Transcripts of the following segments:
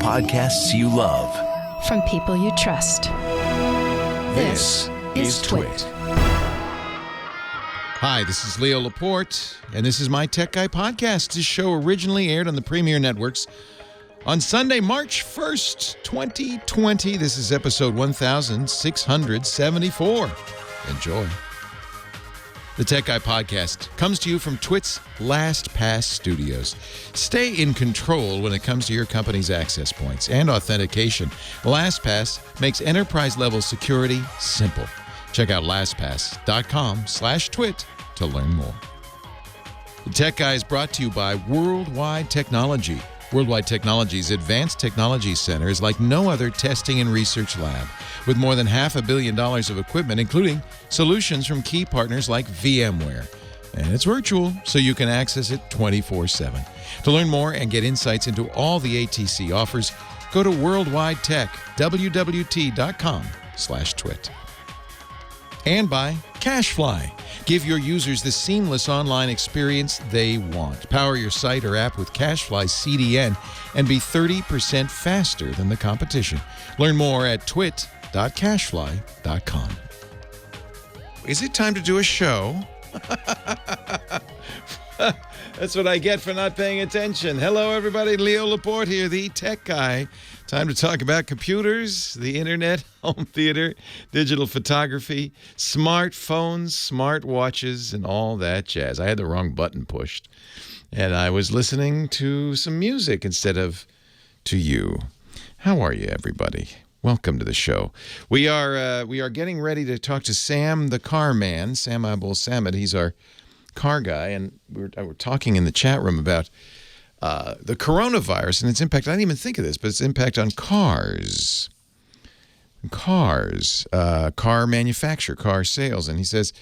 podcasts you love. From people you trust. This is Twit. Hi, this is Leo Laporte, and this is my Tech Guy podcast. This show originally aired on the Premier Networks on Sunday, March 1st, 2020. This is episode 1674. Enjoy. The Tech Guy podcast comes to you from Twit's LastPass studios. Stay in control when it comes to your company's access points and authentication. LastPass makes enterprise-level security simple. Check out lastpass.com/twit to learn more. The Tech Guy is brought to you by Worldwide Technology. Worldwide Technology's Advanced Technology Center is like no other testing and research lab, with more than $500 million of equipment, including solutions from key partners like VMware. And it's virtual, so you can access it 24/7. To learn more and get insights into all the ATC offers, go to Worldwide Tech, wwt.com/twit. And by CacheFly. Give your users the seamless online experience they want. Power your site or app with CacheFly CDN and be 30% faster than the competition. Learn more at twit.cachefly.com. Is it time to do a show? That's what I get for not paying attention. Hello, everybody. Leo Laporte here, the Tech Guy. Time to talk about computers, the internet, home theater, digital photography, smartphones, smartwatches, and all that jazz. I had the wrong button pushed, and I was listening to some music instead of to you. How are you, everybody? Welcome to the show. We are getting ready to talk to Sam, the car man, Sam Abuelsamid. He's our car guy, and we're talking in the chat room about the coronavirus and its impact. I didn't even think of this, but its impact on cars, car manufacture, car sales. And he says,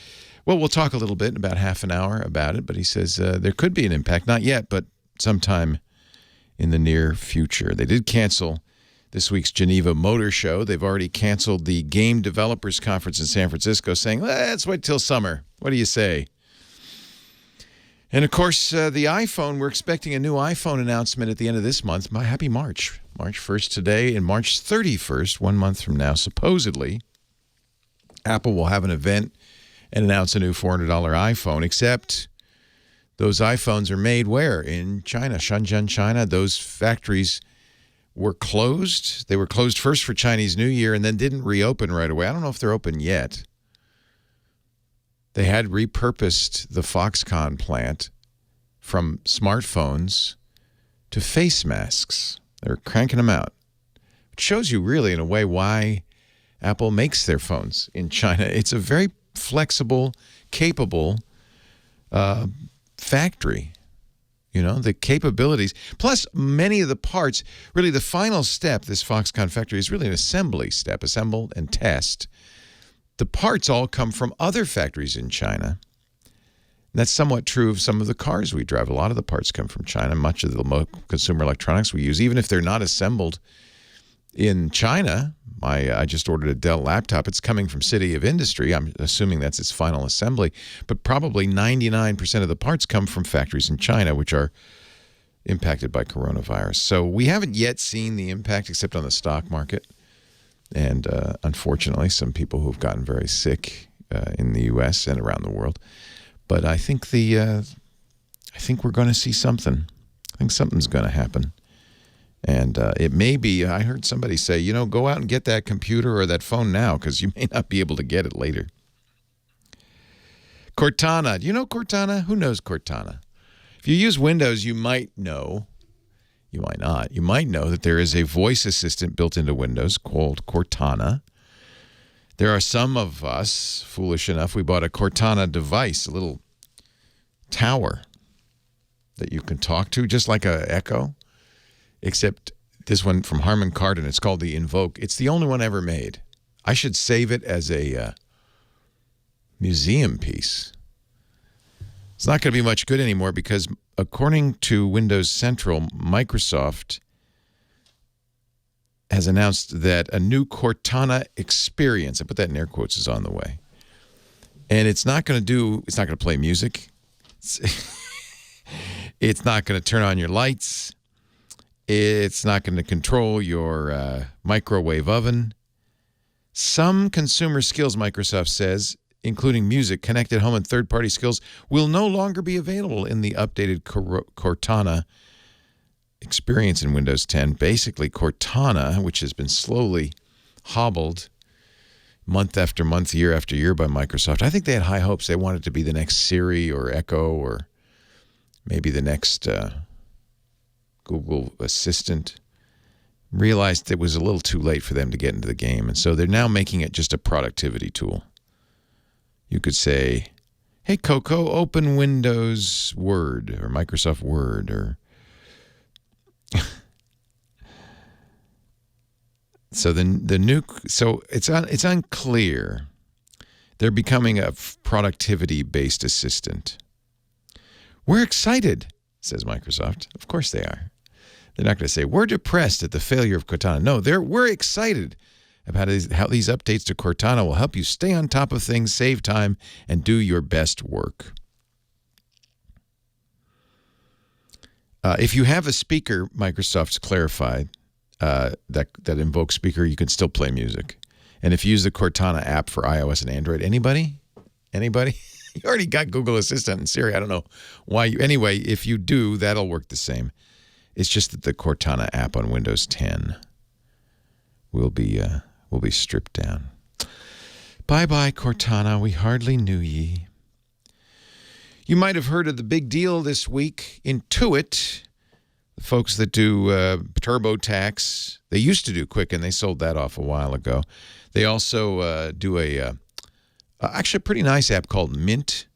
well, we'll talk a little bit, about half an hour about it, but he says there could be an impact, not yet, but sometime in the near future. They did cancel this week's Geneva Motor Show. They've already canceled the Game Developers Conference in San Francisco, saying, let's wait till summer. What do you say? And, of course, the iPhone, we're expecting a new iPhone announcement at the end of this month. Happy March. March 1st today and March 31st, 1 month from now, supposedly, Apple will have an event and announce a new $400 iPhone, except those iPhones are made where? In China, Shenzhen, China. Those factories were closed. They were closed first for Chinese New Year and then didn't reopen right away. I don't know if they're open yet. They had repurposed the Foxconn plant from smartphones to face masks. They're cranking them out. It shows you really, in a way, why Apple makes their phones in China. It's a very flexible, capable factory. You know, the capabilities. Plus, many of the parts, really the final step, this Foxconn factory, is really an assembly step. Assemble and test. The parts all come from other factories in China. And that's somewhat true of some of the cars we drive. A lot of the parts come from China. Much of the consumer electronics we use, even if they're not assembled in China. I just ordered a Dell laptop. It's coming from City of Industry. I'm assuming that's its final assembly. But probably 99% of the parts come from factories in China, which are impacted by coronavirus. So we haven't yet seen the impact except on the stock market. And unfortunately, some people who've gotten very sick in the U.S. and around the world. But I think I think we're going to see something. I think something's going to happen. And it may be, I heard somebody say, you know, go out and get that computer or that phone now because you may not be able to get it later. Cortana. Do you know Cortana? Who knows Cortana? If you use Windows, you might know. You might not. You might know that there is a voice assistant built into Windows called Cortana. There are some of us foolish enough, we bought a Cortana device, a little tower that you can talk to, just like a Echo, except this one from Harman Kardon. It's called the Invoke. It's the only one ever made. I should save it as a museum piece. It's not going to be much good anymore because according to Windows Central, Microsoft has announced that a new Cortana experience, I put that in air quotes, is on the way. And it's not going to play music. It's not going to turn on your lights. It's not going to control your microwave oven. Some consumer skills, Microsoft says, including music, connected home, and third-party skills, will no longer be available in the updated Cortana experience in Windows 10. Basically, Cortana, which has been slowly hobbled month after month, year after year by Microsoft. I think they had high hopes. They wanted to be the next Siri or Echo or maybe the next Google Assistant. Realized it was a little too late for them to get into the game, and so they're now making it just a productivity tool. You could say, hey, Coco, open Windows Word or Microsoft Word or... So it's unclear. They're becoming a productivity-based assistant. We're excited, says Microsoft. Of course they are. They're not going to say, we're depressed at the failure of Cortana. No, we're excited about how these updates to Cortana will help you stay on top of things, save time, and do your best work. If you have a speaker, Microsoft's clarified, that invokes speaker, you can still play music. And if you use the Cortana app for iOS and Android, anybody? You already got Google Assistant and Siri. I don't know why you... Anyway, if you do, that'll work the same. It's just that the Cortana app on Windows 10 will be stripped down. Bye-bye, Cortana. We hardly knew ye. You might have heard of the big deal this week. Intuit, the folks that do TurboTax, they used to do Quicken. They sold that off a while ago. They also do actually a pretty nice app called Mint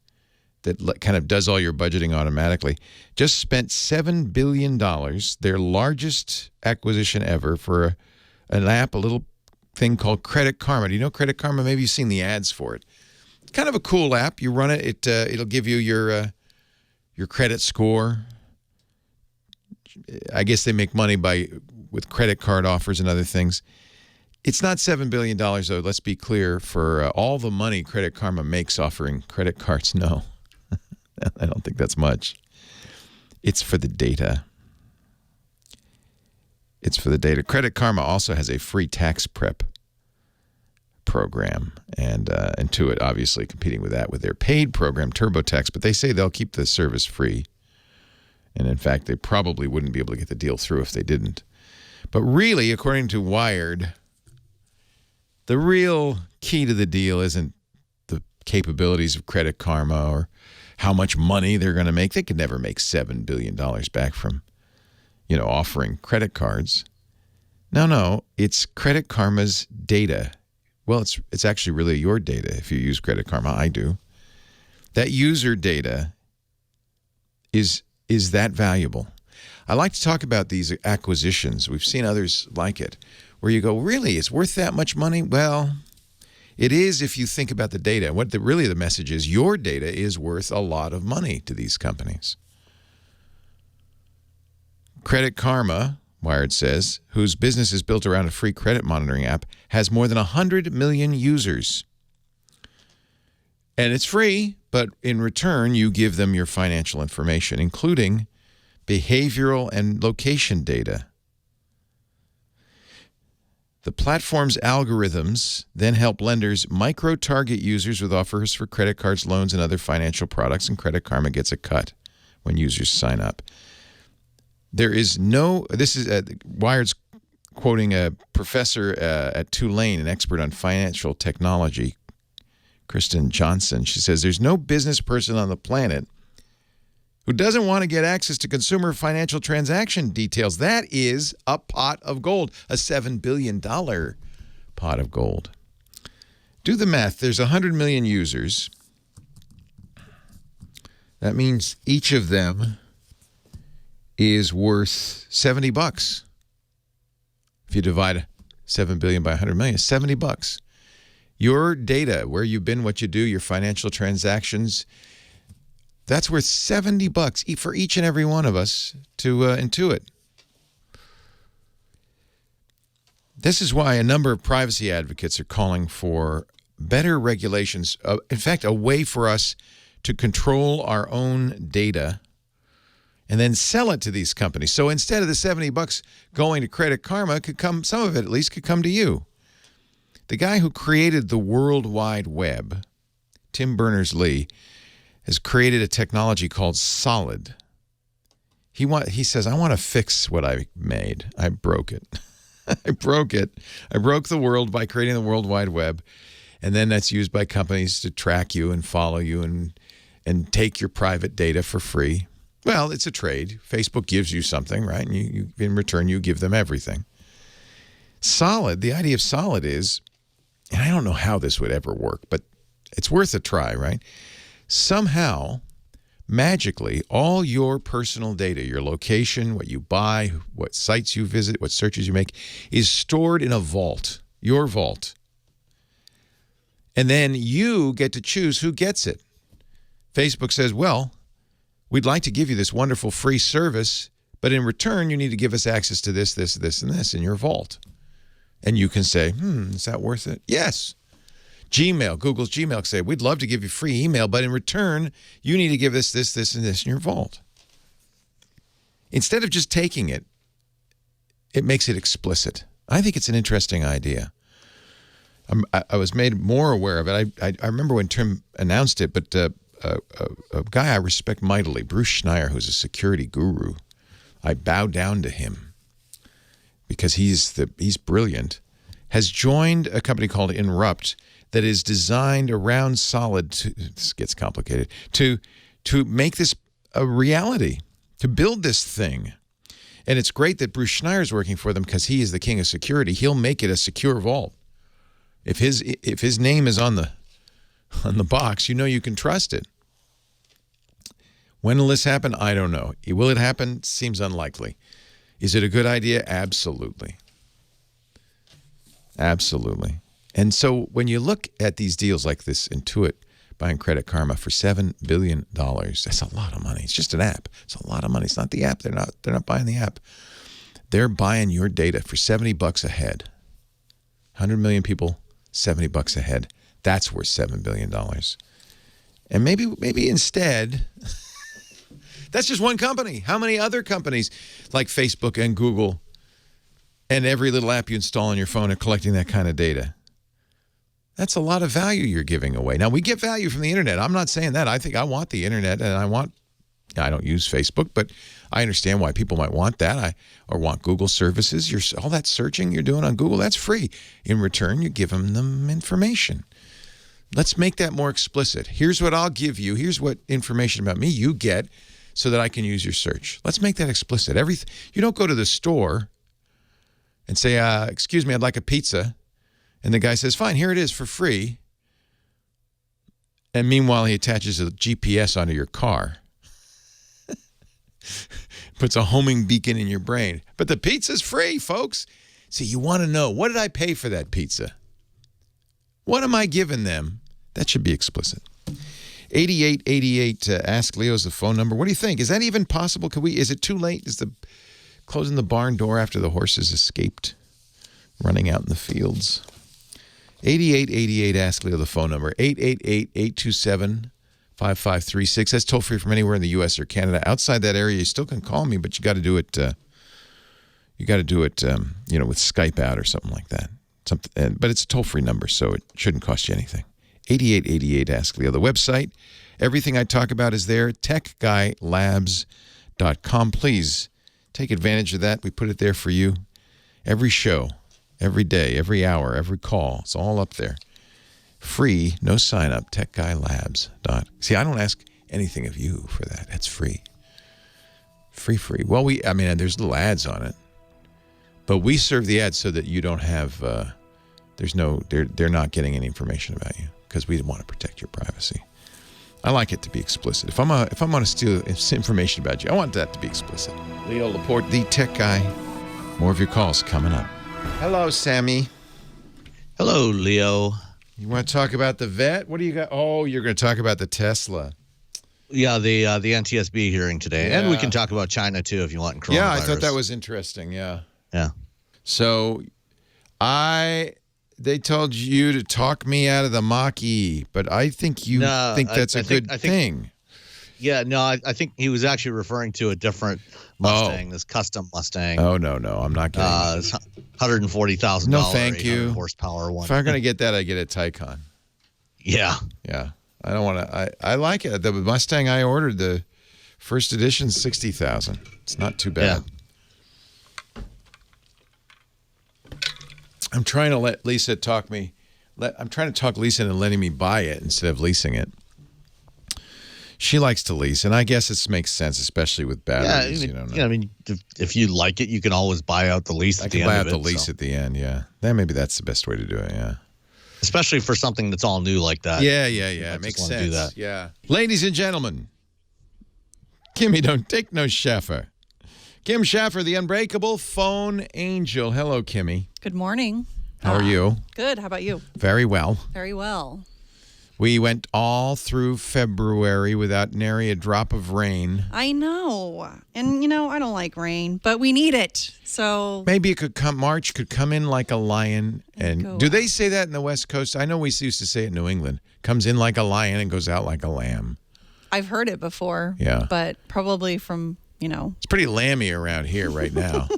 that kind of does all your budgeting automatically. Just spent $7 billion, their largest acquisition ever, for an app, a little thing called Credit Karma. Do you know Credit Karma? Maybe you've seen the ads for it. Kind of a cool app. You run it, it'll give you your credit score. I guess they make money with credit card offers and other things. It's not $7 billion, though. Let's be clear. For all the money Credit Karma makes offering credit cards, no. I don't think that's much. It's for the data. It's for the data. Credit Karma also has a free tax prep program, and Intuit obviously competing with that with their paid program, TurboTax, but they say they'll keep the service free. And in fact, they probably wouldn't be able to get the deal through if they didn't. But really, according to Wired, the real key to the deal isn't the capabilities of Credit Karma or how much money they're going to make. They could never make $7 billion back from, offering credit cards. No, it's Credit Karma's data. Well, it's actually really your data if you use Credit Karma. I do. That user data is that valuable. I like to talk about these acquisitions. We've seen others like it, where you go, really, it's worth that much money? Well, it is if you think about the data. Really the message is your data is worth a lot of money to these companies. Credit Karma, Wired says, whose business is built around a free credit monitoring app, has more than 100 million users. And it's free, but in return, you give them your financial information, including behavioral and location data. The platform's algorithms then help lenders micro-target users with offers for credit cards, loans, and other financial products, and Credit Karma gets a cut when users sign up. This is Wired's quoting a professor at Tulane, an expert on financial technology, Kristen Johnson. She says, there's no business person on the planet who doesn't want to get access to consumer financial transaction details. That is a pot of gold, a $7 billion pot of gold. Do the math. There's 100 million users. That means each of them is worth $70. If you divide 7 billion by 100 million, $70. Your data, where you've been, what you do, your financial transactions, that's worth $70 for each and every one of us to Intuit. This is why a number of privacy advocates are calling for better regulations. In fact, a way for us to control our own data and then sell it to these companies. So instead of the $70 going to Credit Karma, some of it at least could come to you. The guy who created the World Wide Web, Tim Berners-Lee, has created a technology called Solid. He says, I want to fix what I made. I broke it. I broke it. I broke the world by creating the World Wide Web. And then that's used by companies to track you and follow you and take your private data for free. Well, it's a trade. Facebook gives you something, right? And you in return, you give them everything. Solid, the idea of Solid is, and I don't know how this would ever work, but it's worth a try, right? Somehow, magically, all your personal data, your location, what you buy, what sites you visit, what searches you make, is stored in a vault, your vault. And then you get to choose who gets it. Facebook says, well, we'd like to give you this wonderful free service, but in return, you need to give us access to this, this, this, and this in your vault. And you can say, is that worth it? Yes. Gmail, Google's Gmail can say, we'd love to give you free email, but in return, you need to give us this, this, and this in your vault. Instead of just taking it, it makes it explicit. I think it's an interesting idea. I was made more aware of it. I remember when Tim announced it, but a guy I respect mightily, Bruce Schneier, who's a security guru, I bow down to him because he's brilliant, has joined a company called Inrupt that is designed around Solid. This gets complicated. To make this a reality, to build this thing. And it's great that Bruce Schneier is working for them because he is the king of security. He'll make it a secure vault. If his name is on the box, you know you can trust it. When will this happen? I don't know. Will it happen? Seems unlikely. Is it a good idea? Absolutely. Absolutely. And so when you look at these deals like this, Intuit buying Credit Karma for $7 billion, that's a lot of money. It's just an app. It's a lot of money. It's not the app. They're not buying the app. They're buying your data for $70 a head. 100 million people, $70 a head. That's worth $7 billion. And maybe instead, that's just one company. How many other companies like Facebook and Google and every little app you install on your phone are collecting that kind of data? That's a lot of value you're giving away. Now, we get value from the internet. I'm not saying that. I think I want the internet, and I don't use Facebook, but I understand why people might want that. Or want Google services. All that searching you're doing on Google, that's free. In return, you give them information. Let's make that more explicit. Here's what I'll give you. Here's what information about me you get so that I can use your search. Let's make that explicit. You don't go to the store and say, excuse me, I'd like a pizza. And the guy says, fine, here it is for free. And meanwhile, he attaches a GPS onto your car. Puts a homing beacon in your brain. But the pizza's free, folks. See, you want to know, what did I pay for that pizza? What am I giving them? That should be explicit. 8888, Ask Leo is the phone number. What do you think? Is that even possible? Is it too late? Is closing the barn door after the horses escaped, running out in the fields? 8888, Ask Leo, the phone number. 888-827-5536. That's toll free from anywhere in the U.S. or Canada. Outside that area, you still can call me, but you got to do it. With Skype out or something like that. But it's a toll free number, so it shouldn't cost you anything. 8888, Ask Leo. The website, everything I talk about is there. TechGuyLabs.com. Please take advantage of that. We put it there for you. Every show. Every day, every hour, every call. It's all up there. Free, no sign up, TechGuyLabs. See, I don't ask anything of you for that. That's free. Free. Well, there's little ads on it. But we serve the ads so that you don't have, they're not getting any information about you because we want to protect your privacy. I like it to be explicit. If I'm going to steal information about you, I want that to be explicit. Leo Laporte, the tech guy. More of your calls coming up. Hello, Sammy. Hello, Leo. You want to talk about the vet? What do you got? Oh, you're going to talk about the Tesla. Yeah, the NTSB hearing today. Yeah. And we can talk about China, too, if you want. Yeah, I thought that was interesting. Yeah. Yeah. So they told you to talk me out of the Mach-E, but I think you think that's a good thing. Yeah, no, I think he was actually referring to a different Mustang, this custom Mustang. Oh, no, I'm not getting It's $140,000. No, thank you. 800 horsepower one. If I'm going to get that, I get a Taycan. Yeah. Yeah. I don't want to. I like it. The Mustang I ordered, the first edition, $60,000. It's not too bad. Yeah. I'm trying to let Lisa talk me. I'm trying to talk Lisa into letting me buy it instead of leasing it. She likes to lease, and I guess it makes sense, especially with batteries. Yeah, I mean, if you like it, you can always buy out the lease at the end of it. I can buy out the lease at the end, yeah. Maybe that's the best way to do it, yeah. Especially for something that's all new like that. Yeah. It makes sense. Do that. Yeah. Ladies and gentlemen, Kimmy don't take no Schaffer. Kim Schaffer, the unbreakable phone angel. Hello, Kimmy. Good morning. How are you? Good. How about you? Very well. Very well. We went all through February without nary a drop of rain. I know. And, I don't like rain, but we need it. So maybe it could come, March could come in like a lion. And do they say that in the West Coast? I know we used to say it in New England. Comes in like a lion and goes out like a lamb. I've heard it before. Yeah. But probably from, It's pretty lammy around here right now.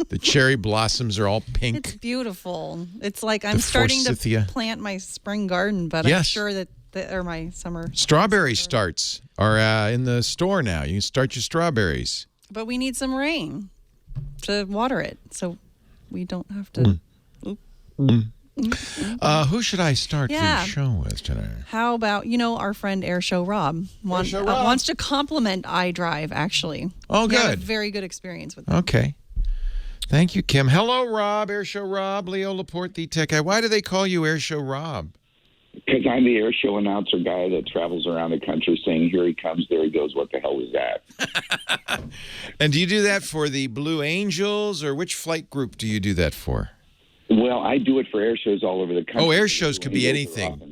The cherry blossoms are all pink. It's beautiful. It's like I'm starting to plant my spring garden, but I'm sure that or my summer. Strawberry starts are in the store now. You can start your strawberries. But we need some rain to water it, so we don't have to. Who should I start the show with today? How about, our friend Airshow Rob wants to compliment iDrive, actually. Oh, good. He had a very good experience with them. Okay. Thank you, Kim. Hello, Rob. Airshow Rob, Leo Laporte, the tech guy. Why do they call you Airshow Rob? Because I'm the air show announcer guy that travels around the country saying, here he comes, there he goes, what the hell was that? And do you do that for the Blue Angels, or which flight group do you do that for? Well, I do it for air shows all over the country. Oh, air shows could be anything.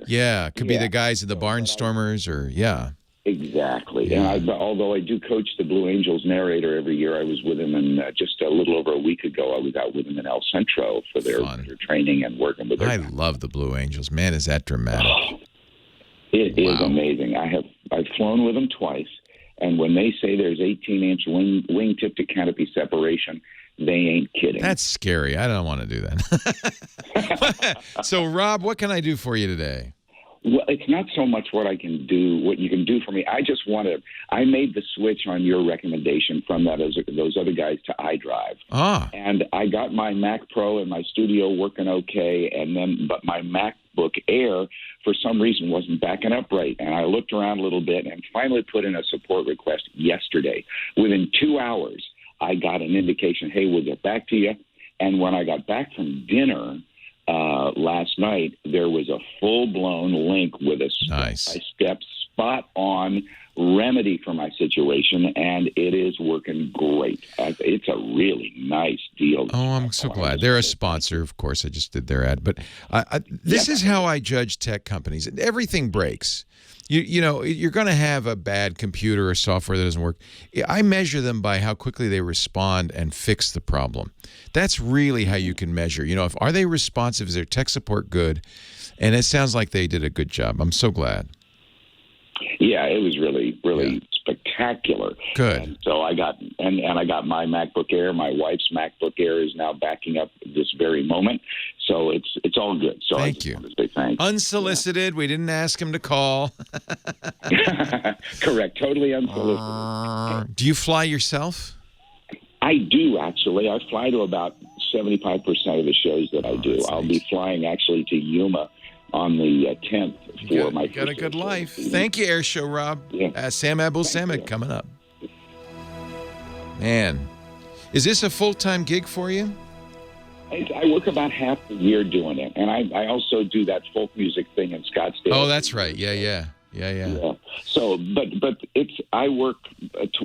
Yeah, it could be the guys in the Barnstormers or, Exactly. Yeah. And although I do coach the Blue Angels narrator every year, I was with him, and just a little over a week ago, I was out with him in El Centro for their training and working with them. I love the Blue Angels. Man, is that dramatic. It is amazing. I've flown with them twice, and when they say there's 18-inch wingtip to canopy separation, they ain't kidding. That's scary. I don't want to do that. So, Rob, what can I do for you today? Well, it's not so much what you can do for me. I made the switch on your recommendation from those other guys to iDrive. And I got my Mac Pro in my studio working okay, but my MacBook Air, for some reason, wasn't backing up right. And I looked around a little bit and finally put in a support request yesterday. Within 2 hours, I got an indication, hey, we'll get back to you. And when I got back from dinner last night, there was a full-blown link with a step-by-step, spot-on remedy for my situation, and it is working great. It's a really nice deal. Oh, I'm so glad. They're a sponsor, of course. I just did their ad. But this is how I judge tech companies. Everything breaks. You're going to have a bad computer or software that doesn't work. I measure them by how quickly they respond and fix the problem. That's really how you can measure. Are they responsive? Is their tech support good? And it sounds like they did a good job. I'm so glad. Yeah, it was really, really spectacular. Good. And so I got my MacBook Air. My wife's MacBook Air is now backing up this very moment. So it's all good. So Thank you. Want to say thanks. Unsolicited. Yeah. We didn't ask him to call. Correct. Totally unsolicited. Do you fly yourself? I do, actually. I fly to about 75% of the shows that I do. I'll be flying actually to Yuma on the 10th for my got a good life. Thank you, Airshow Rob. Yeah. Sam Abuelsamid coming up. Man, is this a full-time gig for you? I work about half the year doing it, and I also do that folk music thing in Scottsdale. Oh, that's right. Yeah. So, but I work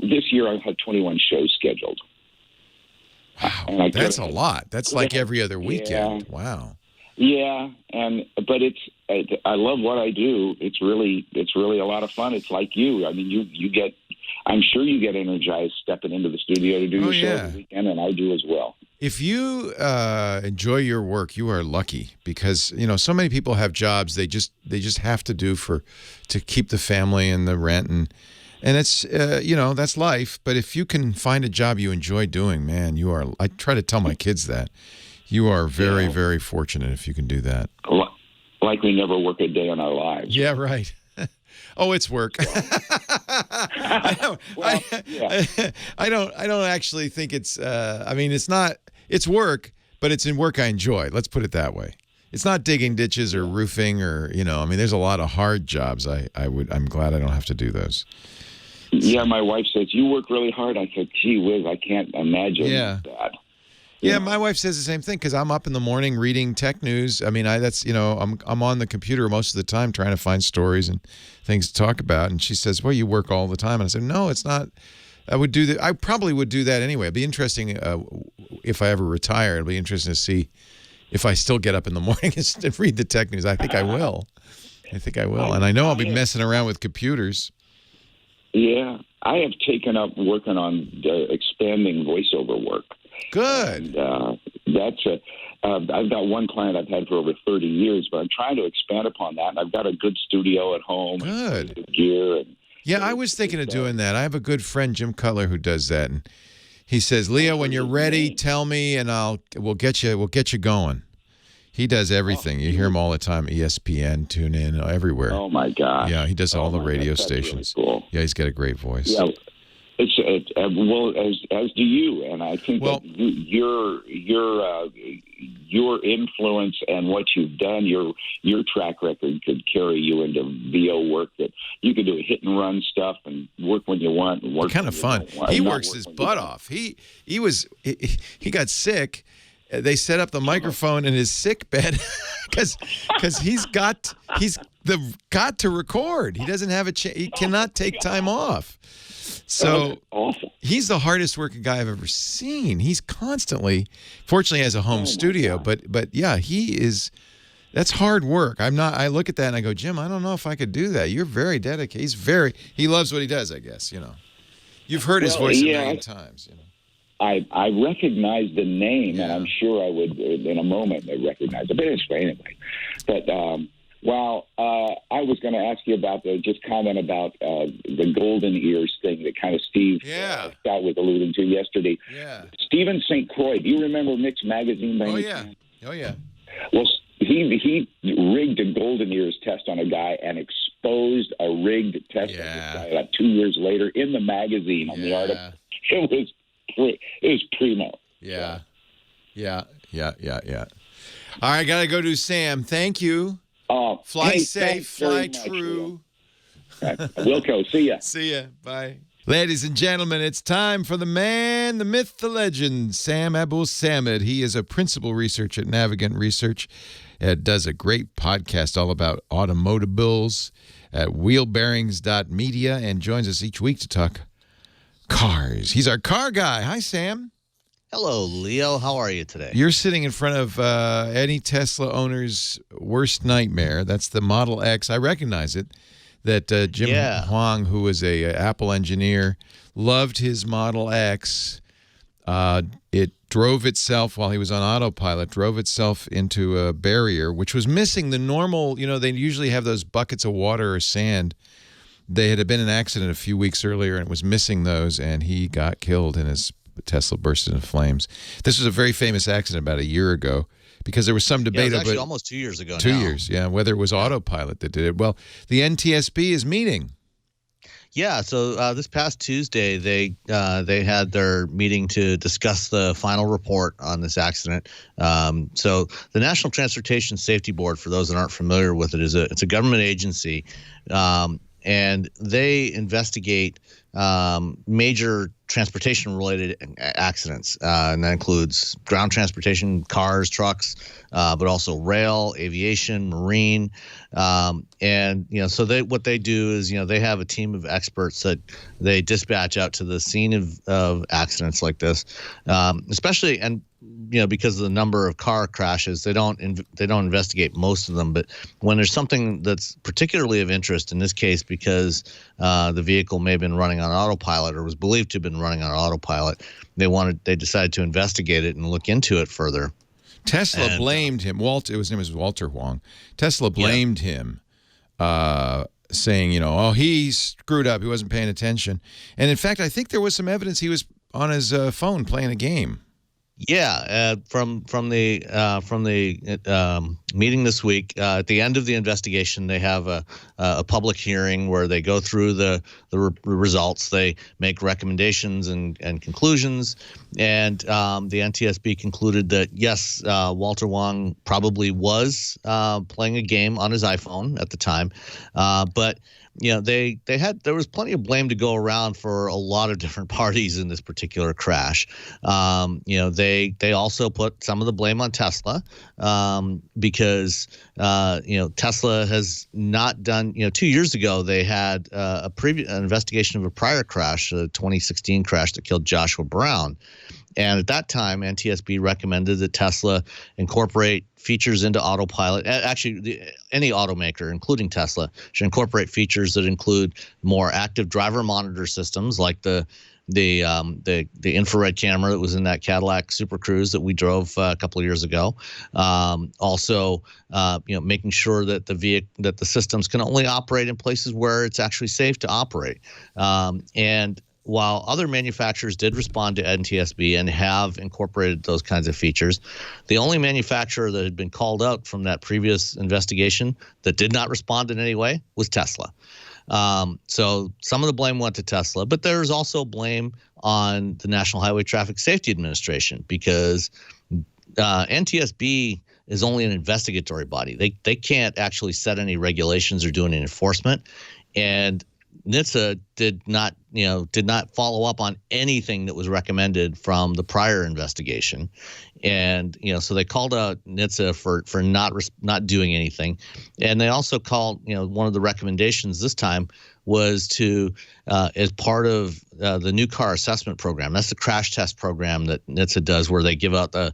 this year. I've had 21 shows scheduled. Wow, that's a lot. That's like every other weekend. Yeah. Wow. Yeah, but I love what I do. It's really a lot of fun. It's like you. I mean, you get. I'm sure you get energized stepping into the studio to do your show every weekend, and I do as well. If you enjoy your work, you are lucky because so many people have jobs they just have to do to keep the family and the rent and And it's, that's life. But if you can find a job you enjoy doing, man, I try to tell my kids that. You are very, very fortunate if you can do that. Like we never work a day in our lives. Yeah, right. Oh, it's work. I don't actually think it's, it's not, it's work, but it's in work I enjoy. Let's put it that way. It's not digging ditches or roofing or, there's a lot of hard jobs. I'm glad I don't have to do those. Yeah, my wife says, you work really hard. I said, gee whiz, I can't imagine that. Yeah, my wife says the same thing because I'm up in the morning reading tech news. I'm on the computer most of the time trying to find stories and things to talk about. And she says, well, you work all the time. And I said, no, it's not. I probably would do that anyway. It'd be interesting if I ever retire. It'll be interesting to see if I still get up in the morning and read the tech news. I think I will. And I know I'll be messing around with computers. Yeah, I have taken up working on expanding voiceover work. Good. And, I've got one client I've had for over 30 years, but I'm trying to expand upon that. And I've got a good studio at home. Good. And gear. I was thinking of doing that. I have a good friend, Jim Cutler, who does that. And he says, Leo, when you're ready, tell me, and we'll get you going. He does everything. You hear him all the time. ESPN, TuneIn, everywhere. Oh my gosh. Yeah, he does all the radio stations. Really cool. Yeah, he's got a great voice. Yeah, well, as do you, and I think that your influence and what you've done, your track record could carry you into VO work that you could do hit and run stuff and work when you want. And work kind of fun. He works his butt off. He got sick. They set up the microphone in his sick bed because he's got to record. He doesn't have he cannot take time off. So he's the hardest working guy I've ever seen. He's constantly, fortunately, has a home studio, but yeah, that's hard work. I look at that and I go, Jim, I don't know if I could do that. You're very dedicated. He loves what he does, I guess, You've heard his voice a million times, I recognize the name, and I'm sure I would, in a moment, recognize it. But anyway, I was going to ask you about just comment about the golden ears thing that kind of Steve Scott was alluding to yesterday. Yeah. Stephen St. Croix, do you remember Mix Magazine? Oh yeah. Well, he rigged a golden ears test on a guy and exposed a rigged test on this guy about 2 years later in the magazine on the article. It was primo. Yeah. All right, gotta go to Sam. Thank you. Fly safe, fly true. Wilco, see ya. See ya. Bye. Ladies and gentlemen, it's time for the man, the myth, the legend, Sam Abuelsamid. He is a principal researcher at Navigant Research. Does a great podcast all about automobiles at wheelbearings.media and joins us each week to talk cars. He's our car guy. Hi, Sam. Hello, Leo. How are you today? You're sitting in front of any Tesla owner's worst nightmare. That's the Model X. I recognize it. That Jim Huang, who was a Apple engineer, loved his Model X. It drove itself while he was on autopilot, drove itself into a barrier, which was missing the normal, they usually have those buckets of water or sand. They had been in an accident a few weeks earlier and it was missing those, and he got killed and his Tesla burst into flames. This was a very famous accident about a year ago because there was some debate over it. Actually, almost 2 years ago. 2 years, whether it was autopilot that did it. Well, the NTSB is meeting. Yeah, so this past Tuesday, they had their meeting to discuss the final report on this accident. So the National Transportation Safety Board, for those that aren't familiar with it, it's a government agency, and they investigate major transportation-related accidents, and that includes ground transportation, cars, trucks, but also rail, aviation, marine, and so what they do is they have a team of experts that they dispatch out to the scene of accidents like this, especially because of the number of car crashes, they don't investigate most of them. But when there's something that's particularly of interest, in this case because the vehicle may have been running on autopilot or was believed to have been running on autopilot, they decided to investigate it and look into it further. Tesla blamed him. His name was Walter Huang. Tesla blamed him saying, oh, he screwed up. He wasn't paying attention. And in fact, I think there was some evidence he was on his phone playing a game. Yeah, from the meeting this week, at the end of the investigation, they have a public hearing where they go through the results. They make recommendations and conclusions, and the NTSB concluded that yes, Walter Wang probably was playing a game on his iPhone at the time, but there was plenty of blame to go around for a lot of different parties in this particular crash. They also put some of the blame on Tesla because Tesla has not done. 2 years ago they had an investigation of a prior crash, a 2016 crash that killed Joshua Brown. And at that time, NTSB recommended that Tesla incorporate features into autopilot. Actually, any automaker, including Tesla, should incorporate features that include more active driver monitor systems, like the infrared camera that was in that Cadillac Super Cruise that we drove a couple of years ago. Also, making sure that the systems can only operate in places where it's actually safe to operate. And while other manufacturers did respond to NTSB and have incorporated those kinds of features, the only manufacturer that had been called out from that previous investigation that did not respond in any way was Tesla. So some of the blame went to Tesla, but there's also blame on the National Highway Traffic Safety Administration because NTSB is only an investigatory body. They can't actually set any regulations or do any enforcement, and NHTSA did not follow up on anything that was recommended from the prior investigation, and so they called out NHTSA for not doing anything, and they also called one of the recommendations this time was to as part of the new car assessment program. That's the crash test program that NHTSA does, where they give out the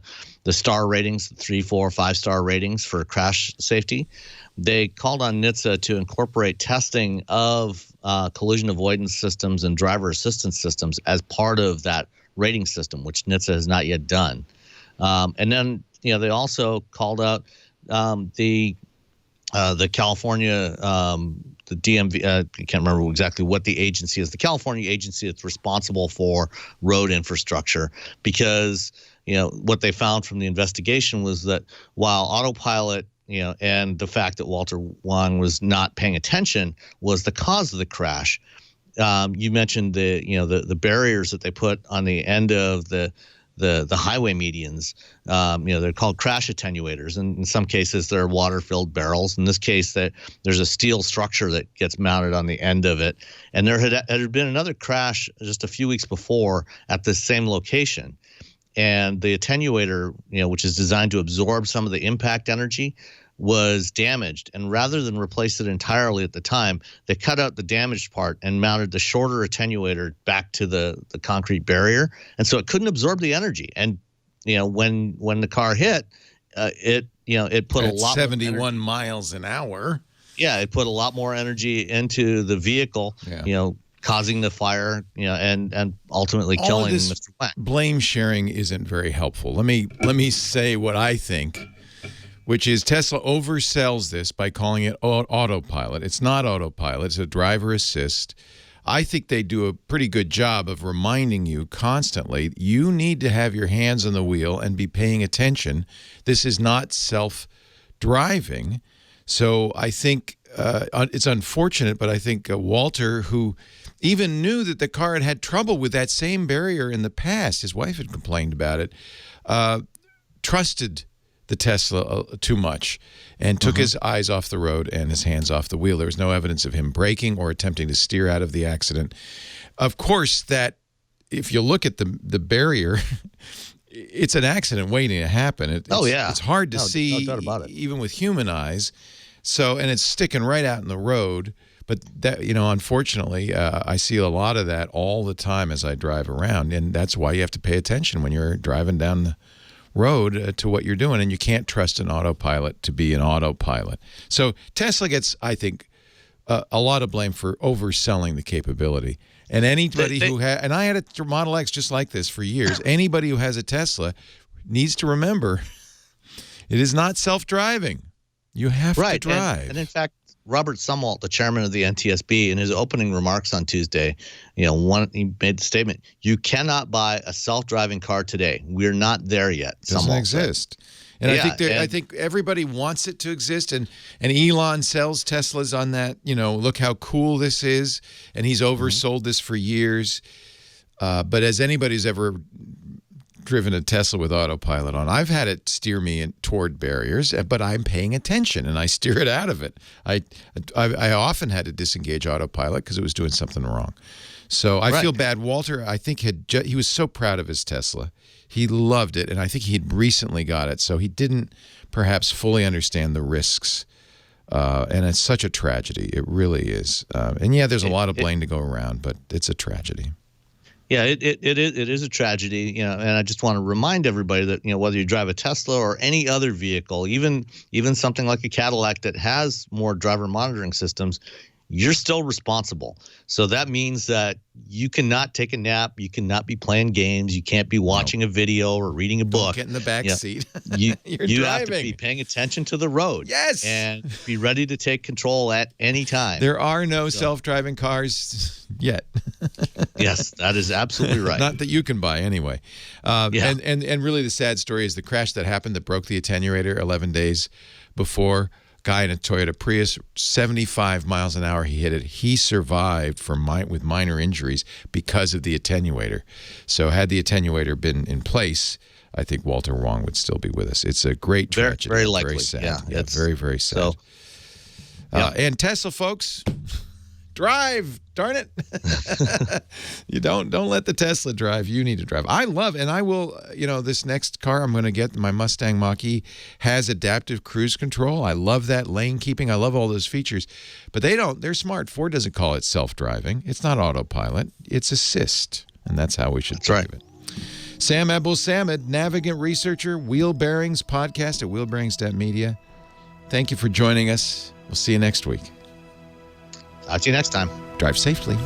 star ratings, 3, 4, 5-star ratings for crash safety. They called on NHTSA to incorporate testing of collision avoidance systems and driver assistance systems as part of that rating system, which NHTSA has not yet done. And then they also called out the California the DMV. I can't remember exactly what the agency is. The California agency that's responsible for road infrastructure, because what they found from the investigation was that while autopilot and the fact that Walter Wang was not paying attention was the cause of the crash. You mentioned the barriers that they put on the end of the highway medians. They're called crash attenuators, and in some cases they're water-filled barrels. In this case, there's a steel structure that gets mounted on the end of it. And there had been another crash just a few weeks before at the same location. And the attenuator, which is designed to absorb some of the impact energy, was damaged. And rather than replace it entirely at the time, they cut out the damaged part and mounted the shorter attenuator back to the concrete barrier. And so it couldn't absorb the energy. And, when the car hit, it put a lot 71 more miles an hour. Yeah, it put a lot more energy into the vehicle, causing the fire, and ultimately killing Mr. Wang. Blame sharing isn't very helpful. Let me say what I think, which is Tesla oversells this by calling it autopilot. It's not autopilot. It's a driver assist. I think they do a pretty good job of reminding you constantly, you need to have your hands on the wheel and be paying attention. This is not self-driving. So I think it's unfortunate, but I think Walter, who even knew that the car had trouble with that same barrier in the past, his wife had complained about it, trusted the Tesla too much and took his eyes off the road and his hands off the wheel. There was no evidence of him braking or attempting to steer out of the accident. Of course, that if you look at the barrier, it's an accident waiting to happen. It's hard to see, no doubt about it, even with human eyes. So, and it's sticking right out in the road. But that, unfortunately, I see a lot of that all the time as I drive around, and that's why you have to pay attention when you're driving down the road to what you're doing, and you can't trust an autopilot to be an autopilot. So Tesla gets, I think, a lot of blame for overselling the capability. And anybody who and I had a Model X just like this for years. Anybody who has a Tesla needs to remember it is not self-driving. You have to drive. And in fact, Robert Sumwalt, the chairman of the NTSB, in his opening remarks on Tuesday, he made the statement: "You cannot buy a self-driving car today. We're not there yet." Doesn't exist. And I think everybody wants it to exist, and Elon sells Teslas on that. Look how cool this is, and he's oversold this for years. But as anybody who's ever driven a Tesla with autopilot on, I've had it steer me toward barriers, but I'm paying attention and I steer it out of it. I often had to disengage autopilot because it was doing something wrong. So I feel bad. Walter, I think he was so proud of his Tesla. He loved it, and I think he'd recently got it, so he didn't perhaps fully understand the risks. And it's such a tragedy. It really is. And yeah, there's a lot of blame to go around, but it's a tragedy. Yeah, it is a tragedy, and I just want to remind everybody that, whether you drive a Tesla or any other vehicle, even something like a Cadillac that has more driver monitoring systems, you're still responsible. So that means that you cannot take a nap, you cannot be playing games, you can't be watching a video or reading a book. Don't get in the back seat. You have to be paying attention to the road. Yes. And be ready to take control at any time. There are no self-driving cars yet. Yes, that is absolutely right. Not that you can buy anyway. And really the sad story is the crash that happened that broke the attenuator 11 days before. Guy in a Toyota Prius, 75 miles an hour he hit it. He survived with minor injuries because of the attenuator. So had the attenuator been in place, I think Walter Wong would still be with us. It's a great tragedy. Very likely. Very sad. Yeah, very, very sad. So, and Tesla folks, drive, darn it. You don't let the Tesla drive. You need to drive. I love, and I will, this next car I'm going to get, my Mustang Mach-E, has adaptive cruise control. I love that, lane keeping. I love all those features. But they're smart. Ford doesn't call it self-driving. It's not autopilot. It's assist. And that's how we should drive it. Sam Abuelsamid, Navigant Researcher, Wheel Bearings Podcast at wheelbearings.media. Thank you for joining us. We'll see you next week. Talk to you next time. Drive safely.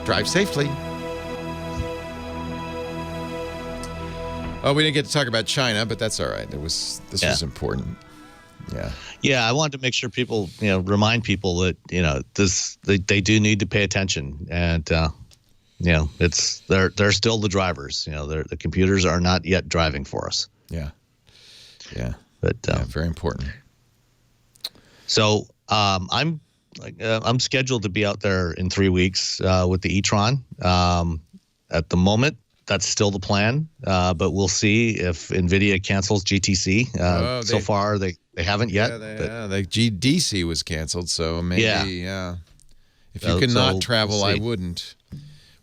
Drive safely. Oh, we didn't get to talk about China, but that's all right. This was important. Yeah. Yeah, I wanted to make sure people, remind people that, they do need to pay attention, and they're still the drivers. The computers are not yet driving for us. Yeah. Yeah. But very important. So I'm scheduled to be out there in 3 weeks with the e-tron. At the moment, that's still the plan, but we'll see if NVIDIA cancels GTC. So far, they haven't yet. The GDC was canceled, so maybe, If you cannot travel, I wouldn't.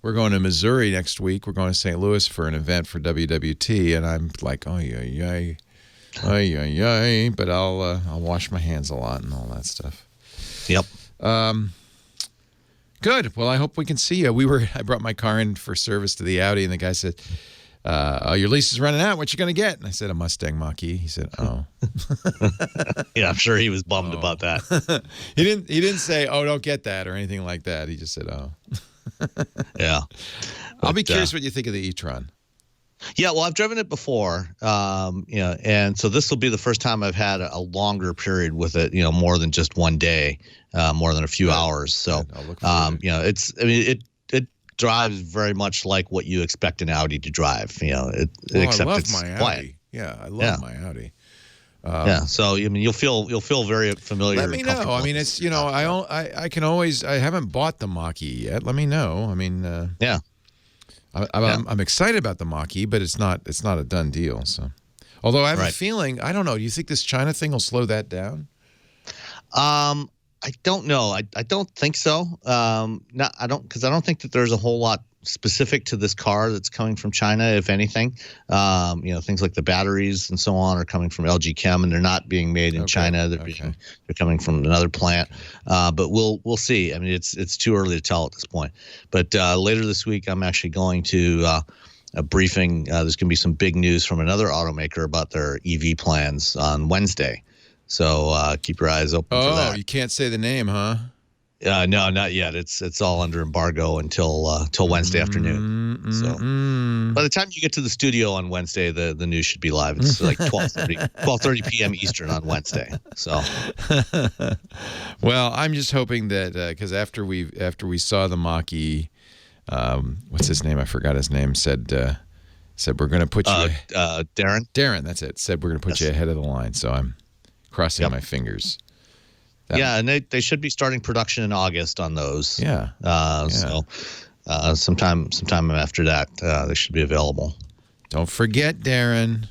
We're going to Missouri next week. We're going to St. Louis for an event for WWT, and I'm like, but I'll wash my hands a lot and all that stuff. Yep. Good. Well, I hope we can see you. I brought my car in for service to the Audi, and the guy said, your lease is running out. What you going to get? And I said, a Mustang Mach-E. He said, oh. Yeah, I'm sure he was bummed about that. He didn't say, oh, don't get that or anything like that. He just said, oh. Yeah. I'll be curious what you think of the e-tron. Yeah, well, I've driven it before, and so this will be the first time I've had a longer period with it, more than just one day, more than a few hours. So, it drives very much like what you expect an Audi to drive. Except I love it's my quiet. Audi. Yeah, I love my Audi. So you'll feel very familiar. Let me know. I mean, it's I can always. I haven't bought the Mach-E yet. Let me know. I mean, yeah. I'm excited about the Mach-E, but it's not a done deal. So, although I have a feeling, I don't know. Do you think this China thing will slow that down? I don't know. I don't think so. Because I don't think that there's a whole lot specific to this car that's coming from China, if anything. Things like the batteries and so on are coming from LG Chem, and they're not being made in China. They're coming from another plant. But we'll see. I mean, it's too early to tell at this point. But later this week, I'm actually going to a briefing. There's going to be some big news from another automaker about their EV plans on Wednesday. So keep your eyes open for that. Oh, you can't say the name, huh? No, not yet. It's all under embargo until Wednesday afternoon. So by the time you get to the studio on Wednesday, the news should be live. It's like 12:30 p.m. Eastern on Wednesday. So, well, I'm just hoping that because after we saw the Mach-E, what's his name? I forgot his name. Said we're going to put you. Darren. Darren, that's it. Said we're going to put you ahead of the line. So I'm crossing my fingers. And they should be starting production in August on those. Yeah. So sometime after that, they should be available. Don't forget, Darren.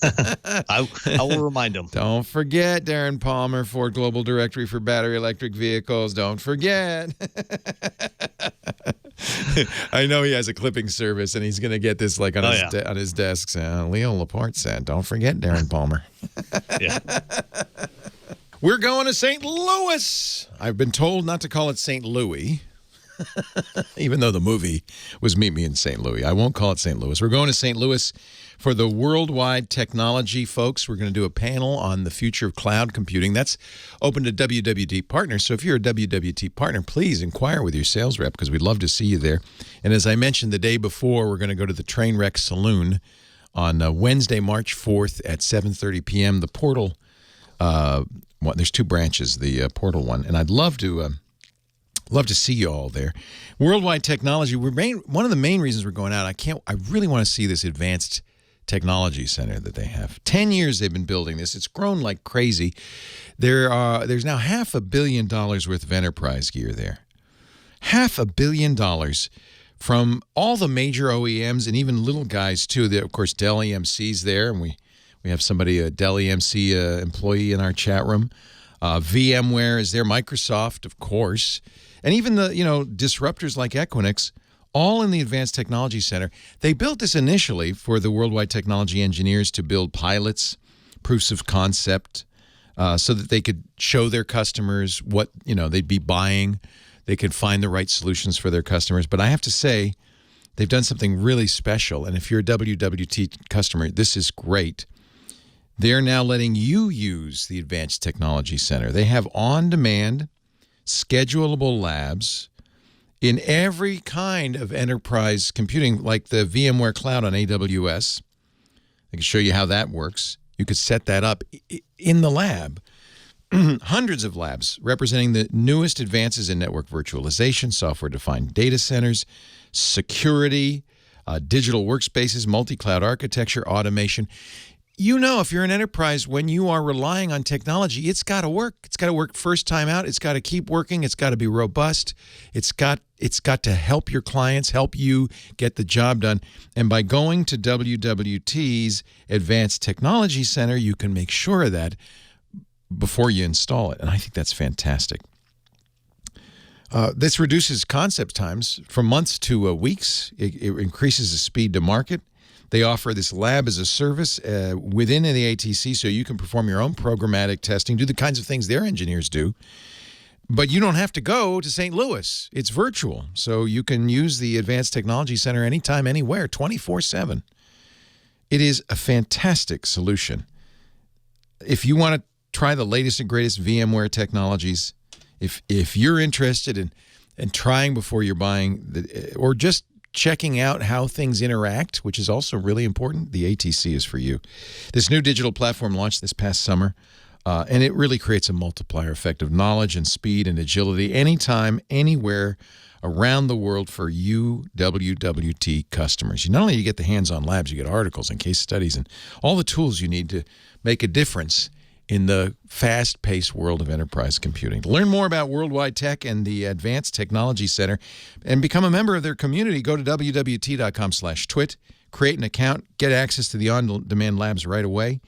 I will remind him. Don't forget, Darren Palmer, Ford Global Directory for Battery Electric Vehicles. Don't forget. I know he has a clipping service, and he's going to get this like on his desk. Leo Laporte said, "Don't forget, Darren Palmer." Yeah. We're going to St. Louis. I've been told not to call it St. Louis, even though the movie was Meet Me in St. Louis. I won't call it St. Louis. We're going to St. Louis for the Worldwide Technology folks. We're going to do a panel on the future of cloud computing. That's open to WWT partners. So if you're a WWT partner, please inquire with your sales rep because we'd love to see you there. And as I mentioned the day before, we're going to go to the Trainwreck Saloon on Wednesday, March 4th at 7:30 p.m. The Portal there's two branches, the Portal one, and I'd love to see you all there. Worldwide Technology. One of the main reasons we're going out. I really want to see this advanced technology center that they have. 10 years they've been building this. It's grown like crazy. There's now $500 million worth of enterprise gear there. $500 million from all the major OEMs and even little guys too. Of course, Dell EMC's there, and we have somebody, a Dell EMC employee in our chat room. VMware is there. Microsoft, of course. And even the, disruptors like Equinix, all in the Advanced Technology Center. They built this initially for the Worldwide Technology engineers to build pilots, proofs of concept, so that they could show their customers what, they'd be buying. They could find the right solutions for their customers. But I have to say, they've done something really special. And if you're a WWT customer, this is great. They're now letting you use the Advanced Technology Center. They have on-demand, schedulable labs in every kind of enterprise computing, like the VMware Cloud on AWS. I can show you how that works. You could set that up in the lab. Hundreds of labs representing the newest advances in network virtualization, software-defined data centers, security, digital workspaces, multi-cloud architecture, automation. If you're an enterprise, when you are relying on technology, it's got to work. It's got to work first time out. It's got to keep working. It's got to be robust. It's got to help your clients, help you get the job done. And by going to WWT's Advanced Technology Center, you can make sure of that before you install it. And I think that's fantastic. This reduces concept times from months to weeks. It increases the speed to market. They offer this lab as a service within the ATC, so you can perform your own programmatic testing, do the kinds of things their engineers do. But you don't have to go to St. Louis. It's virtual, so you can use the Advanced Technology Center anytime, anywhere, 24/7. It is a fantastic solution. If you want to try the latest and greatest VMware technologies, if you're interested in trying before you're buying, or just checking out how things interact, which is also really important, the ATC is for you. This new digital platform launched this past summer, and it really creates a multiplier effect of knowledge and speed and agility anytime, anywhere around the world for you WWT customers. Not only do you get the hands-on labs, you get articles and case studies and all the tools you need to make a difference in the fast-paced world of enterprise computing. To learn more about Worldwide Tech and the Advanced Technology Center and become a member of their community, go to wwt.com/twit, create an account, get access to the on-demand labs right away.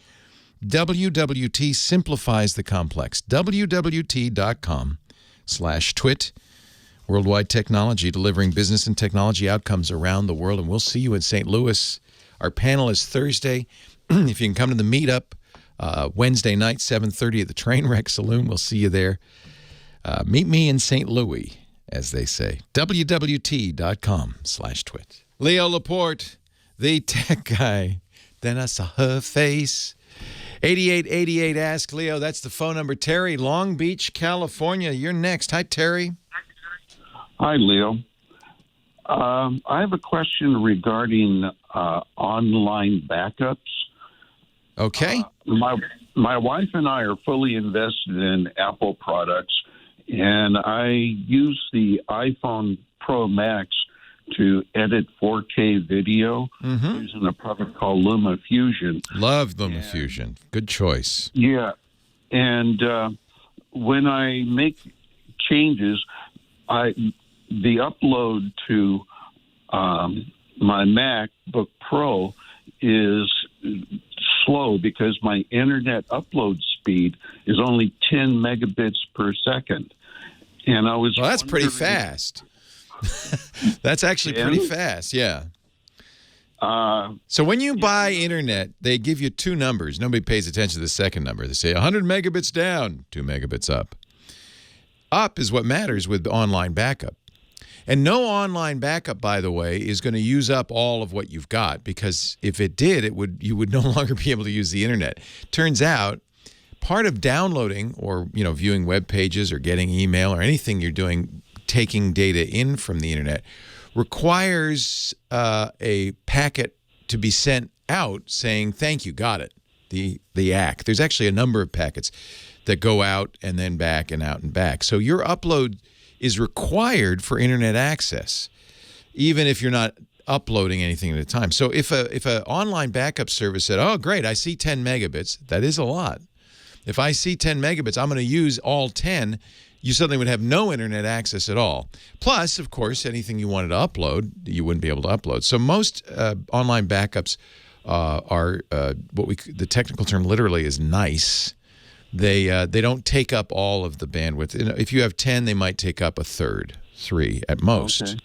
WWT simplifies the complex. wwt.com/twit. Worldwide Technology, delivering business and technology outcomes around the world. And we'll see you in St. Louis. Our panel is Thursday. If you can come to the meetup, Wednesday night, 7:30 at the Trainwreck Saloon. We'll see you there. Meet me in St. Louis, as they say. wwt.com/twit. Leo Laporte, the tech guy. Then I saw her face, 8888 Ask Leo. That's the phone number. Terry, Long Beach, California. You're next. Hi, Terry. Hi, Leo. I have a question regarding online backups. Okay. My wife and I are fully invested in Apple products, and I use the iPhone Pro Max to edit 4K video using a product called LumaFusion. Love LumaFusion. Good choice. Yeah. And when I make changes, the upload to my MacBook Pro is slow because my internet upload speed is only 10 megabits per second. And I was that's pretty fast. That's actually pretty fast, yeah. So when you buy internet, they give you two numbers. Nobody pays attention to the second number. They say 100 megabits down, 2 megabits up. Up is what matters with online backup. And no online backup, by the way, is going to use up all of what you've got, because if it did, you would no longer be able to use the internet. Turns out, part of downloading or viewing web pages or getting email or anything you're doing, taking data in from the internet, requires a packet to be sent out saying, thank you, got it, the ACK. There's actually a number of packets that go out and then back and out and back. So your upload is required for internet access, even if you're not uploading anything at a time. So if a online backup service said, oh, great, I see 10 megabits, that is a lot. If I see 10 megabits, I'm going to use all 10, you suddenly would have no internet access at all. Plus, of course, anything you wanted to upload, you wouldn't be able to upload. So most online backups are the technical term literally is nice. They don't take up all of the bandwidth. If you have 10, they might take up a third, 3 at most. Okay.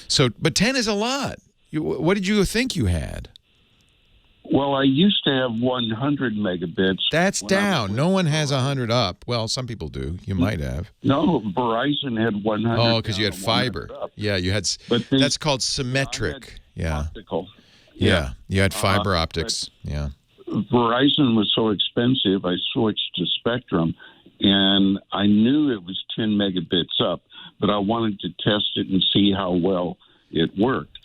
So, but 10 is a lot. What did you think you had? Well, I used to have 100 megabits. That's down. No one has 100 up. Well, some people do. You might have. No, Verizon had 100. Oh, because you had fiber. Yeah, you had. That's called symmetric. Yeah. Optical. Yeah, you had fiber optics. Yeah. Verizon was so expensive, I switched to Spectrum, and I knew it was 10 megabits up, but I wanted to test it and see how well it worked.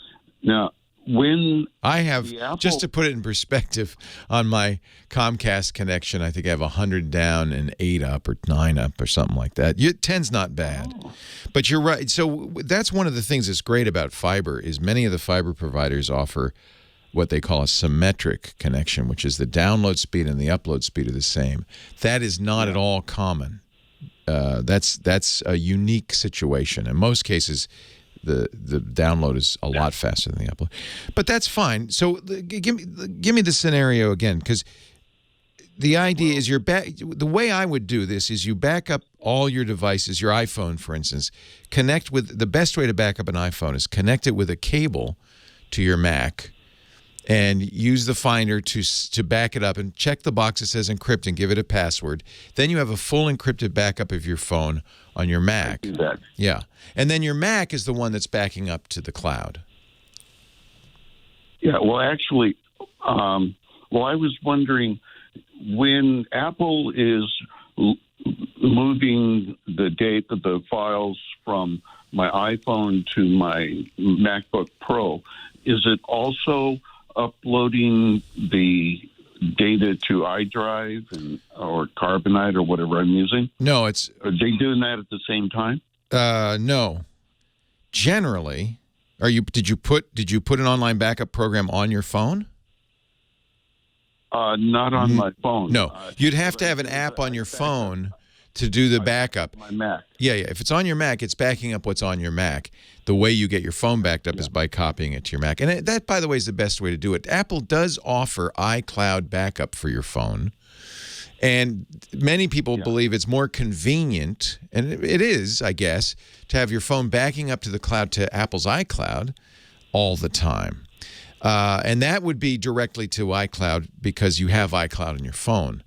Now, when I have, just to put it in perspective, on my Comcast connection, I think I have 100 down and 8 up or 9 up or something like that. 10's not bad. But you're right. So that's one of the things that's great about fiber is many of the fiber providers offer what they call a symmetric connection, which is the download speed and the upload speed are the same. That is not at all common. That's a unique situation. In most cases, the download is a lot faster than the upload. But that's fine. So give me the scenario again, because the idea is the way I would do this is you back up all your devices, your iPhone, for instance, the best way to back up an iPhone is connect it with a cable to your Mac, and use the Finder to back it up and check the box that says encrypt and give it a password. Then you have a full encrypted backup of your phone on your Mac. I do that. Yeah. And then your Mac is the one that's backing up to the cloud. Yeah, well, actually, I was wondering, when Apple is moving the files from my iPhone to my MacBook Pro, is it also uploading the data to iDrive or Carbonite or whatever I'm using? No, Are they doing that at the same time? No. Generally, did you put an online backup program on your phone? Not on my phone. No, you'd have to have an app on your phone to do the backup. My Mac. Yeah. If it's on your Mac, it's backing up what's on your Mac. The way you get your phone backed up is by copying it to your Mac. And that, by the way, is the best way to do it. Apple does offer iCloud backup for your phone. And many people believe it's more convenient, and it is, I guess, to have your phone backing up to the cloud, to Apple's iCloud all the time. And that would be directly to iCloud because you have iCloud on your phone.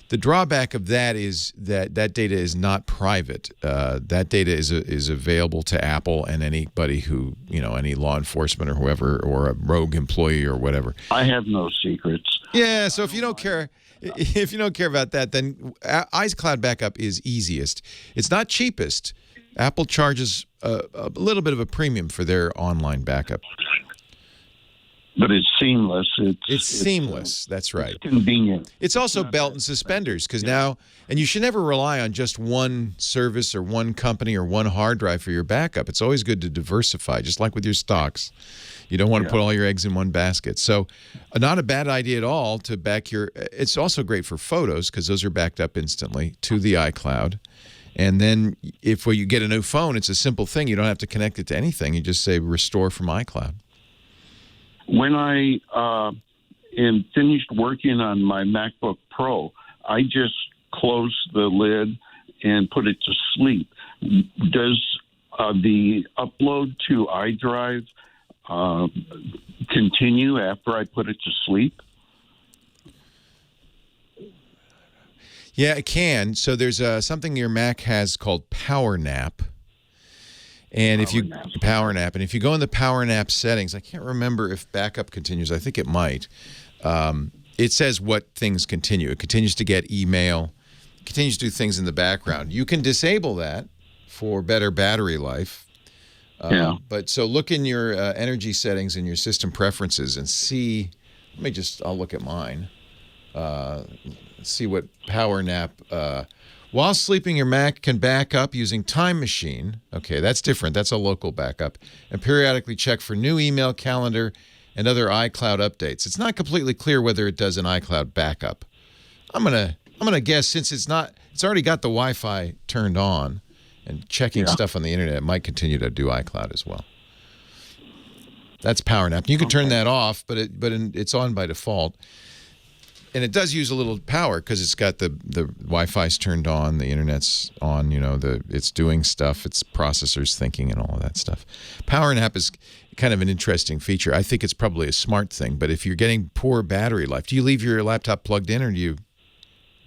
The drawback of that is that data is not private. That data is available to Apple and anybody who, any law enforcement or whoever, or a rogue employee or whatever. I have no secrets. Yeah, so if you don't care about that, then iCloud backup is easiest. It's not cheapest. Apple charges a little bit of a premium for their online backup. But it's seamless. It's seamless. That's right. It's convenient. It's also belt and suspenders because now, and you should never rely on just one service or one company or one hard drive for your backup. It's always good to diversify, just like with your stocks. You don't want to put all your eggs in one basket. So not a bad idea at all to back your – it's also great for photos because those are backed up instantly to the iCloud. And then if you get a new phone, it's a simple thing. You don't have to connect it to anything. You just say restore from iCloud. When I am finished working on my MacBook Pro, I just close the lid and put it to sleep. Does the upload to iDrive continue after I put it to sleep? Yeah, it can. So there's something your Mac has called Power Nap. And if you go in the Power Nap settings, I can't remember if backup continues. I think it might. It says what things continue. It continues to get email, continues to do things in the background. You can disable that for better battery life. But so look in your energy settings and your system preferences and see. I'll look at mine. See what Power Nap. While sleeping, your Mac can back up using Time Machine. Okay, that's different. That's a local backup. And periodically check for new email, calendar, and other iCloud updates. It's not completely clear whether it does an iCloud backup. I'm gonna guess since it's already got the Wi-Fi turned on and checking stuff on the internet, it might continue to do iCloud as well. That's Power Nap. You can turn that off, but it's on by default. And it does use a little power because it's got the Wi-Fi's turned on, the internet's on, it's doing stuff, its processor's thinking and all of that stuff. Power Nap is kind of an interesting feature. I think it's probably a smart thing, but if you're getting poor battery life, do you leave your laptop plugged in or do you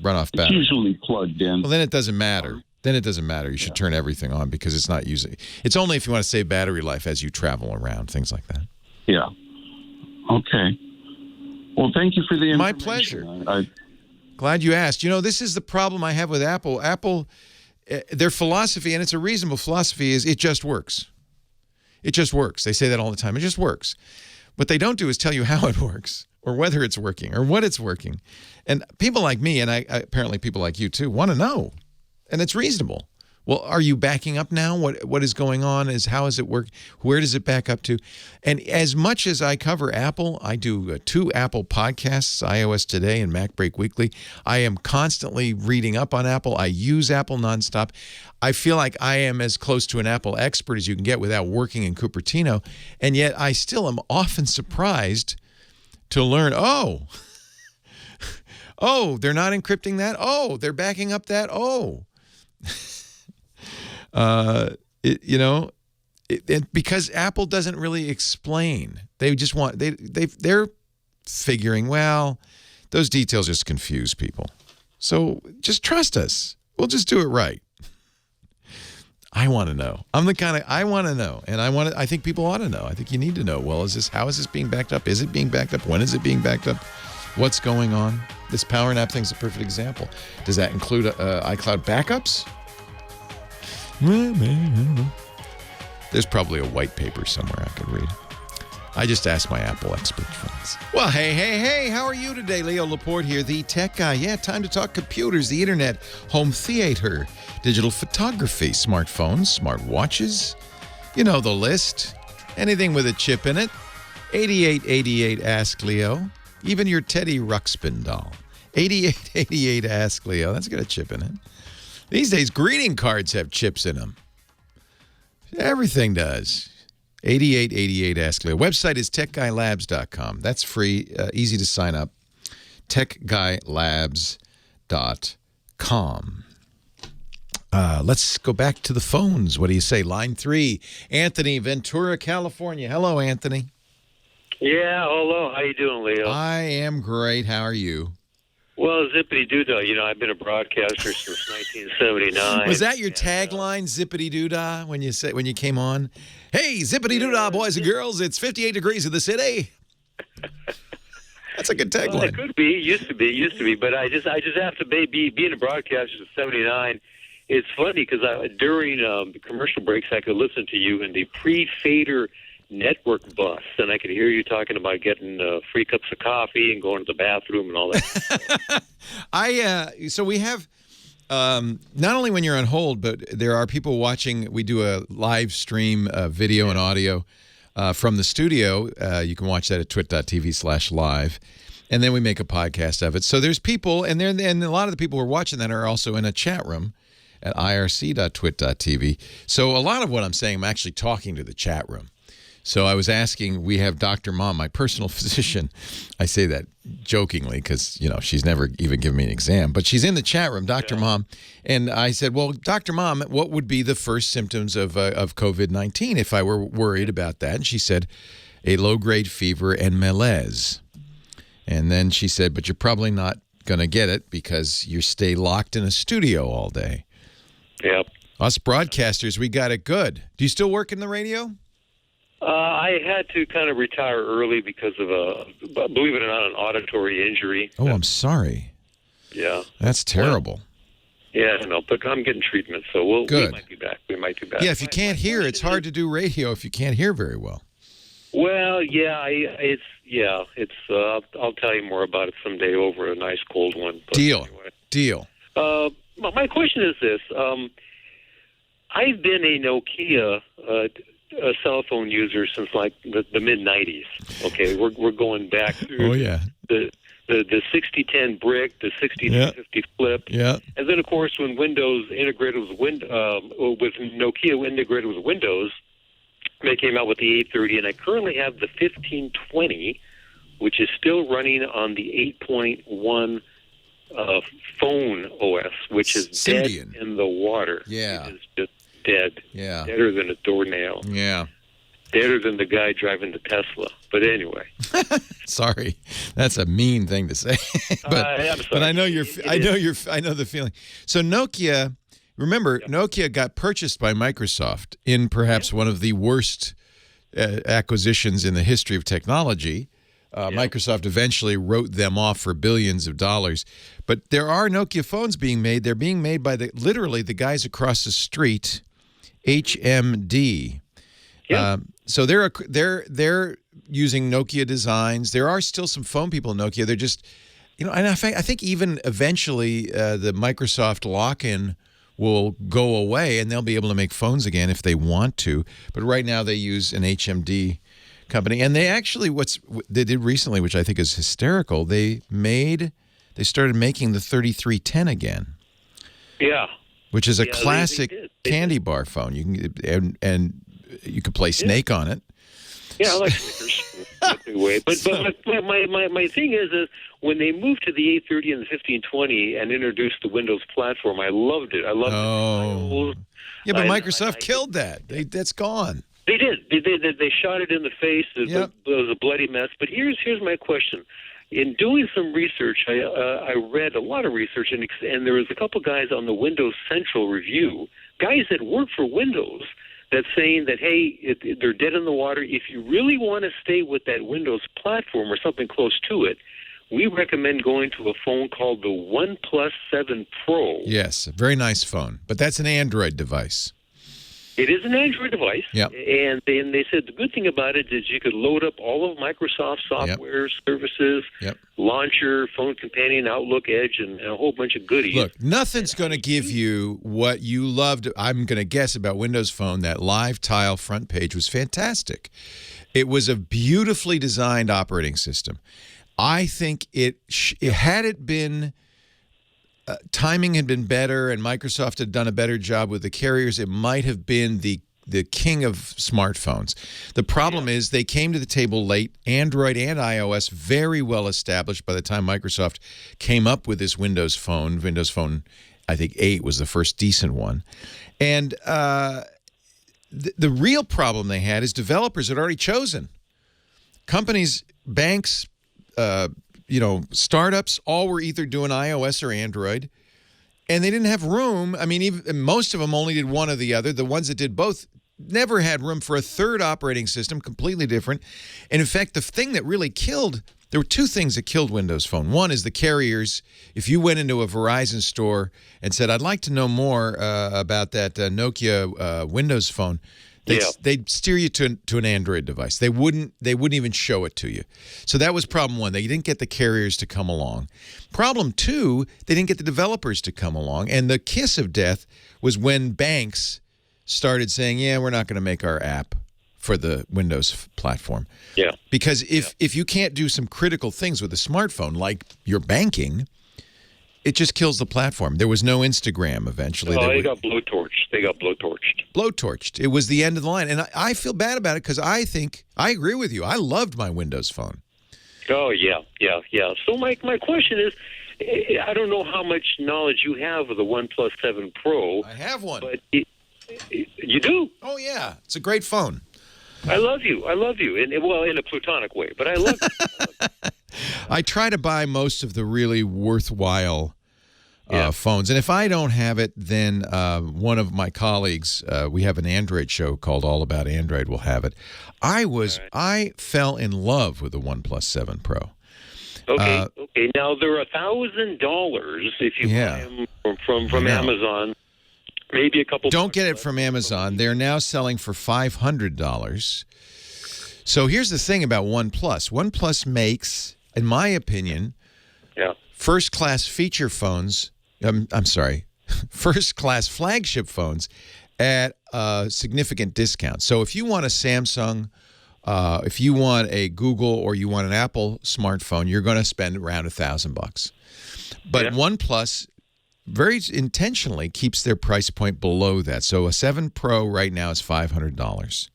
run off battery? It's usually plugged in. Well, then it doesn't matter. You should turn everything on because it's not using. It's only if you want to save battery life as you travel around, things like that. Yeah. Okay. Well, thank you for the information. My pleasure. Glad you asked. This is the problem I have with Apple. Apple, their philosophy, and it's a reasonable philosophy, is it just works. It just works. They say that all the time. It just works. What they don't do is tell you how it works or whether it's working or what it's working. And people like me, and apparently people like you too, want to know. And it's reasonable. Well, are you backing up now? What is going on? How does it work? Where does it back up to? And as much as I cover Apple, I do 2 Apple podcasts, iOS Today and MacBreak Weekly. I am constantly reading up on Apple. I use Apple nonstop. I feel like I am as close to an Apple expert as you can get without working in Cupertino. And yet I still am often surprised to learn, oh, they're not encrypting that. Oh, they're backing up that. Oh. Because Apple doesn't really explain. They just they're figuring, well, those details just confuse people. So just trust us. We'll just do it right. I want to know. I want to know. And I think people ought to know. I think you need to know. Well, how is this being backed up? Is it being backed up? When is it being backed up? What's going on? This Power Nap thing's a perfect example. Does that include iCloud backups? Well, man, I don't know. There's probably a white paper somewhere I could read. I just asked my Apple expert friends. Well, hey, how are you today? Leo Laporte here, the tech guy. Yeah, time to talk computers, the internet, home theater, digital photography, smartphones, smart watches. You know the list. Anything with a chip in it. 8888 Ask Leo. Even your Teddy Ruxpin doll. 8888 Ask Leo. That's got a chip in it. These days, greeting cards have chips in them. Everything does. 8888 Ask Leo. Website is techguylabs.com. That's free, easy to sign up. techguylabs.com. Let's go back to the phones. What do you say? Line 3, Anthony, Ventura, California. Hello, Anthony. Yeah, hello. How you doing, Leo? I am great. How are you? Well, zippity-doo-dah. I've been a broadcaster since 1979. Was that your tagline, zippity-doo-dah, when you came on? Hey, zippity-doo-dah, boys and girls, it's 58 degrees in the city. That's a good tagline. Well, it could be, used to be, but I just have to be being a broadcaster since 79. It's funny because during the commercial breaks, I could listen to you in the pre-fader network bus, and I could hear you talking about getting free cups of coffee and going to the bathroom and all that. So we have not only when you're on hold, but there are people watching. We do a live stream video and audio from the studio. You can watch that at twit.tv/live. And then we make a podcast of it. So there's people, and a lot of the people who are watching that are also in a chat room at irc.twit.tv. So a lot of what I'm saying, I'm actually talking to the chat room. So I was asking, we have Dr. Mom, my personal physician. I say that jokingly because, she's never even given me an exam. But she's in the chat room, Dr. Mom. And I said, well, Dr. Mom, what would be the first symptoms of COVID-19 if I were worried about that? And she said, a low-grade fever and malaise. And then she said, but you're probably not going to get it because you stay locked in a studio all day. Yep. Us broadcasters, we got it good. Do you still work in the radio? I had to kind of retire early because of believe it or not, an auditory injury. Oh, I'm sorry. Yeah. That's terrible. Yeah, no, but I'm getting treatment, so we might be back. Yeah, if you can't hear, it's hard to do radio if you can't hear very well. Well, yeah, I'll tell you more about it someday over a nice cold one. But Deal. Anyway. Deal. My question is this. I've been a Nokia a cell phone user since like the mid-90s. Okay, we're going back through the 6010 brick, the 6050 flip. Yeah. And then, of course, when Windows integrated with Nokia integrated with Windows, they came out with the 830, and I currently have the 1520, which is still running on the 8.1 phone OS, which is Siberian. Dead in the water. Yeah. It is just dead. Yeah. Deader than a doornail. Yeah. Deader than the guy driving the Tesla. But anyway. Sorry, that's a mean thing to say. but I know I know the feeling. So Nokia. Remember, Nokia got purchased by Microsoft in perhaps one of the worst acquisitions in the history of technology. Microsoft eventually wrote them off for billions of dollars. But there are Nokia phones being made. They're being made by literally the guys across the street, HMD. Yeah. So they're using Nokia designs. There are still some phone people in Nokia. They're just, and I think even eventually the Microsoft lock-in will go away and they'll be able to make phones again if they want to. But right now they use an HMD company. And they actually, they did recently, which I think is hysterical, they started making the 3310 again. Yeah. Which is a classic candy bar phone. You can and you could play Snake on it. Yeah, I like Snickers. But my thing is when they moved to the 830 and the 1520 and introduced the Windows platform, I loved it. I loved it. Yeah, but Microsoft killed that. That's gone. They did. They shot it in the face. It was a bloody mess. But here's my question. In doing some research, I read a lot of research, and there was a couple guys on the Windows Central review, guys that work for Windows, that's saying that, hey, they're dead in the water. If you really want to stay with that Windows platform or something close to it, we recommend going to a phone called the OnePlus 7 Pro. Yes, a very nice phone, but that's an Android device. It is an Android device, yep. And they said the good thing about it is you could load up all of Microsoft's software, services, Launcher, Phone Companion, Outlook, Edge, and a whole bunch of goodies. Look, nothing's going to give you what you loved. I'm going to guess about Windows Phone. That live tile front page was fantastic. It was a beautifully designed operating system. I think had it been... timing had been better and Microsoft had done a better job with the carriers, it might have been the king of smartphones. The problem is they came to the table late. Android and iOS very well established by the time Microsoft came up with this Windows Phone. Windows Phone, I think 8 was the first decent one. And the real problem they had is developers had already chosen. Companies, banks, startups all were either doing iOS or Android, and they didn't have room. I mean, even most of them only did one or the other. The ones that did both never had room for a third operating system, completely different. And in fact, the thing that really killed, there were two things that killed Windows Phone. One is the carriers. If you went into a Verizon store and said, I'd like to know more about that Nokia Windows Phone, they'd steer you to an Android device. They wouldn't even show it to you. So that was problem one. They didn't get the carriers to come along. Problem two, they didn't get the developers to come along. And the kiss of death was when banks started saying, yeah, we're not going to make our app for the Windows platform. Yeah. Because if you can't do some critical things with a smartphone, like your banking, it just kills the platform. There was no Instagram eventually. Oh, they got blowtorched. Blowtorched. It was the end of the line. And I feel bad about it because I agree with you. I loved my Windows Phone. Oh, yeah. So my question is, I don't know how much knowledge you have of the OnePlus 7 Pro. I have one. But you do? Oh, yeah. It's a great phone. I love you. In a platonic way, but I love you. I try to buy most of the really worthwhile phones. And if I don't have it, then one of my colleagues, we have an Android show called All About Android, will have it. I fell in love with the OnePlus 7 Pro. Okay. Now, they're $1,000 if you buy them from Amazon. Maybe a couple. Don't get it from Amazon. They're now selling for $500. So here's the thing about OnePlus. OnePlus makes, in my opinion, first-class feature phones. I'm sorry, first-class flagship phones at a significant discount. So if you want a Samsung, if you want a Google, or you want an Apple smartphone, you're going to spend around $1,000. But OnePlus very intentionally keeps their price point below that. So a 7 Pro right now is $500.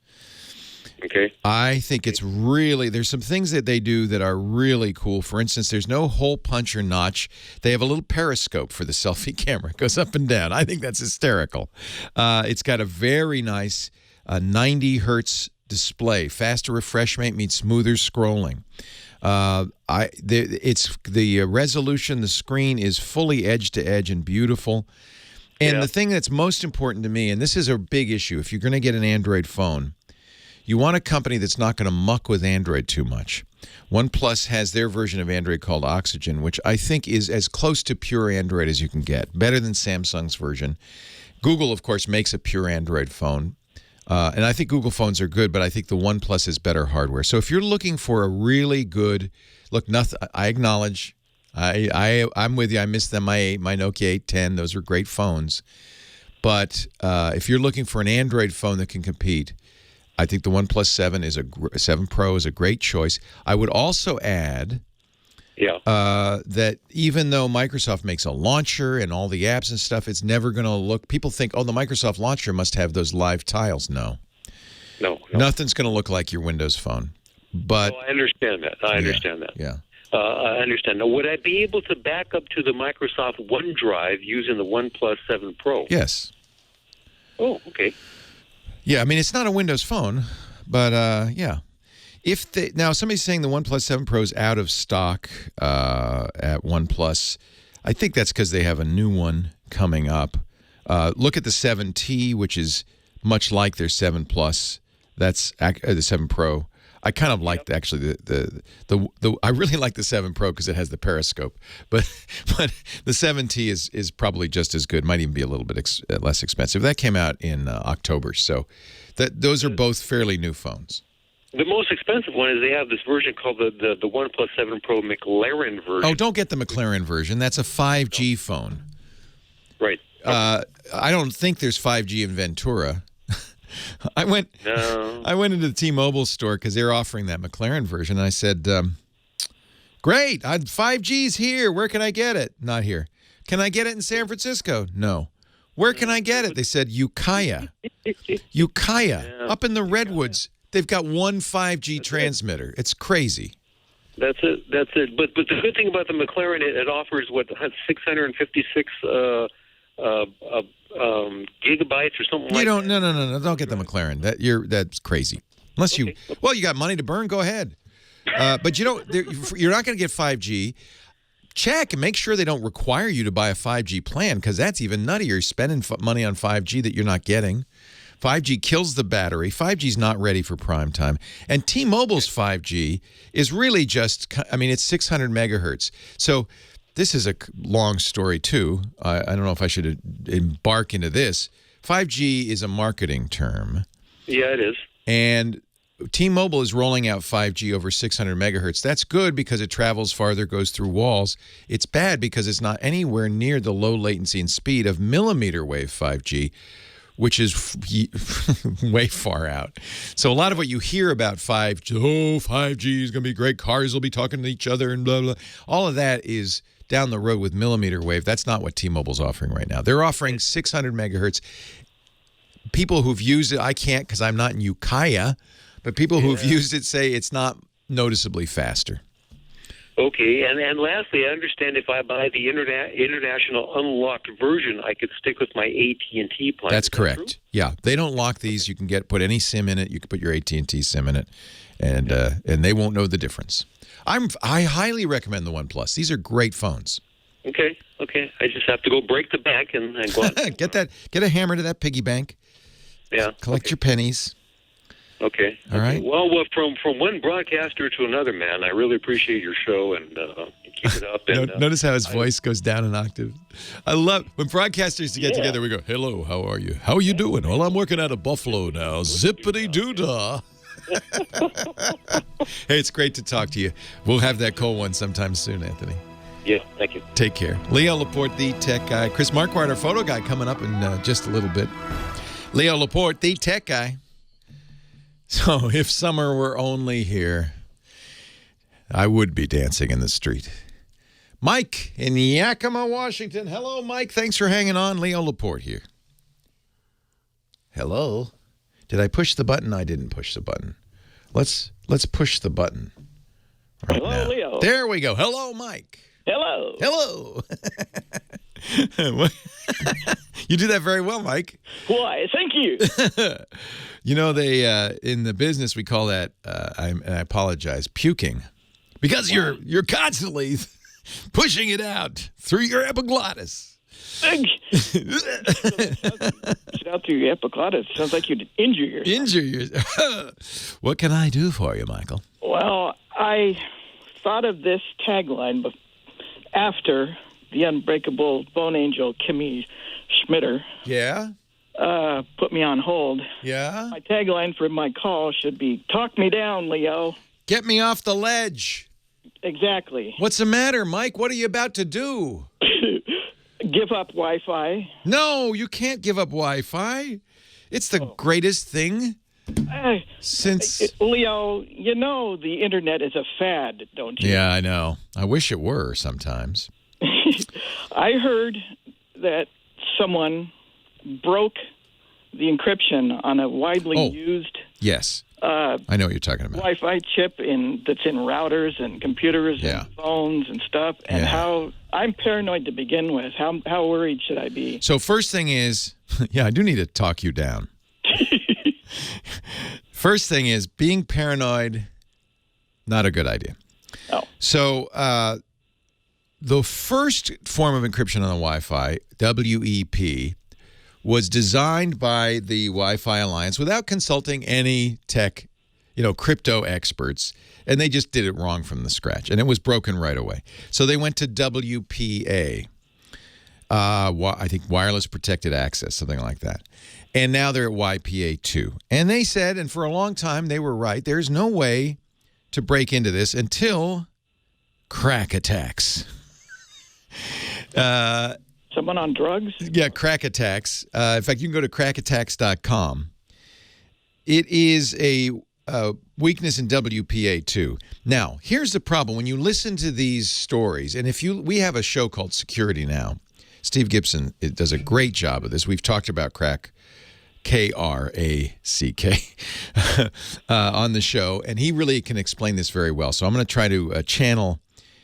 Okay. I think it's really, there's some things that they do that are really cool. For instance, there's no hole punch or notch. They have a little periscope for the selfie camera. It goes up and down. I think that's hysterical. It's got a very nice 90 hertz display. Faster refresh rate means smoother scrolling. It's the resolution, the screen is fully edge to edge and beautiful. And the thing that's most important to me, and this is a big issue, if you're going to get an Android phone, you want a company that's not going to muck with Android too much. OnePlus has their version of Android called Oxygen, which I think is as close to pure Android as you can get, better than Samsung's version. Google, of course, makes a pure Android phone. And I think Google phones are good, but I think the OnePlus is better hardware. So if you're looking for a really good look, I acknowledge, I'm with you. I miss them. My Nokia 810. Those were great phones. But if you're looking for an Android phone that can compete, I think the OnePlus 7 Pro is a great choice. I would also add that even though Microsoft makes a launcher and all the apps and stuff, it's never going to look. People think, oh, the Microsoft launcher must have those live tiles. No. Nothing's going to look like your Windows phone. But I understand that. I understand that. Yeah. I understand. Now, would I be able to back up to the Microsoft OneDrive using the OnePlus 7 Pro? Yes. Oh, okay. Yeah, I mean, it's not a Windows phone, but yeah. Now somebody's saying the OnePlus 7 Pro is out of stock at OnePlus. I think that's because they have a new one coming up. Look at the 7T, which is much like their 7 Plus. That's the 7 Pro. I kind of liked actually I really like the 7 Pro because it has the periscope, but the 7T is probably just as good. Might even be a little bit less expensive. That came out in October, so those are both fairly new phones. The most expensive one is they have this version called the OnePlus 7 Pro McLaren version. Oh, don't get the McLaren version. That's a 5G phone. Right. I don't think there's 5G in Ventura. I went into the T-Mobile store because they're offering that McLaren version. And I said, great, 5G's here. Where can I get it? Not here. Can I get it in San Francisco? No. Where can I get it? They said, Ukiah. Up in the Redwoods. They've got one 5G transmitter. It's crazy. That's it. But the good thing about the McLaren, it offers 656 gigabytes or something like that. No. Don't get the McLaren. That's crazy. Unless you got money to burn, go ahead. But you're not going to get 5G. Check and make sure they don't require you to buy a 5G plan, because that's even nuttier. You're spending money on 5G that you're not getting. 5G kills the battery. 5G is not ready for prime time. And T-Mobile's 5G is really just, it's 600 megahertz. So this is a long story, too. I don't know if I should embark into this. 5G is a marketing term. Yeah, it is. And T-Mobile is rolling out 5G over 600 megahertz. That's good because it travels farther, goes through walls. It's bad because it's not anywhere near the low latency and speed of millimeter wave 5G, which is way far out. So a lot of what you hear about 5G is going to be great, cars will be talking to each other and blah, blah. All of that is down the road with millimeter wave. That's not what T-Mobile's offering right now. They're offering 600 megahertz. People who've used it, I can't because I'm not in Ukiah, but people who've used it say it's not noticeably faster. Okay, and lastly, I understand if I buy the international unlocked version, I could stick with my AT&T plan. That's correct. Yeah, they don't lock these. You can put any SIM in it. You can put your AT&T SIM in it, and they won't know the difference. I highly recommend the OnePlus. These are great phones. Okay. I just have to go break the bank and go on. Get a hammer to that piggy bank. Yeah. Collect your pennies. Okay. All right. Well, from one broadcaster to another, man, I really appreciate your show and keep it up. And, Notice how his voice goes down an octave. I love when broadcasters get together. We go, "Hello, how are you? How are you doing?" "Well, I'm working out of Buffalo now. Zippity doo dah." Hey, it's great to talk to you. We'll have that cold one sometime soon, Anthony. Yeah, thank you. Take care. Leo Laporte, the tech guy. Chris Marquardt, our photo guy, coming up in just a little bit. Leo Laporte, the tech guy. So if summer were only here, I would be dancing in the street. Mike in Yakima, Washington. Hello, Mike. Thanks for hanging on. Leo Laporte here. Hello. Did I push the button? I didn't push the button. Let's push the button. Right Hello, now. Leo. There we go. Hello, Mike. Hello. Hello. You do that very well, Mike. Why, thank you. You know, they in the business we call that, and I apologize, puking, because you're constantly pushing it out through your epiglottis. Out through your epiglottis. Sounds like you'd injure yourself. Injure yourself. What can I do for you, Michael? Well, I thought of this tagline after the unbreakable bone angel Kimmy Schmitter put me on hold. Yeah? My tagline for my call should be, "Talk me down, Leo." Get me off the ledge. Exactly. What's the matter, Mike? What are you about to do? Give up Wi-Fi. No, you can't give up Wi-Fi. It's the greatest thing since... Leo, you know the internet is a fad, don't you? Yeah, I know. I wish it were sometimes. I heard that someone broke the encryption on a widely used yes. I know what you're talking about. Wi-Fi chip that's in routers and computers and phones and stuff, and how I'm paranoid to begin with. How worried should I be? So first thing is, I do need to talk you down. First thing is, being paranoid, not a good idea. Oh. So the first form of encryption on the Wi-Fi, WEP, was designed by the Wi-Fi Alliance without consulting any tech, crypto experts, and they just did it wrong from the scratch, and it was broken right away. So they went to WPA, I think Wireless Protected Access, something like that. And now they're at YPA2. And they said, and for a long time they were right, there's no way to break into this until crack attacks. Someone on drugs? Yeah, crack attacks. In fact, you can go to crackattacks.com. It is a weakness in WPA2. Now, here's the problem. When you listen to these stories, and we have a show called Security Now. Steve Gibson does a great job of this. We've talked about crack, K-R-A-C-K, on the show, and he really can explain this very well. So I'm going to try to channel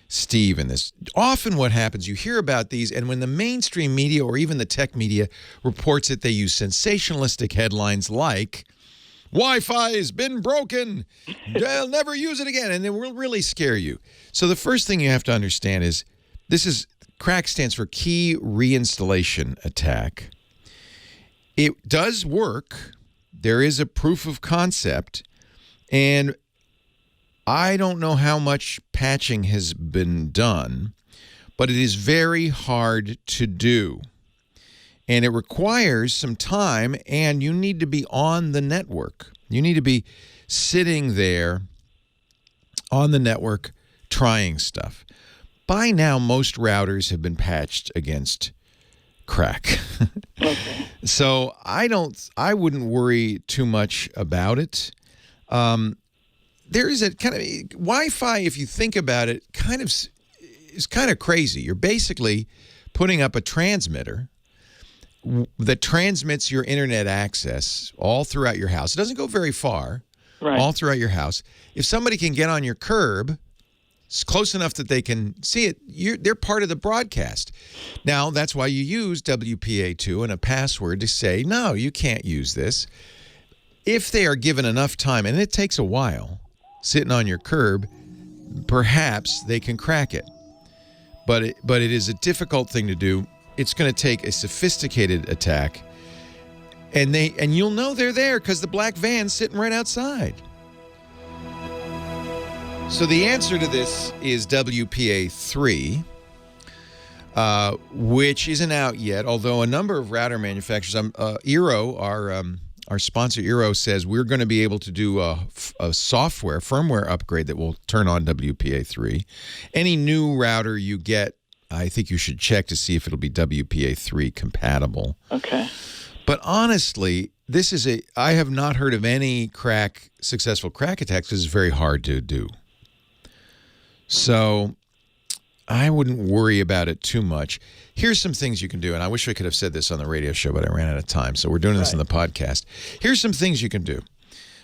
Steve in this. Often what happens, you hear about these, and when the mainstream media or even the tech media reports it, they use sensationalistic headlines like, Wi-Fi has been broken. They'll never use it again. And then we'll really scare you. So the first thing you have to understand is crack stands for key reinstallation attack. It does work. There is a proof of concept. And I don't know how much patching has been done, but it is very hard to do. And it requires some time, and you need to be on the network. You need to be sitting there on the network trying stuff. By now, most routers have been patched against crack. Okay. So I wouldn't worry too much about it. There is a kind of Wi-Fi, if you think about it, is kind of crazy. You're basically putting up a transmitter that transmits your internet access all throughout your house. It doesn't go very far, right? All throughout your house. If somebody can get on your curb, it's close enough that they can see it, they're part of the broadcast. Now, that's why you use WPA2 and a password to say, no, you can't use this. If they are given enough time, and it takes a while, sitting on your curb, perhaps they can crack it. But it is a difficult thing to do. It's going to take a sophisticated attack, and you'll know they're there because the black van's sitting right outside. So the answer to this is WPA3, which isn't out yet, although a number of router manufacturers, Eero, our sponsor Eero, says we're going to be able to do a firmware upgrade that will turn on WPA3. Any new router you get, I think you should check to see if it'll be WPA3 compatible. Okay. But honestly, I have not heard of any successful crack attacks because it's very hard to do. So I wouldn't worry about it too much. Here's some things you can do, and I wish I could have said this on the radio show, but I ran out of time, so we're doing this on the podcast. Here's some things you can do.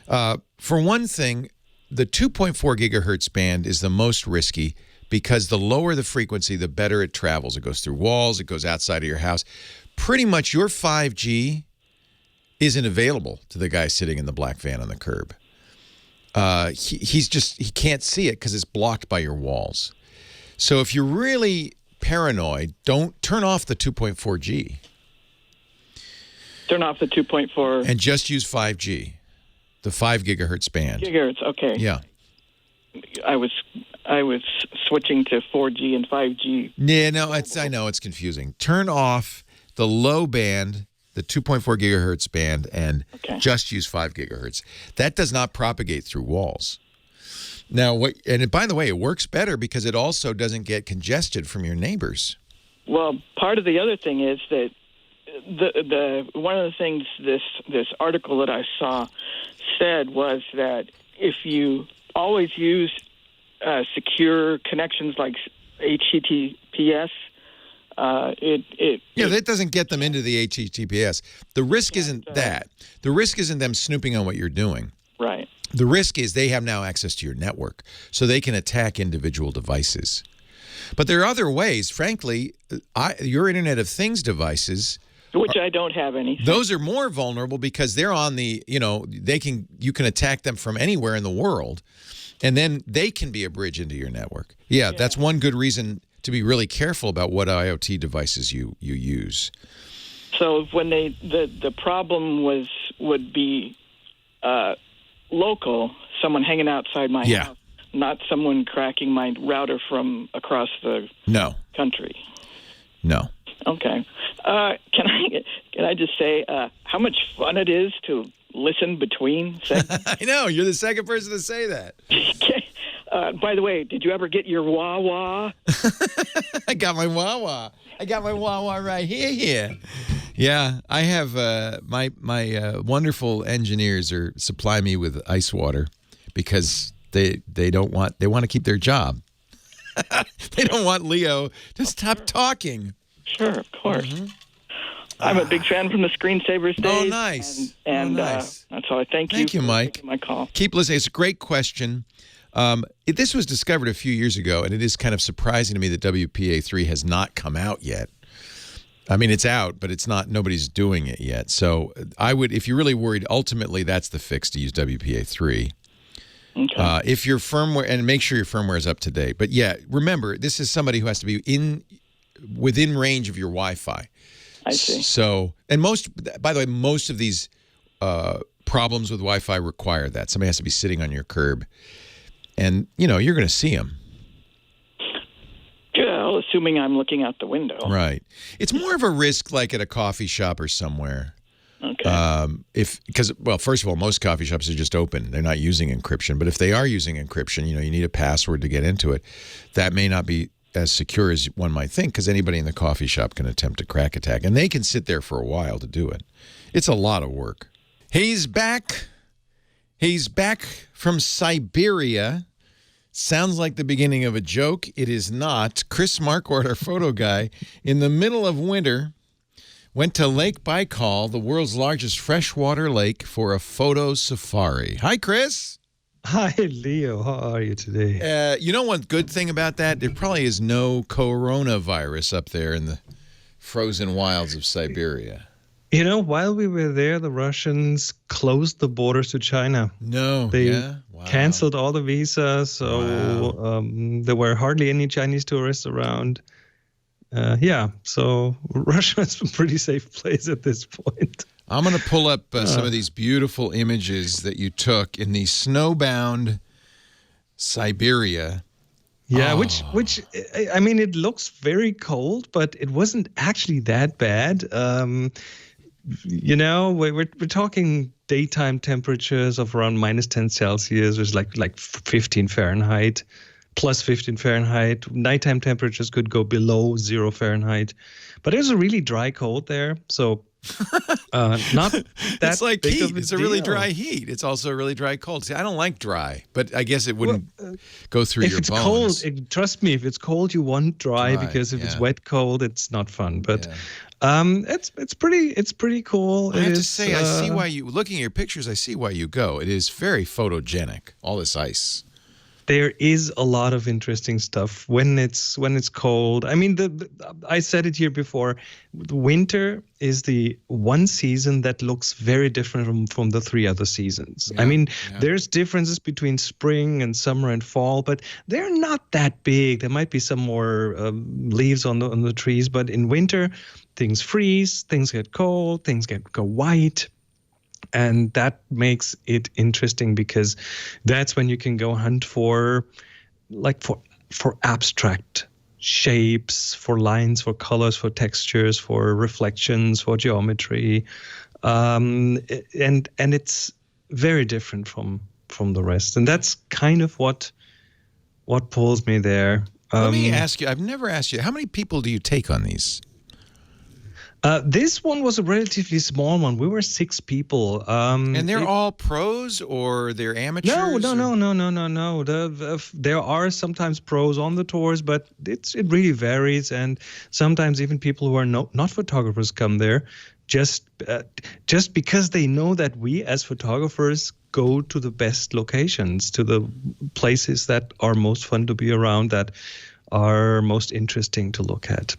For one thing, the 2.4 gigahertz band is the most risky because the lower the frequency, the better it travels. It goes through walls. It goes outside of your house. Pretty much your 5G isn't available to the guy sitting in the black van on the curb. He can't see it because it's blocked by your walls. So if you're really paranoid, don't turn off the 2.4G. Turn off the 2.4. And just use 5G, the 5 gigahertz band. Gigahertz, okay. Yeah. I was switching to 4G and 5G. Yeah, no, I know it's confusing. Turn off the low band, the 2.4 gigahertz band, and just use 5 gigahertz. That does not propagate through walls. Now, by the way, it works better because it also doesn't get congested from your neighbors. Well, part of the other thing is that the one of the things this article that I saw said was that if you always use secure connections like HTTPS, that doesn't get them into the HTTPS. The risk isn't that. The risk isn't them snooping on what you're doing. Right. The risk is they have now access to your network, so they can attack individual devices. But there are other ways. Frankly, your Internet of Things devices, which I don't have any. Those are more vulnerable because they're on the, you can attack them from anywhere in the world, and then they can be a bridge into your network. Yeah, that's one good reason to be really careful about what IoT devices you use. So when the problem would be local, someone hanging outside my house, not someone cracking my router from across the country. No. Okay. Can I just say how much fun it is to listen between segments? I know. You're the second person to say that. By the way, did you ever get your wah-wah? I got my wah-wah. I got my wah-wah right here. Yeah, I have my wonderful engineers supply me with ice water because they want to keep their job. They don't want Leo to stop talking. Sure, of course. Mm-hmm. I'm a big fan from the Screensavers days. Oh, nice. And nice. That's all. Thank you. Thank you, Mike. My call. Keep listening. It's a great question. This was discovered a few years ago, and it is kind of surprising to me that WPA3 has not come out yet. I mean, it's out, but it's not. Nobody's doing it yet. So I would, if you're really worried, ultimately that's the fix, to use WPA3. Okay. If your firmware, and make sure your firmware is up to date. But yeah, remember, this is somebody who has to be within range of your Wi-Fi. I see. So, and by the way, most of these problems with Wi-Fi require that. Somebody has to be sitting on your curb, and you're going to see them. Well, assuming I'm looking out the window. Right. It's more of a risk like at a coffee shop or somewhere. Okay. Because first of all, most coffee shops are just open. They're not using encryption. But if they are using encryption, you need a password to get into it. That may not be as secure as one might think, because anybody in the coffee shop can attempt a crack attack. And they can sit there for a while to do it. It's a lot of work. He's back. He's back from Siberia. Sounds like the beginning of a joke. It is not. Chris Marquardt, our photo guy, in the middle of winter, went to Lake Baikal, the world's largest freshwater lake, for a photo safari. Hi, Chris. Hi, Leo. How are you today? You know one good thing about that? There probably is no coronavirus up there in the frozen wilds of Siberia. While we were there, the Russians closed the borders to China. No, they canceled all the visas, so there were hardly any Chinese tourists around. So Russia is a pretty safe place at this point. I'm going to pull up some of these beautiful images that you took in the snowbound Siberia. Yeah, which I mean, it looks very cold, but it wasn't actually that bad. We're talking daytime temperatures of around -10 Celsius, which is like 15 Fahrenheit, plus 15 Fahrenheit. Nighttime temperatures could go below 0 Fahrenheit, but it was a really dry cold there, so not that. It's like big heat. Of a It's a really deal. dry heat. It's also a really dry cold. See, I don't like dry, but I guess it wouldn't go through if your it's bones. cold, trust me, if it's cold, you want dry because if it's wet cold, it's not fun. But it's pretty cool. I have to say, I see why you, looking at your pictures, I see why you go. It is very photogenic, all this ice. There is a lot of interesting stuff when it's cold. I mean, I said it here before. Winter is the one season that looks very different from the three other seasons. Yeah, I mean, there's differences between spring and summer and fall, but they're not that big. There might be some more leaves on the trees, but in winter, things freeze, things get cold, things go white. And that makes it interesting because that's when you can go hunt for abstract shapes, for lines, for colors, for textures, for reflections, for geometry, and it's very different from the rest. And that's kind of what pulls me there. Let me ask you. I've never asked you. How many people do you take on these? This one was a relatively small one. We were 6 people. And they're all pros or they're amateurs? No. There are sometimes pros on the tours, but it really varies. And sometimes even people who are not photographers come there just because they know that we as photographers go to the best locations, to the places that are most fun to be around, that are most interesting to look at.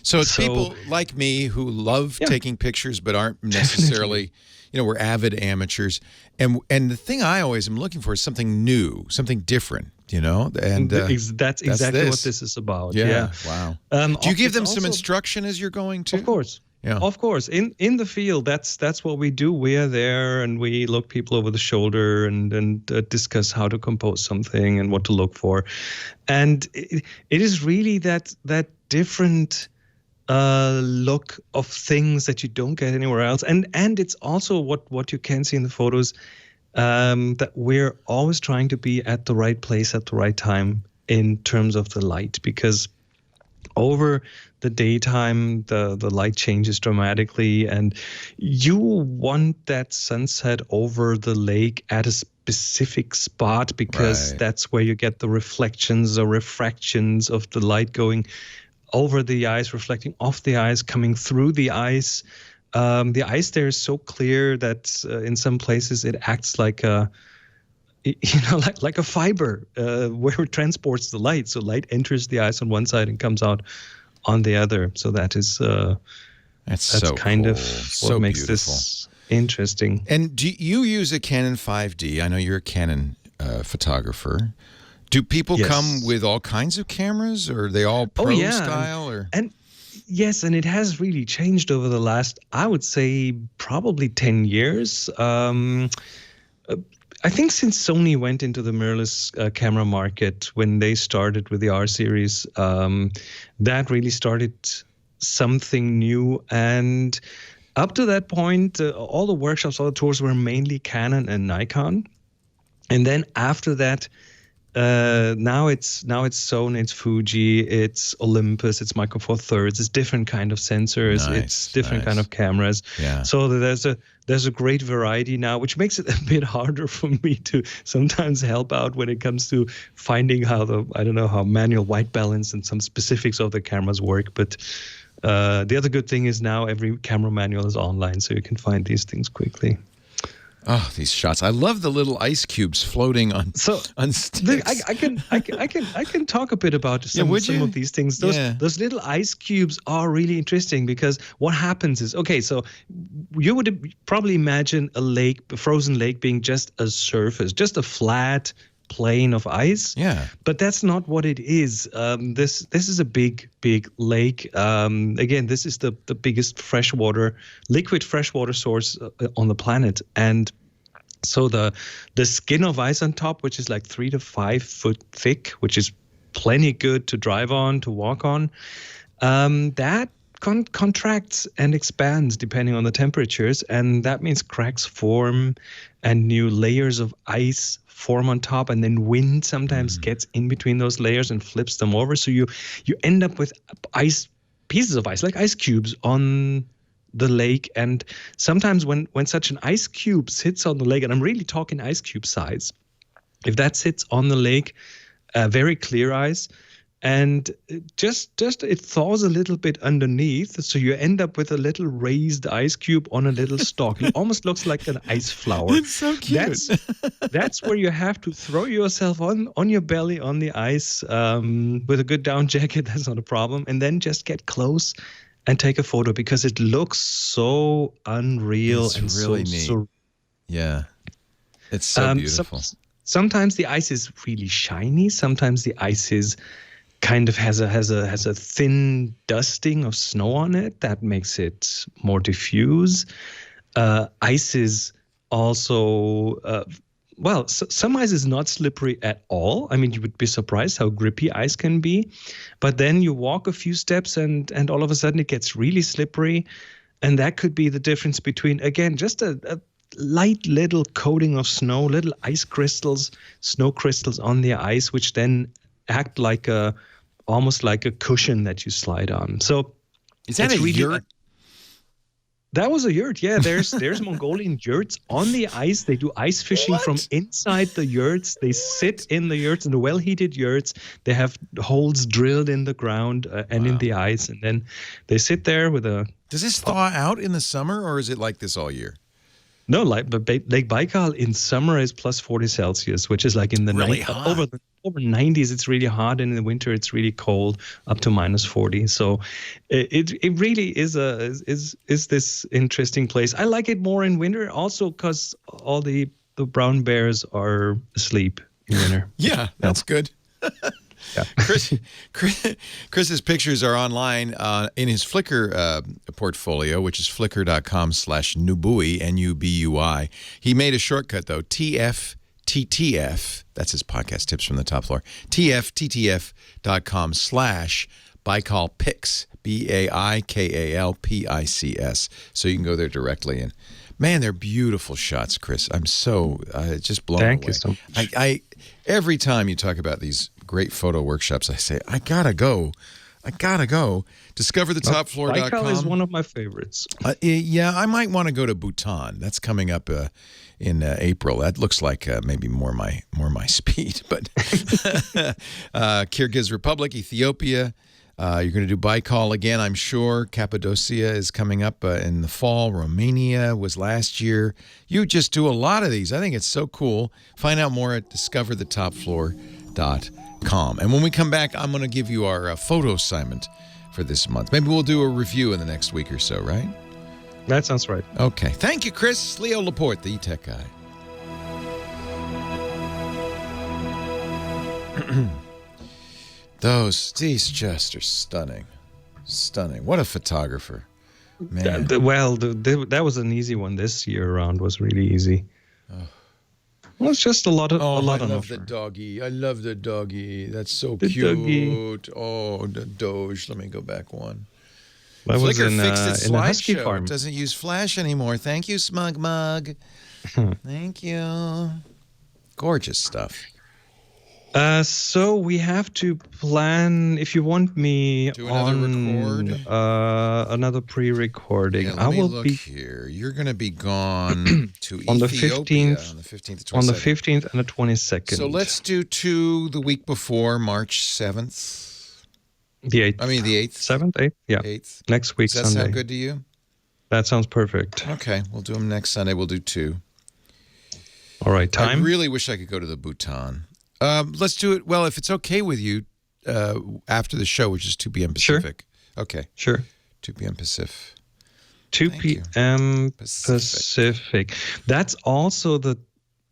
So it's people like me who love taking pictures but aren't necessarily, we're avid amateurs. And the thing I always am looking for is something new, something different, And that's exactly what this is about. Yeah. Wow. Do you give them some instruction as you're going to? Of course. Yeah. Of course. In the field, that's what we do. We are there and we look people over the shoulder and discuss how to compose something and what to look for. And it is really that different look of things that you don't get anywhere else, and it's also what you can see in the photos, that we're always trying to be at the right place at the right time in terms of the light, because over the daytime the light changes dramatically, and you want that sunset over the lake at a specific spot because that's where you get the reflections or refractions of the light going over the ice, reflecting off the ice, coming through the ice. The ice there is so clear that in some places it acts like a fiber where it transports the light. So light enters the ice on one side and comes out on the other. So that's so kind cool. of what makes beautiful. This interesting. And do you use a Canon 5D? I know you're a Canon photographer. Do people come with all kinds of cameras, or are they all pro style? And yes, and it has really changed over the last, I would say, probably 10 years. I think since Sony went into the mirrorless camera market when they started with the R series, that really started something new. And up to that point, all the workshops, all the tours were mainly Canon and Nikon. And then after that, now it's Sony, it's Fuji, it's Olympus, it's Micro Four Thirds, it's different kind of sensors, it's different kind of cameras. Yeah. So there's a great variety now, which makes it a bit harder for me to sometimes help out when it comes to finding how manual white balance and some specifics of the cameras work. But the other good thing is now every camera manual is online, so you can find these things quickly. Oh, these shots! I love the little ice cubes floating on sticks. I can talk a bit about some of these things. Those little ice cubes are really interesting because what happens is, so you would probably imagine a frozen lake being just a surface, just a flat plane of ice. Yeah. But that's not what it is. This is a big lake. Again, this is the biggest liquid freshwater source on the planet. And so the skin of ice on top, which is like 3 to 5 foot thick, which is plenty good to drive on, to walk on, that contracts and expands depending on the temperatures. And that means cracks form and new layers of ice form on top, and then wind sometimes gets in between those layers and flips them over. So you end up with pieces of ice, like ice cubes on the lake. And sometimes when such an ice cube sits on the lake, and I'm really talking ice cube size, if that sits on the lake, very clear ice, and just it thaws a little bit underneath, so you end up with a little raised ice cube on a little stalk. It almost looks like an ice flower. It's so cute. That's where you have to throw yourself on your belly on the ice with a good down jacket. That's not a problem. And then just get close and take a photo because it looks so unreal. It's really neat. Yeah, it's so beautiful. Sometimes the ice is really shiny. Sometimes the ice is kind of has a thin dusting of snow on it that makes it more diffuse. Ice is also some ice is not slippery at all. I mean, you would be surprised how grippy ice can be, but then you walk a few steps and all of a sudden it gets really slippery, and that could be the difference between, again, just a light little coating of snow, little ice crystals, snow crystals on the ice, which then act like almost like a cushion that you slide on. So is that a yurt? That was a yurt, yeah. There's Mongolian yurts on the ice. They do ice fishing from inside the yurts. They sit in the yurts, in the well-heated yurts. They have holes drilled in the ground and in the ice, and then they sit there with a... Does this thaw out in the summer, or is it like this all year? No, Lake Baikal in summer is plus 40 Celsius, which is like in the really hot. Over 90s. It's really hot, and in the winter it's really cold, up to minus 40. So it really is this interesting place. I like it more in winter, also because all the brown bears are asleep in winter. Yeah, that's good. Yeah. Chris's pictures are online in his Flickr portfolio, which is flickr.com/Nubui, Nubui. He made a shortcut, though, TFTTF. That's his podcast, Tips from the Top Floor. TFTTF.com/BaikalPics, BAIKALPICS. So you can go there directly. And man, they're beautiful shots, Chris. I'm so just blown away. Thank you so much. I every time you talk about these great photo workshops, I say, I gotta go. DiscoverTheTopFloor.com. Baikal is one of my favorites. Yeah, I might want to go to Bhutan. That's coming up in April. That looks like maybe more my speed. But Kyrgyz Republic, Ethiopia. You're going to do Baikal again, I'm sure. Cappadocia is coming up in the fall. Romania was last year. You just do a lot of these. I think it's so cool. Find out more at DiscoverTheTopFloor.com. And when we come back, I'm going to give you our photo assignment for this month. Maybe we'll do a review in the next week or so, right? That sounds right. Okay. Thank you, Chris. Leo Laporte, the e-tech guy. These just are stunning. Stunning. What a photographer. Man. That was an easy one this year around. Was really easy. Oh. Well, it's just a lot on offer. I love the doggy. I love the doggy. That's so cute. Doggy. Oh, the Doge. Let me go back one. That was Flickr fixed its in a husky slideshow. farm. It doesn't use Flash anymore. Thank you, Smug Mug. Thank you. Gorgeous stuff. So we have to plan. If you want me on another pre-recording, I will be here. You're going to be gone to on the Ethiopia 15th, on the 15th to 22nd. on the 15th and the 22nd. So let's do 2 the week before, March 7th. The 8th. I mean the 8th. 7th, 8th. Yeah. 8th. Next week, Does that Sunday. sound good to you? That sounds perfect. Okay, we'll do them next Sunday. We'll do 2. All right. Time. I really wish I could go to the Bhutan. Let's do it. Well, if it's okay with you, after the show, which is 2 p.m. Pacific. Sure. Okay. Sure. 2 p.m. Pacific. 2 p.m. Pacific. That's also the.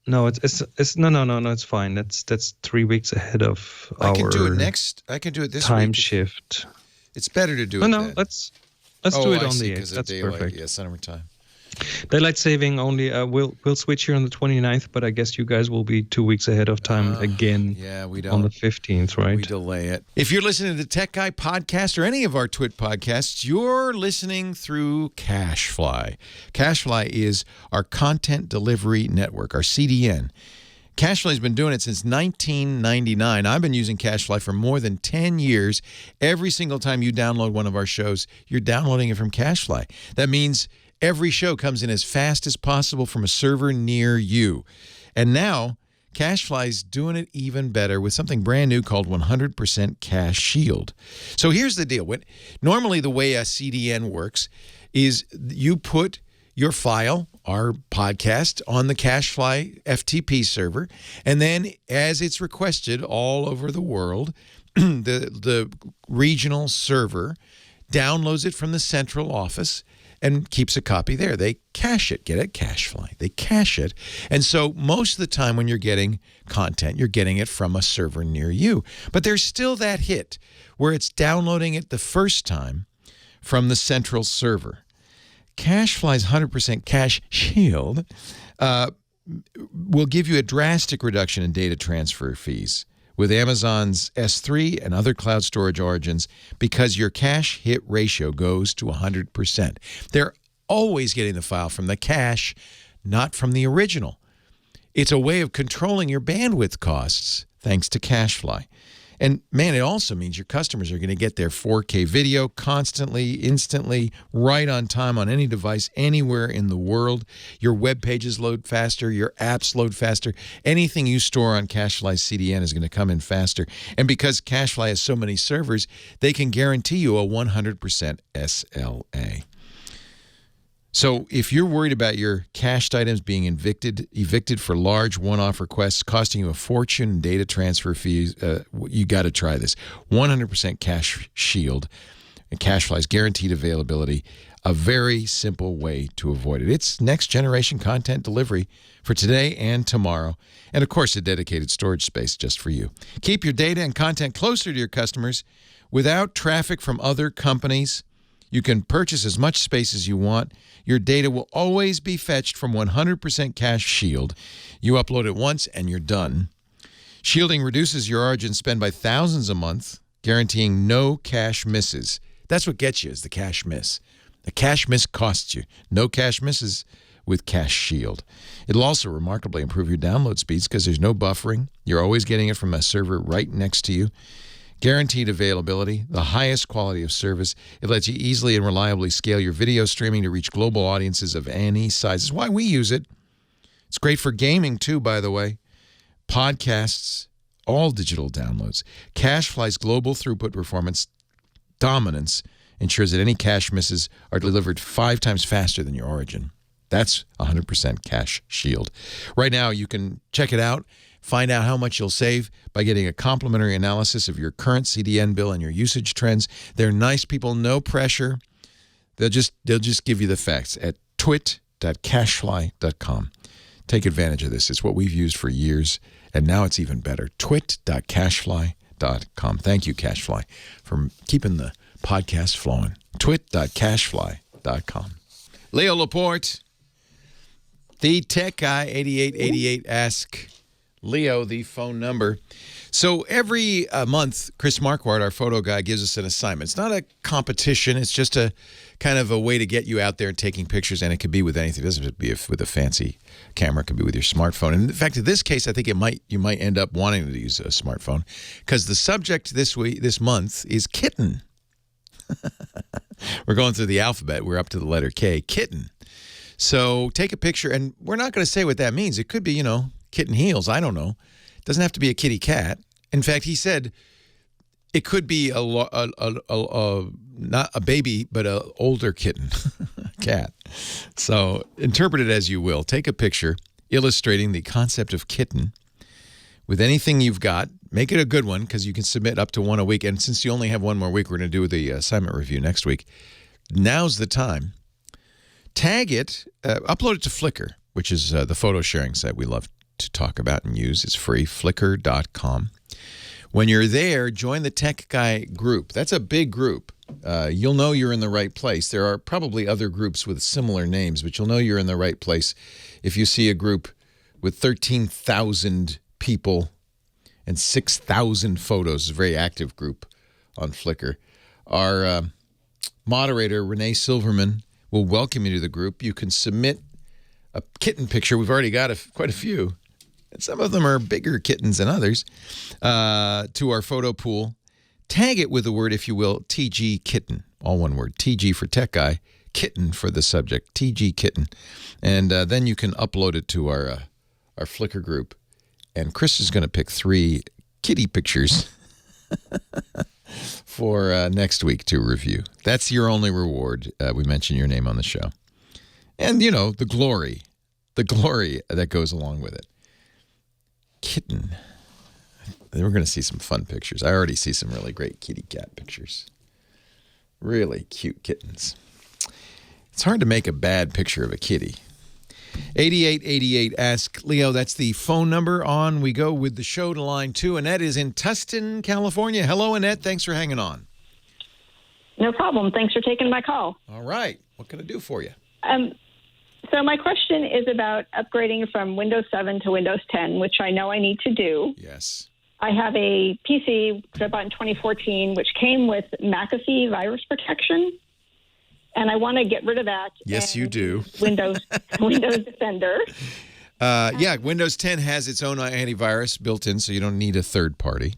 No, it's no. It's fine. That's 3 weeks ahead of our. I can do it next. I can do it this time week. shift. It's better to do it. No, let's do it on the 8th. That's perfect. Yeah, summer time. Daylight saving only. We'll switch here on the 29th, but I guess you guys will be 2 weeks ahead of time again. Yeah, we don't. On the 15th, right? We delay it. If you're listening to the Tech Guy podcast or any of our Twit podcasts, you're listening through CacheFly. CacheFly is our content delivery network, our CDN. CacheFly's been doing it since 1999. I've been using CacheFly for more than 10 years. Every single time you download one of our shows, you're downloading it from CacheFly. That means every show comes in as fast as possible from a server near you. And now, CacheFly's doing it even better with something brand new called 100% Cache Shield. So here's the deal. Normally, the way a CDN works is you put your file, our podcast, on the CacheFly FTP server, and then as it's requested all over the world, the regional server downloads it from the central office and keeps a copy there. They cache it. Get it? CacheFly. They cache it. And so most of the time when you're getting content, you're getting it from a server near you. But there's still that hit where it's downloading it the first time from the central server. CacheFly's 100% Cache Shield will give you a drastic reduction in data transfer fees with Amazon's S3 and other cloud storage origins because your cache hit ratio goes to 100%. They're always getting the file from the cache, not from the original. It's a way of controlling your bandwidth costs thanks to CacheFly. And man, it also means your customers are going to get their 4K video constantly, instantly, right on time on any device, anywhere in the world. Your web pages load faster, your apps load faster. Anything you store on CacheFly's CDN is going to come in faster. And because CacheFly has so many servers, they can guarantee you a 100% SLA. So if you're worried about your cached items being evicted for large one-off requests costing you a fortune in data transfer fees, you got to try this. 100% Cache Shield and CacheFly's guaranteed availability, a very simple way to avoid it. It's next-generation content delivery for today and tomorrow, and of course a dedicated storage space just for you. Keep your data and content closer to your customers without traffic from other companies. You can purchase as much space as you want. Your data will always be fetched from 100% Cache Shield. You upload it once and you're done. Shielding reduces your origin spend by thousands a month, guaranteeing no cache misses. That's what gets you, is the cache miss. The cache miss costs you. No cache misses with Cache Shield. It'll also remarkably improve your download speeds because there's no buffering. You're always getting it from a server right next to you. Guaranteed availability, the highest quality of service. It lets you easily and reliably scale your video streaming to reach global audiences of any size. That's why we use it. It's great for gaming too, by the way. Podcasts, all digital downloads. CacheFly's global throughput performance dominance ensures that any cache misses are delivered 5 times faster than your origin. That's 100% Cache Shield. Right now, you can check it out Find out how much you'll save by getting a complimentary analysis of your current CDN bill and your usage trends. They're nice people, no pressure. They'll just give you the facts at twit.cachefly.com. Take advantage of this. It's what we've used for years, and now it's even better. twit.cachefly.com. Thank you, CacheFly, for keeping the podcast flowing. twit.cachefly.com. Leo Laporte, the tech guy, 8888. Ask Leo the phone number. So every month, Chris Marquardt, our photo guy, gives us an assignment. It's not a competition. It's just a kind of a way to get you out there and taking pictures, and it could be with anything. It doesn't have to be with a fancy camera. It could be with your smartphone. And in fact, in this case, I think you might end up wanting to use a smartphone because the subject this month is kitten. We're going through the alphabet. We're up to the letter K, kitten. So take a picture, and we're not going to say what that means. It could be, kitten heels. I don't know. It doesn't have to be a kitty cat. In fact, he said it could be not a baby, but an older kitten, cat. So interpret it as you will. Take a picture illustrating the concept of kitten with anything you've got. Make it a good one because you can submit up to one a week. And since you only have one more week, we're going to do the assignment review next week. Now's the time. Tag it, upload it to Flickr, which is the photo sharing site we love to talk about and use. It's free, flickr.com. When you're there, join the Tech Guy group. That's a big group. You'll know you're in the right place. There are probably other groups with similar names, but you'll know you're in the right place if you see a group with 13,000 people and 6,000 photos. It's a very active group on Flickr. Our moderator, Renee Silverman, will welcome you to the group. You can submit a kitten picture. We've already got quite a few. And some of them are bigger kittens than others, to our photo pool. Tag it with the word, if you will, TG Kitten. All one word. TG for Tech Guy, Kitten for the subject. TG Kitten. And then you can upload it to our Flickr group. And Chris is going to pick 3 kitty pictures for next week to review. That's your only reward. We mention your name on the show. And, the glory that goes along with it. Kitten. We're going to see some fun pictures. I already see some really great kitty cat pictures. Really cute kittens. It's hard to make a bad picture of a kitty. 8888, ask Leo. That's the phone number. On we go with the show to line 2. Annette is in Tustin, California. Hello, Annette. Thanks for hanging on. No problem. Thanks for taking my call. All right. What can I do for you? So my question is about upgrading from Windows 7 to Windows 10, which I know I need to do. Yes. I have a PC that I bought in 2014, which came with McAfee virus protection, and I want to get rid of that. Yes, you do. Windows Defender. Yeah, Windows 10 has its own antivirus built in, so you don't need a third party.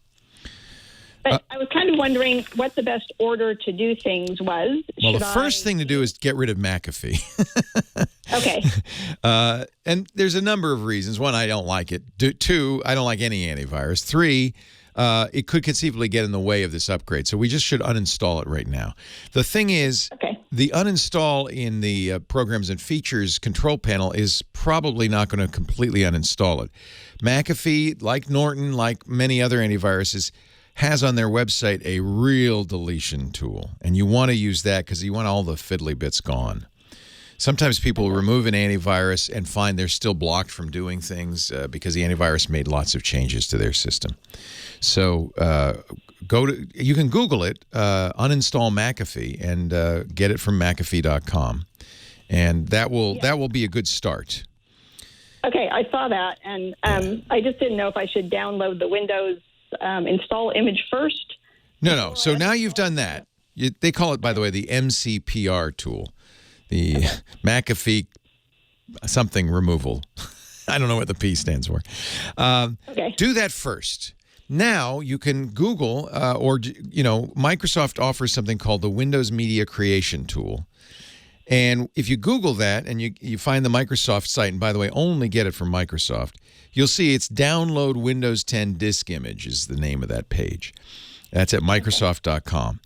But I was kind of wondering what the best order to do things was. Well, the first thing to do is get rid of McAfee. Okay. And there's a number of reasons. 1, I don't like it. 2, I don't like any antivirus. 3, it could conceivably get in the way of this upgrade. So we just should uninstall it right now. The thing is, the uninstall in the Programs and Features control panel is probably not going to completely uninstall it. McAfee, like Norton, like many other antiviruses, has on their website a real deletion tool. And you want to use that because you want all the fiddly bits gone. Sometimes people remove an antivirus and find they're still blocked from doing things because the antivirus made lots of changes to their system. So you can Google it, uninstall McAfee, and get it from McAfee.com. And that will be a good start. Okay, I saw that, and I just didn't know if I should download the Windows install image first. No. So now you've done that. They call it, by the way, the MCPR tool, the McAfee something removal. I don't know what the P stands for. Do that first. Now you can Google or Microsoft offers something called the Windows Media Creation tool. And if you Google that and you find the Microsoft site, and by the way, only get it from Microsoft, you'll see it's Download Windows 10 Disk Image is the name of that page. That's at Microsoft.com.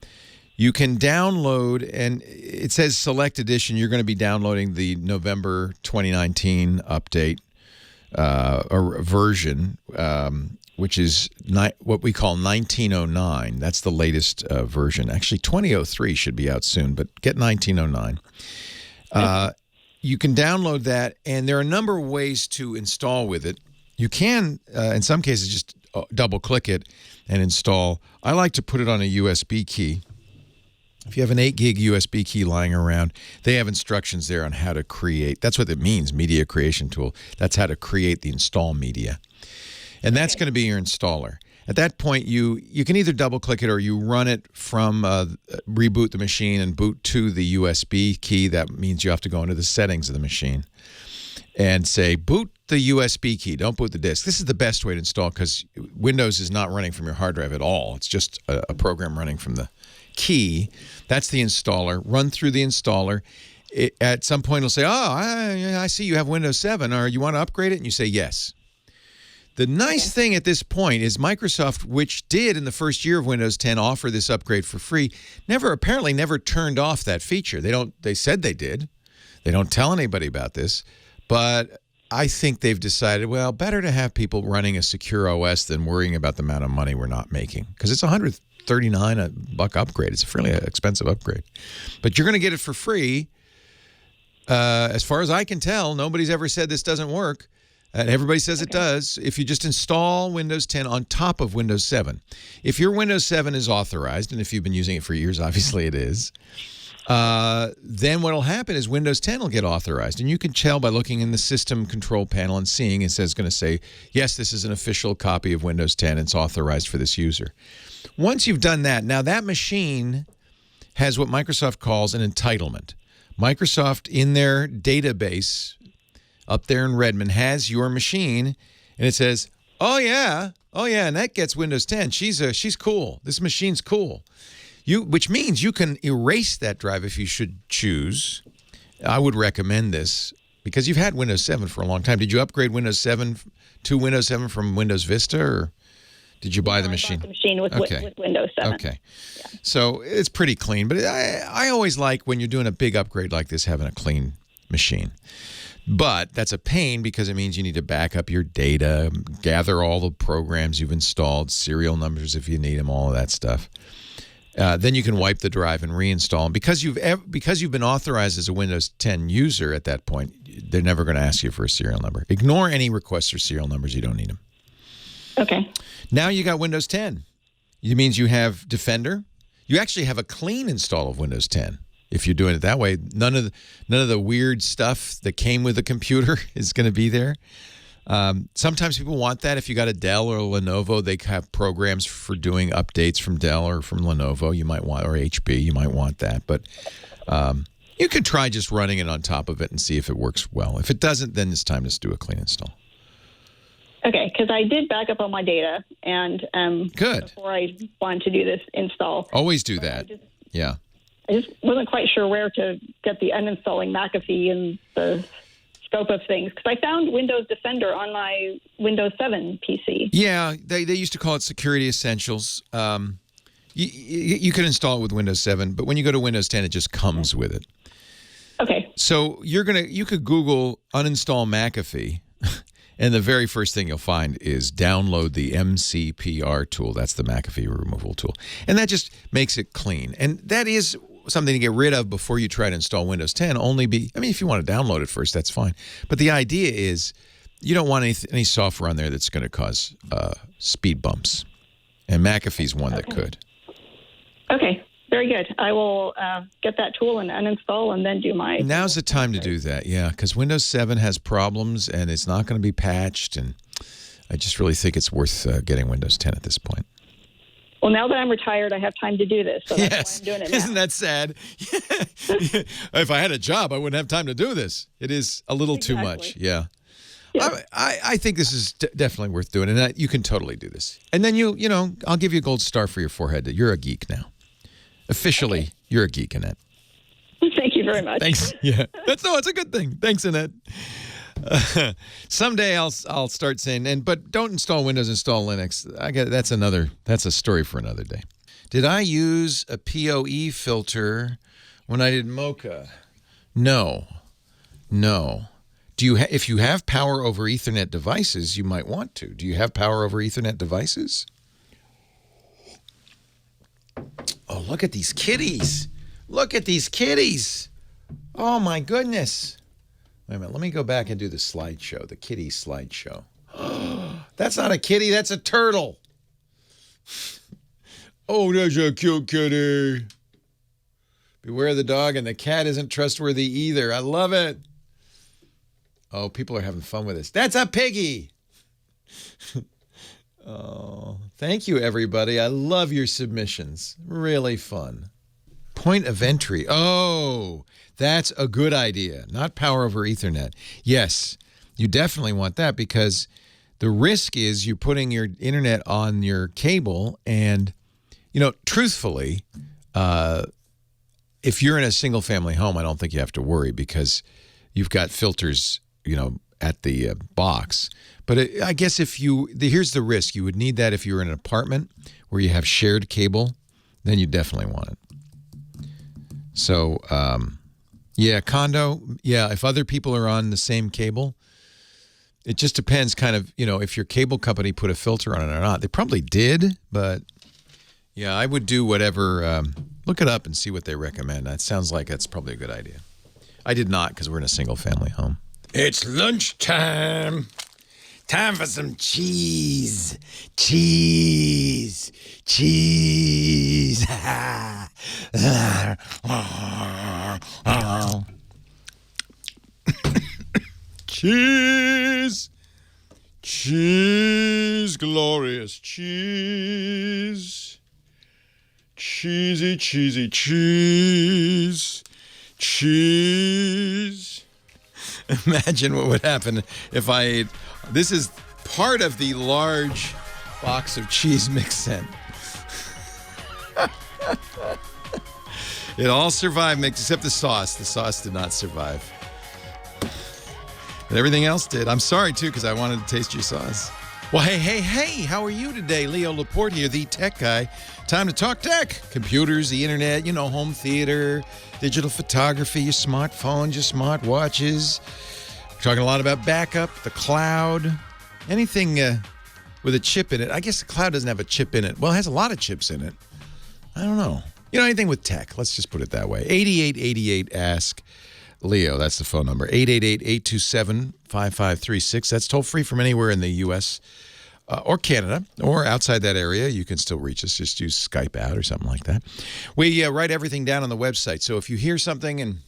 You can download, and it says Select Edition. You're going to be downloading the November 2019 update. a version, which is what we call 1909. That's the latest version. Actually, 2003 should be out soon, but get 1909. You can download that, and there are a number of ways to install with it. You can, in some cases, just double-click it and install. I like to put it on a USB key. If you have an 8-gig USB key lying around, they have instructions there on how to create. That's what it means, media creation tool. That's how to create the install media. And that's going to be your installer. At that point, you can either double-click it or you run it from reboot the machine and boot to the USB key. That means you have to go into the settings of the machine and say, boot the USB key. Don't boot the disk. This is the best way to install because Windows is not running from your hard drive at all. It's just a program running from the key. That's the installer. Run through the installer. At some point, it'll say, I see you have Windows 7, or you want to upgrade it? And you say yes. The nice thing at this point is Microsoft, which did in the first year of Windows 10 offer this upgrade for free, apparently never turned off that feature. They said they did. They don't tell anybody about this. But I think they've decided, well, better to have people running a secure OS than worrying about the amount of money we're not making. Because it's $139 upgrade. It's a fairly expensive upgrade. But you're going to get it for free. As far as I can tell, nobody's ever said this doesn't work. And everybody says it does if you just install Windows 10 on top of Windows 7. If your Windows 7 is authorized, and if you've been using it for years, obviously it is, then what will happen is Windows 10 will get authorized. And you can tell by looking in the system control panel and seeing it says, going to say, yes, this is an official copy of Windows 10. It's authorized for this user. Once you've done that, now that machine has what Microsoft calls an entitlement. Microsoft, in their database up there in Redmond, has your machine, and it says, oh yeah, and that gets Windows 10. She's cool. This machine's cool. Which means you can erase that drive if you should choose. I would recommend this because you've had Windows 7 for a long time. Did you upgrade Windows 7 to Windows 7 from Windows Vista, or did you buy the machine? I bought the machine with Windows 7. Okay. Yeah. So it's pretty clean. But I always like when you're doing a big upgrade like this, having a clean machine. But that's a pain because it means you need to back up your data, gather all the programs you've installed, serial numbers if you need them, all of that stuff. Then you can wipe the drive and reinstall them. Because you've been authorized as a Windows 10 user at that point, they're never going to ask you for a serial number. Ignore any requests for serial numbers. You don't need them. Okay. Now you got Windows 10. It means you have Defender. You actually have a clean install of Windows 10. If you're doing it that way, none of the weird stuff that came with the computer is going to be there. Sometimes people want that. If you got a Dell or a Lenovo, they have programs for doing updates from Dell or from Lenovo. You might want, or HP, you might want that. But you could try just running it on top of it and see if it works well. If it doesn't, then it's time to do a clean install. Okay, because I did back up all my data, and good before I wanted to do this install. Always do that. I just wasn't quite sure where to get the uninstalling McAfee and the scope of things, because I found Windows Defender on my Windows 7 PC. Yeah, they used to call it Security Essentials. You can install it with Windows 7, but when you go to Windows 10, it just comes with it. Okay. So you could Google uninstall McAfee, and the very first thing you'll find is download the MCPR tool. That's the McAfee removal tool. And that just makes it clean. And that is something to get rid of before you try to install Windows 10. If you want to download it first, that's fine. But the idea is you don't want any software on there that's going to cause speed bumps. And McAfee's one that could. Okay. Very good. I will get that tool and uninstall and then do my... Now's the time to do that, yeah, because Windows 7 has problems and it's not going to be patched, and I just really think it's worth getting Windows 10 at this point. Well, now that I'm retired, I have time to do this, so that's why I'm doing it now. Isn't that sad? If I had a job, I wouldn't have time to do this. It is a little too much, yeah. I think this is definitely worth doing, and you can totally do this. And then I'll give you a gold star for your forehead that you're a geek now. Officially, you're a geek, Annette. Thank you very much. Thanks. Yeah, it's a good thing. Thanks, Annette. Someday I'll start saying, but don't install Windows, install Linux. That's a story for another day. Did I use a PoE filter when I did Mocha? No. if you have power over Ethernet devices, you might want to. Do you have power over Ethernet devices? Oh, look at these kitties. Look at these kitties. Oh, my goodness. Wait a minute. Let me go back and do the slideshow, the kitty slideshow. That's not a kitty. That's a turtle. Oh, that's a cute kitty. Beware the dog, and the cat isn't trustworthy either. I love it. Oh, people are having fun with this. That's a piggy. Oh, thank you, everybody. I love your submissions. Really fun. Point of entry. Oh, that's a good idea. Not power over Ethernet. Yes, you definitely want that because the risk is you're putting your internet on your cable and, truthfully, if you're in a single-family home, I don't think you have to worry because you've got filters, at the box. But I guess here's the risk. You would need that if you were in an apartment where you have shared cable, then you definitely want it. So, condo, if other people are on the same cable, it just depends kind of, if your cable company put a filter on it or not. They probably did, but yeah, I would do whatever. Look it up and see what they recommend. That sounds like that's probably a good idea. I did not because we're in a single-family home. It's lunchtime. Time for some cheese. Cheese. Cheese. Cheese. Cheese. Glorious cheese. Cheesy, cheesy cheese. Cheese. Imagine what would happen if I ate. This is part of the large box of cheese mix in. It all survived, except the sauce. The sauce did not survive. But everything else did. I'm sorry, too, because I wanted to taste your sauce. Well, hey, how are you today? Leo Laporte here, the tech guy. Time to talk tech. Computers, the internet, home theater, digital photography, your smartphones, your smartwatches. We're talking a lot about backup, the cloud, anything with a chip in it. I guess the cloud doesn't have a chip in it. Well, it has a lot of chips in it. I don't know. Anything with tech. Let's just put it that way. 8888 Ask Leo. That's the phone number. 888-827-5536. That's toll free from anywhere in the U.S. Or Canada or outside that area. You can still reach us. Just use Skype out or something like that. We write everything down on the website. So if you hear something and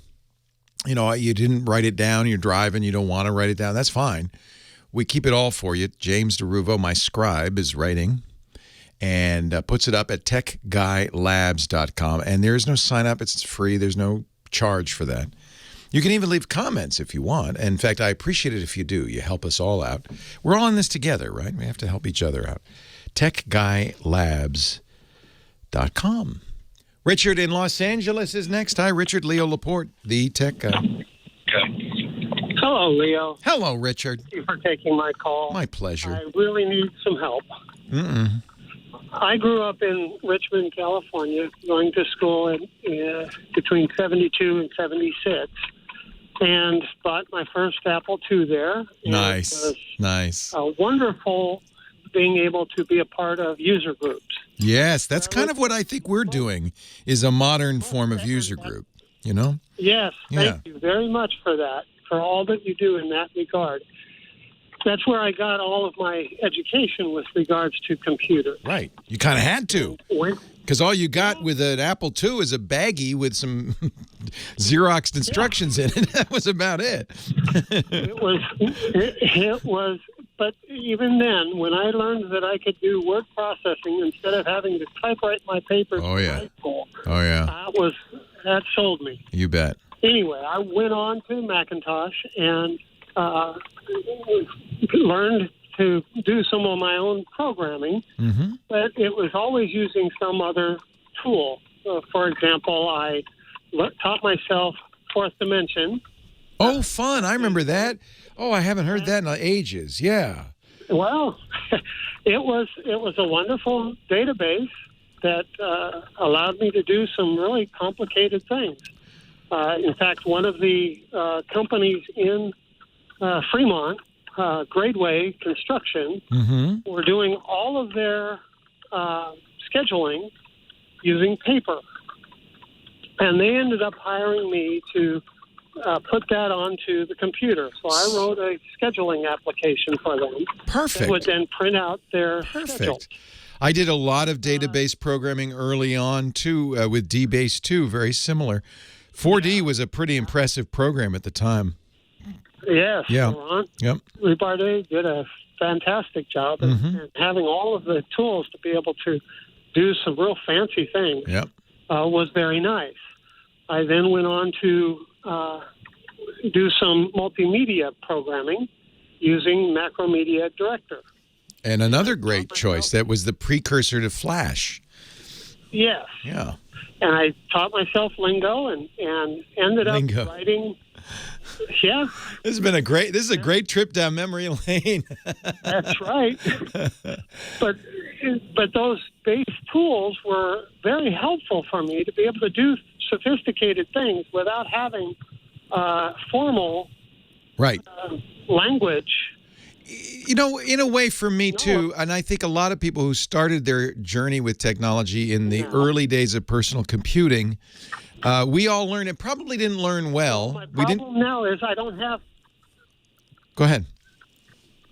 you didn't write it down, you're driving, you don't want to write it down, that's fine. We keep it all for you. James DeRuvo, my scribe, is writing and puts it up at techguylabs.com. And there is no sign up. It's free. There's no charge for that. You can even leave comments if you want. In fact, I appreciate it if you do. You help us all out. We're all in this together, right? We have to help each other out. techguylabs.com. Richard in Los Angeles is next. Hi, Richard. Leo Laporte, the tech guy. Hello, Leo. Hello, Richard. Thank you for taking my call. My pleasure. I really need some help. I grew up in Richmond, California, going to school in between 72 and 76, and bought my first Apple II there. Nice. Wonderful being able to be a part of user groups. Yes, that's kind of what I think we're doing, is a modern form of user group, Yes, thank you very much for that, for all that you do in that regard. That's where I got all of my education with regards to computers. Right. You kind of had to. Because all you got with an Apple II is a baggie with some Xeroxed instructions in it. That was about it. It was, but even then, when I learned that I could do word processing instead of having to typewrite my papers in high school, that sold me. You bet. Anyway, I went on to Macintosh and learned to do some of my own programming, but it was always using some other tool. For example, I taught myself Fourth Dimension. Oh, fun. I remember that. Oh, I haven't heard that in ages. Yeah. Well, it was a wonderful database that allowed me to do some really complicated things. In fact, one of the companies in Fremont, Gradeway Construction, were doing all of their scheduling using paper. And they ended up hiring me to put that onto the computer. So I wrote a scheduling application for them. Perfect. That would then print out their schedule. I did a lot of database programming early on, too, with DBase 2, very similar. 4D was a pretty impressive program at the time. Yes, yeah. Ron. Yep. Ribarde did a fantastic job, and having all of the tools to be able to do some real fancy things was very nice. I then went on to do some multimedia programming using Macromedia Director. And another great choice, that was the precursor to Flash. Yes. Yeah. And I taught myself lingo and ended up writing. Yeah. This is a great trip down memory lane. That's right. But those base tools were very helpful for me to be able to do sophisticated things without having formal language. You know, in a way for me too, and I think a lot of people who started their journey with technology in the early days of personal computing, we all learned it. Probably didn't learn well. My problem now is I don't have. Go ahead.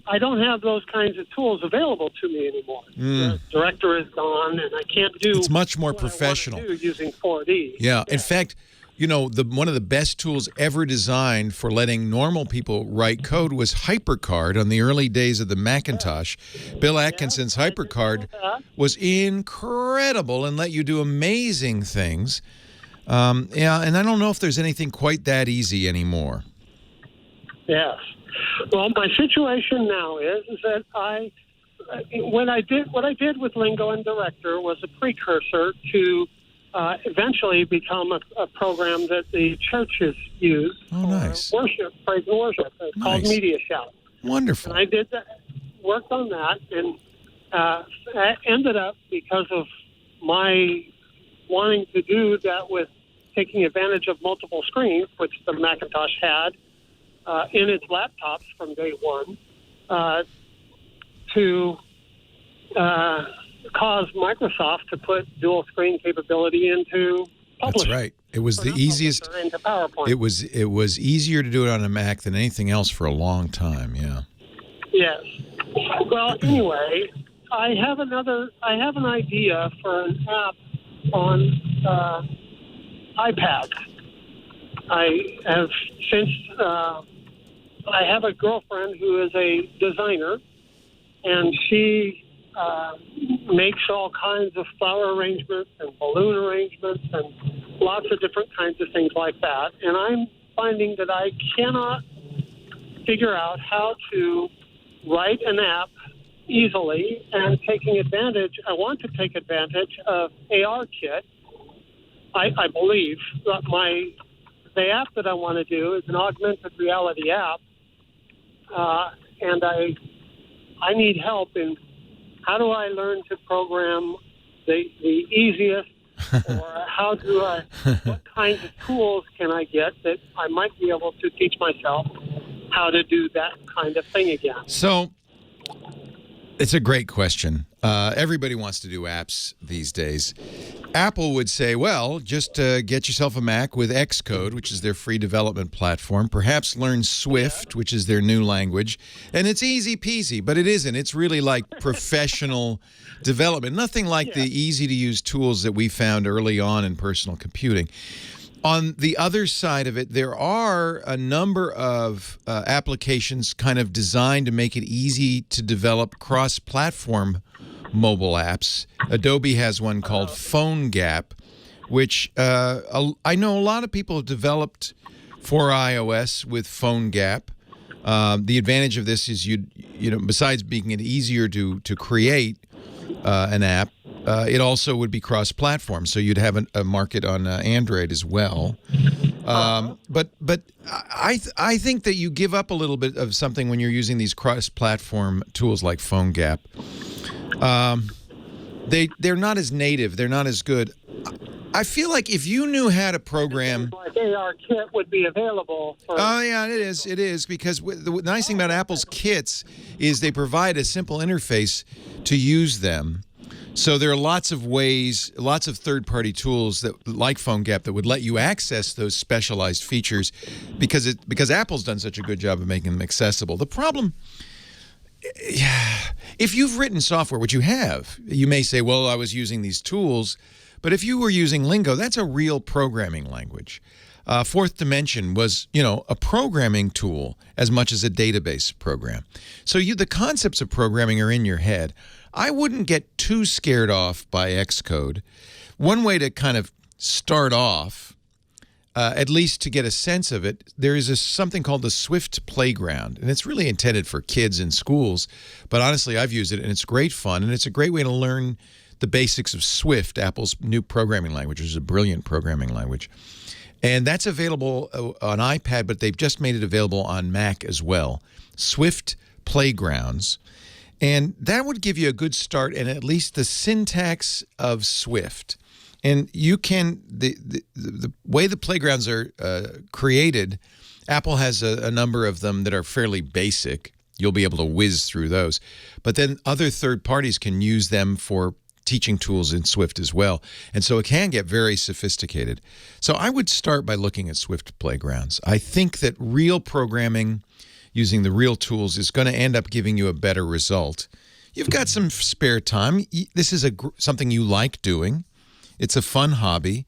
I don't have those kinds of tools available to me anymore. The director is gone, and I can't do. It's much more professional. I want to do using 4D. Yeah. In fact, you know, one of the best tools ever designed for letting normal people write code was HyperCard on the early days of the Macintosh. Bill Atkinson's HyperCard was incredible and let you do amazing things. And I don't know if there's anything quite that easy anymore. Yes. Well, my situation now is that what I did with Lingo and Director was a precursor to eventually become a program that the churches use for worship, praise and worship. It's called Media Shout. Wonderful. And I did that, worked on that, and I ended up, because of my wanting to do that with taking advantage of multiple screens, which the Macintosh had in its laptops from day one, to cause Microsoft to put dual screen capability into publishing. That's right. It was the easiest. Into PowerPoint. It was easier to do it on a Mac than anything else for a long time. Yeah. Yes. Well, anyway, I have an idea for an app on iPad. I have a girlfriend who is a designer, and she makes all kinds of flower arrangements and balloon arrangements and lots of different kinds of things like that. And I'm finding that I cannot figure out how to write an app easily, and I want to take advantage of ARKit. I believe that the app that I want to do is an augmented reality app, and I need help in how do I learn to program the easiest, or what kinds of tools can I get that I might be able to teach myself how to do that kind of thing again? So it's a great question. Everybody wants to do apps these days. Apple would say, well, just get yourself a Mac with Xcode, which is their free development platform. Perhaps learn Swift, which is their new language. And it's easy peasy, but it isn't. It's really like professional development. Nothing like the easy-to-use tools that we found early on in personal computing. On the other side of it, there are a number of applications kind of designed to make it easy to develop cross-platform mobile apps. Adobe has one called PhoneGap, which I know a lot of people have developed for iOS with PhoneGap. The advantage of this is you know, besides making it easier to create an app, it also would be cross-platform, so you'd have a market on Android as well. But I think that you give up a little bit of something when you're using these cross-platform tools like PhoneGap. They're not as native. They're not as good. I feel like if you knew how to program, AR kit would be available. Oh, yeah, it is. It is, because the nice thing about Apple's kits is they provide a simple interface to use them. So there are lots of ways, lots of third-party tools that, like PhoneGap, that would let you access those specialized features because Apple's done such a good job of making them accessible. The problem, if you've written software, which you have, you may say, well, I was using these tools. But if you were using Lingo, that's a real programming language. Fourth Dimension was, a programming tool as much as a database program. So the concepts of programming are in your head. I wouldn't get too scared off by Xcode. One way to kind of start off, at least to get a sense of it, there is something called the Swift Playground, and it's really intended for kids in schools. But honestly, I've used it, and it's great fun, and it's a great way to learn the basics of Swift, Apple's new programming language, which is a brilliant programming language. And that's available on iPad, but they've just made it available on Mac as well. Swift Playgrounds. And that would give you a good start in at least the syntax of Swift. And you can, the way the playgrounds are created, Apple has a number of them that are fairly basic. You'll be able to whiz through those. But then other third parties can use them for teaching tools in Swift as well. And so it can get very sophisticated. So I would start by looking at Swift Playgrounds. I think that real programming using the real tools is going to end up giving you a better result. You've got some spare time. This is something you like doing. It's a fun hobby.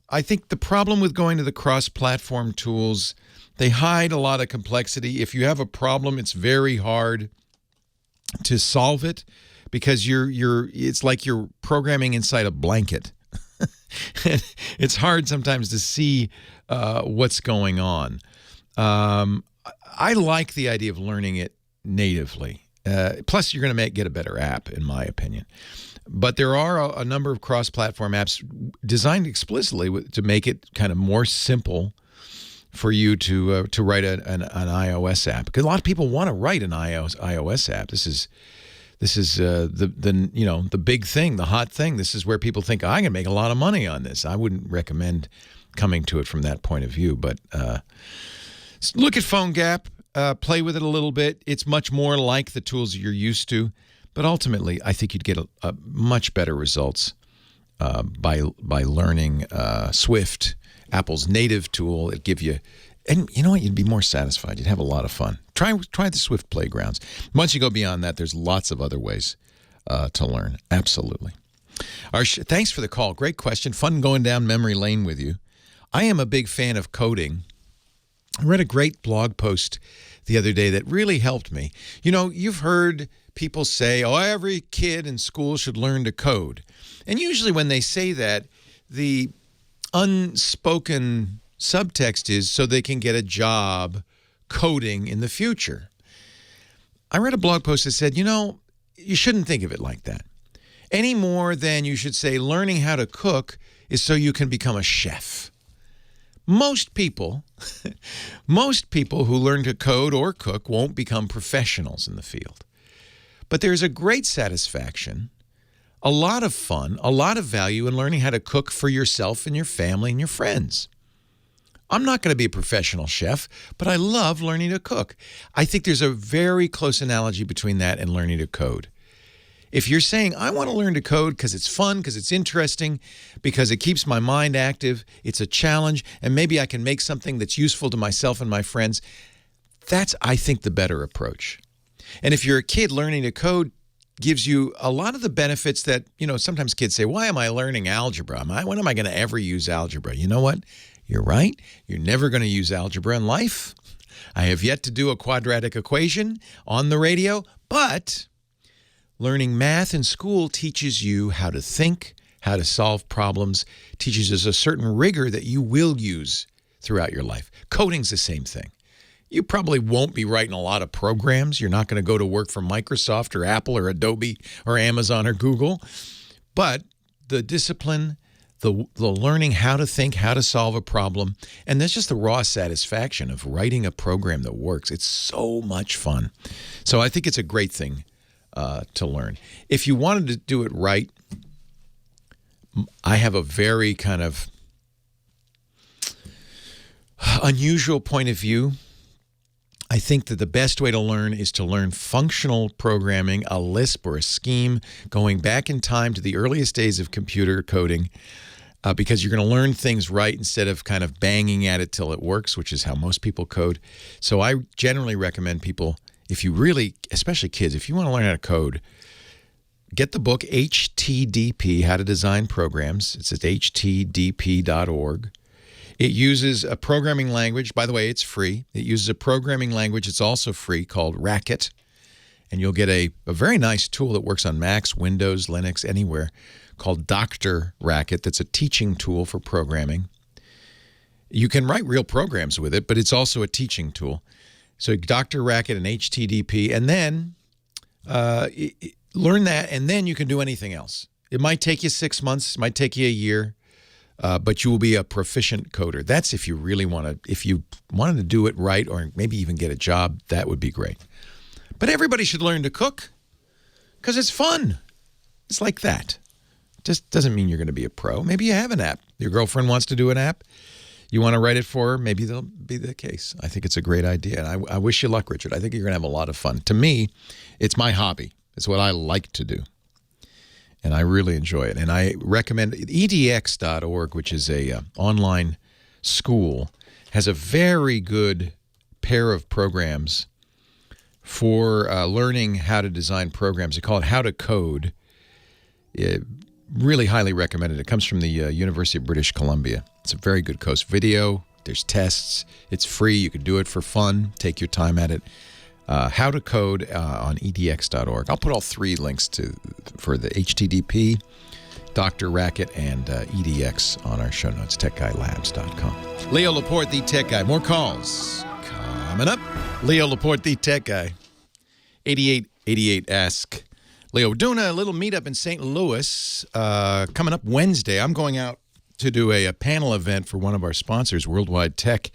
I think the problem with going to the cross-platform tools, they hide a lot of complexity. If you have a problem, it's very hard to solve it because it's like you're programming inside a blanket. It's hard sometimes to see what's going on. I like the idea of learning it natively. Plus, you're going to get a better app, in my opinion. But there are a number of cross-platform apps designed explicitly to make it kind of more simple for you to write an iOS app. Because a lot of people want to write an iOS app. This is the big thing, the hot thing. This is where people think, I can make a lot of money on this. I wouldn't recommend coming to it from that point of view. But look at PhoneGap. Play with it a little bit. It's much more like the tools you're used to. But ultimately, I think you'd get a much better results by learning Swift, Apple's native tool. It'd give you, and you know what? You'd be more satisfied. You'd have a lot of fun. Try the Swift Playgrounds. Once you go beyond that, there's lots of other ways to learn. Absolutely. Thanks for the call. Great question. Fun going down memory lane with you. I am a big fan of coding. I read a great blog post the other day that really helped me. You've heard people say, every kid in school should learn to code. And usually when they say that, the unspoken subtext is so they can get a job coding in the future. I read a blog post that said, you shouldn't think of it like that. Any more than you should say learning how to cook is so you can become a chef. Most people who learn to code or cook won't become professionals in the field. But there's a great satisfaction, a lot of fun, a lot of value in learning how to cook for yourself and your family and your friends. I'm not going to be a professional chef, but I love learning to cook. I think there's a very close analogy between that and learning to code. If you're saying, I want to learn to code because it's fun, because it's interesting, because it keeps my mind active, it's a challenge, and maybe I can make something that's useful to myself and my friends, that's, I think, the better approach. And if you're a kid, learning to code gives you a lot of the benefits that, sometimes kids say, why am I learning algebra? When am I going to ever use algebra? You know what? You're right. You're never going to use algebra in life. I have yet to do a quadratic equation on the radio, but learning math in school teaches you how to think, how to solve problems, teaches us a certain rigor that you will use throughout your life. Coding's the same thing. You probably won't be writing a lot of programs. You're not going to go to work for Microsoft or Apple or Adobe or Amazon or Google. But the discipline, the learning how to think, how to solve a problem, and that's just the raw satisfaction of writing a program that works. It's so much fun. So I think it's a great thing to learn. If you wanted to do it right, I have a very kind of unusual point of view, I think that the best way to learn is to learn functional programming, a Lisp or a scheme, going back in time to the earliest days of computer coding, because you're going to learn things right instead of kind of banging at it till it works, which is how most people code. So I generally recommend people, if you really, especially kids, if you want to learn how to code, get the book HTDP, How to Design Programs. It's at htdp.org. It uses a programming language. By the way, it's free. It uses a programming language. It's also free called Racket. And you'll get a very nice tool that works on Macs, Windows, Linux, anywhere, called Dr. Racket. That's a teaching tool for programming. You can write real programs with it, but it's also a teaching tool. So Dr. Racket and HTDP, and then learn that, and then you can do anything else. It might take you 6 months. It might take you a year. But you will be a proficient coder. That's if you really want to, if you wanted to do it right or maybe even get a job, that would be great. But everybody should learn to cook because it's fun. It's like that. Just doesn't mean you're going to be a pro. Maybe you have an app. Your girlfriend wants to do an app. You want to write it for her. Maybe that'll be the case. I think it's a great idea. And I wish you luck, Richard. I think you're going to have a lot of fun. To me, it's my hobby. It's what I like to do. And I really enjoy it. And I recommend edx.org, which is a online school, has a very good pair of programs for learning how to design programs. They call it How to Code. Really highly recommended. It comes from the University of British Columbia. It's a very good course. Video, there's tests. It's free. You can do it for fun. Take your time at it. How to Code on edx.org. I'll put all three links for the HTTP, Dr. Racket, and EDX on our show notes, techguylabs.com. Leo Laporte, the Tech Guy. More calls coming up. Leo Laporte, the Tech Guy. 8888 Ask. Leo, we're doing a little meetup in St. Louis coming up Wednesday. I'm going out to do a panel event for one of our sponsors, Worldwide Tech,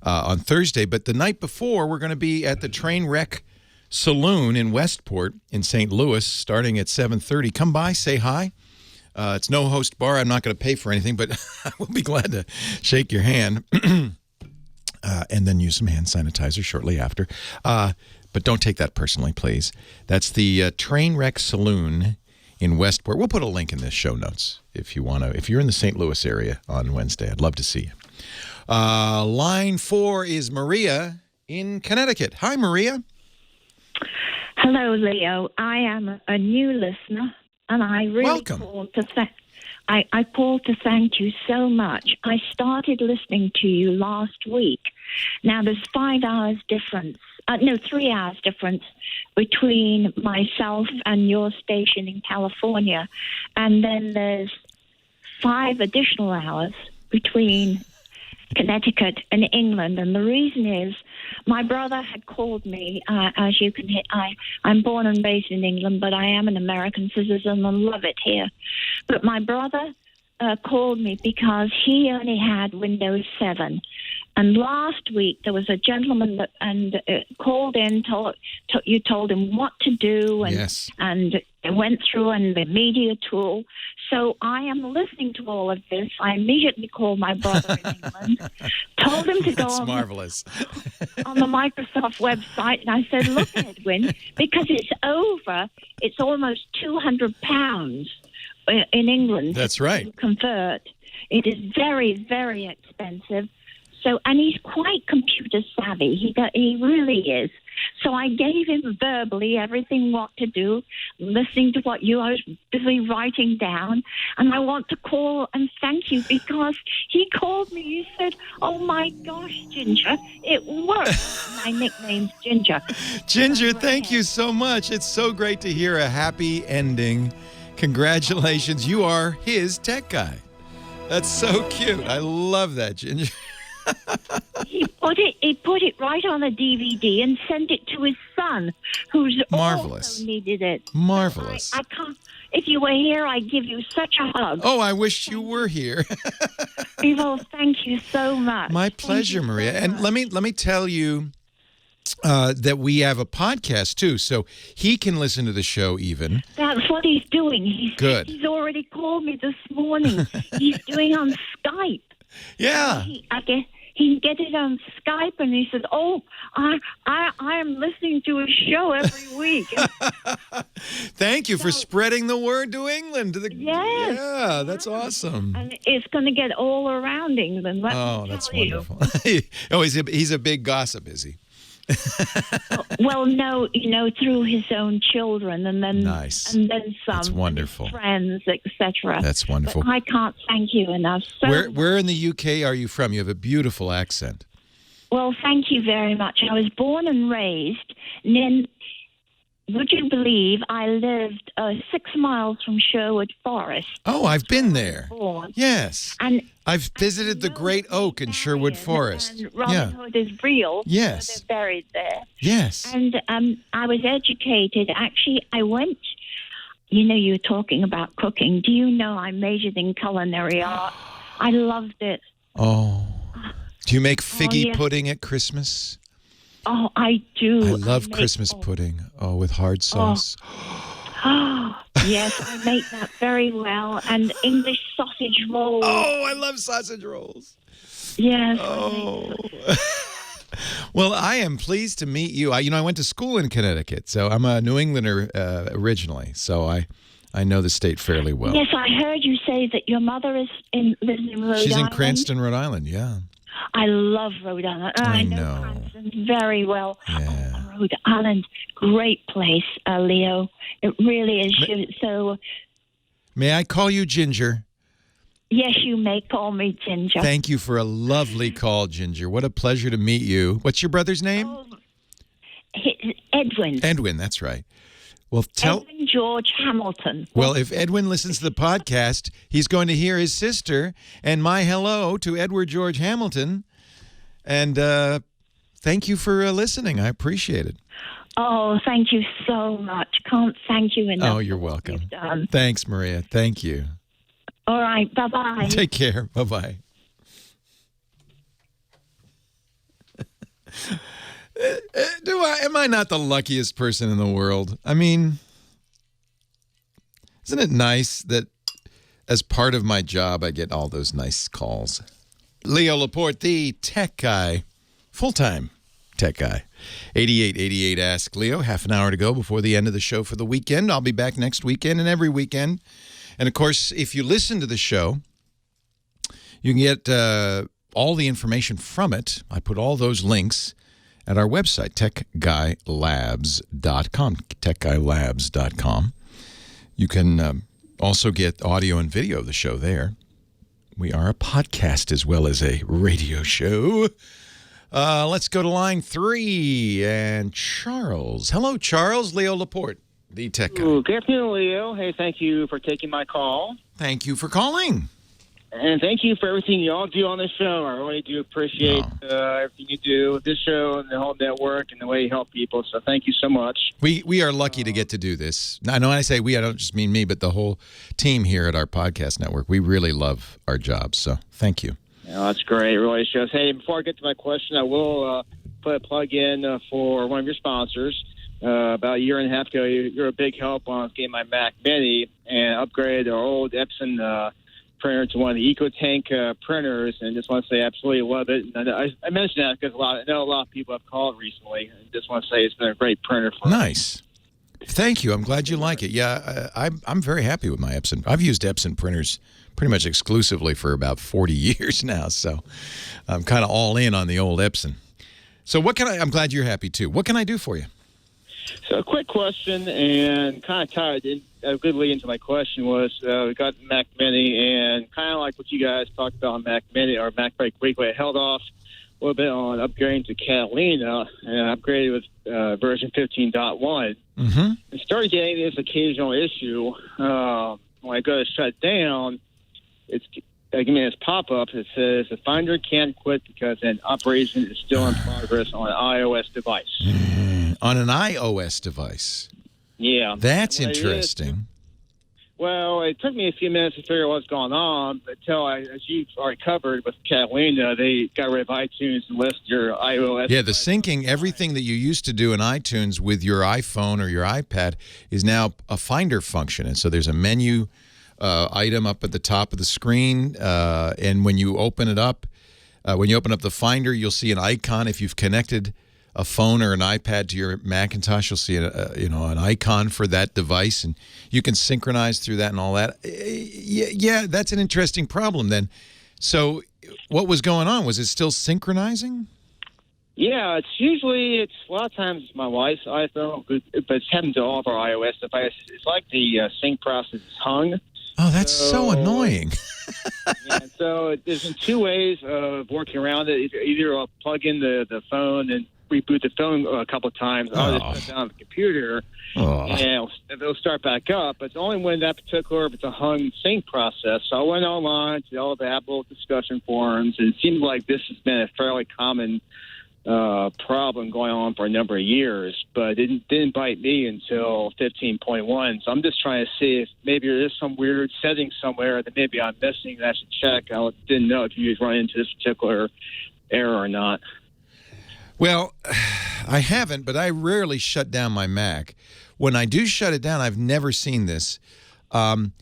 on Thursday. But the night before, we're going to be at the Trainwreck Saloon in Westport in St. Louis starting at 7:30. Come by, say hi. It's no host bar. I'm not going to pay for anything, but I will be glad to shake your hand and then use some hand sanitizer shortly after. But don't take that personally, please. That's the Trainwreck Saloon in Westport. We'll put a link in the show notes if you want to. If you're in the St. Louis area on Wednesday, I'd love to see you. Line 4 is Maria in Connecticut. Hi, Maria. Hello, Leo. I am a new listener, and I really called to I called to thank you so much. I started listening to you last week. Now, there's 5 hours difference. 3 hours difference between myself and your station in California. And then there's 5 additional hours between Connecticut and England. And the reason is my brother had called me. As you can hear, I'm born and raised in England, but I am an American citizen and love it here. But my brother called me because he only had Windows 7. And last week there was a gentleman that called in, you told him what to do, and yes. And went through and the media tool. So I am listening to all of this. I immediately called my brother in England, told him to go That's on marvelous. on the Microsoft website, and I said, "Look, Edwin, because it's almost £200 in England. That's right. To convert. It is very, very expensive." So, and he's quite computer savvy. He really is. So I gave him verbally everything what to do, listening to what I was busy writing down. And I want to call and thank you because he called me. He said, "Oh my gosh, Ginger, it worked." My nickname's Ginger. Ginger, thank you so much. It's so great to hear a happy ending. Congratulations. You are his tech guy. That's so cute. I love that, Ginger. He put it right on a DVD and sent it to his son, who's marvelous. Also needed it. Marvelous. I can't. If you were here, I'd give you such a hug. Oh, I wish you were here. Well, thank you so much. My pleasure, Maria. And let me tell you that we have a podcast too, so he can listen to the show even. That's what he's doing. Good. He's already called me this morning. He's doing on Skype. Yeah. he'd get it on Skype, and he said, "Oh, I am listening to a show every week." Thank you for spreading the word to England. Yes. Yeah, that's awesome. And it's going to get all around England. That's wonderful. Oh, he's a big gossip, is he? Well, no, through his own children, and then and then some. That's wonderful. Friends, etc. That's wonderful. But I can't thank you enough. So where in the UK are you from? You have a beautiful accent. Well, thank you very much. I was born and raised in. Would you believe I lived 6 miles from Sherwood Forest? Oh, I've been there. Born. Yes. And I've visited the Great Oak in Sherwood Forest. And Robin Hood is real. Yes. So they're buried there. Yes. And I was educated. Actually, I went. You were talking about cooking. Do you know I majored in culinary art? I loved it. Oh. Do you make figgy pudding at Christmas? Oh, I do. I love Christmas pudding. Oh, with hard sauce. Oh, yes, I make that very well. And English sausage rolls. Oh, I love sausage rolls. Yes. Oh. Well, I am pleased to meet you. I went to school in Connecticut, so I'm a New Englander originally. So I know the state fairly well. Yes, I heard you say that your mother lives in Rhode Island. She's in Cranston, Rhode Island, yeah. I love Rhode Island. I know Cranston very well. Yeah. Oh, Rhode Island, great place, Leo. It really is. So, may I call you Ginger? Yes, you may call me Ginger. Thank you for a lovely call, Ginger. What a pleasure to meet you. What's your brother's name? Edwin. Edwin, that's right. Well, Edwin George Hamilton. Well, if Edwin listens to the podcast, he's going to hear his sister and my hello to Edward George Hamilton. And thank you for listening. I appreciate it. Oh, thank you so much. Can't thank you enough. Oh, you're welcome. Thanks, Maria. Thank you. All right. Bye-bye. Take care. Bye-bye. Am I not the luckiest person in the world? I mean, isn't it nice that as part of my job, I get all those nice calls? Leo Laporte, the tech guy, full-time tech guy. 8888 Ask Leo. Half an hour to go before the end of the show for the weekend. I'll be back next weekend and every weekend. And, of course, if you listen to the show, you can get all the information from it. I put all those links at our website, techguylabs.com, techguylabs.com. You can also get audio and video of the show there. We are a podcast as well as a radio show. Let's go to line 3 and Charles. Hello, Charles. Leo Laporte, the tech guy. Good afternoon, Leo. Hey, thank you for taking my call. Thank you for calling. And thank you for everything you all do on this show. I really do appreciate everything you do with this show and the whole network and the way you help people. So thank you so much. We are lucky to get to do this. I know when I say we, I don't just mean me, but the whole team here at our podcast network. We really love our jobs. So thank you. Yeah, that's great. It really shows. Hey, before I get to my question, I will put a plug in for one of your sponsors. About a year and a half ago, you're a big help on getting my Mac Mini and upgraded our old Epson printer to one of the EcoTank printers, and just want to say I absolutely love it. And I mentioned that because I know a lot of people have called recently, and just want to say it's been a great printer for Nice. Thank you. I'm glad you like it. Yeah, I'm very happy with my Epson. I've used Epson printers pretty much exclusively for about 40 years now, so I'm kind of all in on the old Epson. So I'm glad you're happy too. What can I do for you? So a quick question, and kind of tied in a good lead into my question was, we got the Mac Mini, and kind of like what you guys talked about on Mac Mini or MacBreak Weekly, I held off a little bit on upgrading to Catalina, and I upgraded with version 15.1. Mm-hmm. And started getting this occasional issue when I go to shut down. It's giving me this pop-up that says the Finder can't quit because an operation is still in progress on an iOS device. On an iOS device? Yeah. That's interesting. Well, it took me a few minutes to figure out what's going on, but as you've already covered with Catalina, they got rid of iTunes and list your iOS. Yeah, the syncing, everything that you used to do in iTunes with your iPhone or your iPad is now a Finder function. And so there's a menu item up at the top of the screen, and when you open it up, When you open up the Finder, you'll see an icon. If you've connected a phone or an iPad to your Macintosh, you'll see an icon for that device, and you can synchronize through that and all that. Yeah, that's an interesting problem then. So what was going on? Was it still synchronizing? Yeah, it's a lot of times it's my wife's iPhone, but it's happened to all of our iOS devices. It's like the sync process is hung. Oh, that's so annoying. Yeah, so there's been two ways of working around it. Either plug in the phone and reboot the phone a couple of times, or just shut down the computer, and it'll start back up. But it's only when that particular, if it's a hung sync process. So I went online to all the Apple discussion forums, and it seems like this has been a fairly common problem going on for a number of years, but it didn't bite me until 15.1. So I'm just trying to see if maybe there is some weird setting somewhere that maybe I'm missing that I should check. I didn't know if you run into this particular error or not. Well, I haven't, but I rarely shut down my Mac. When I do shut it down, I've never seen this. I'm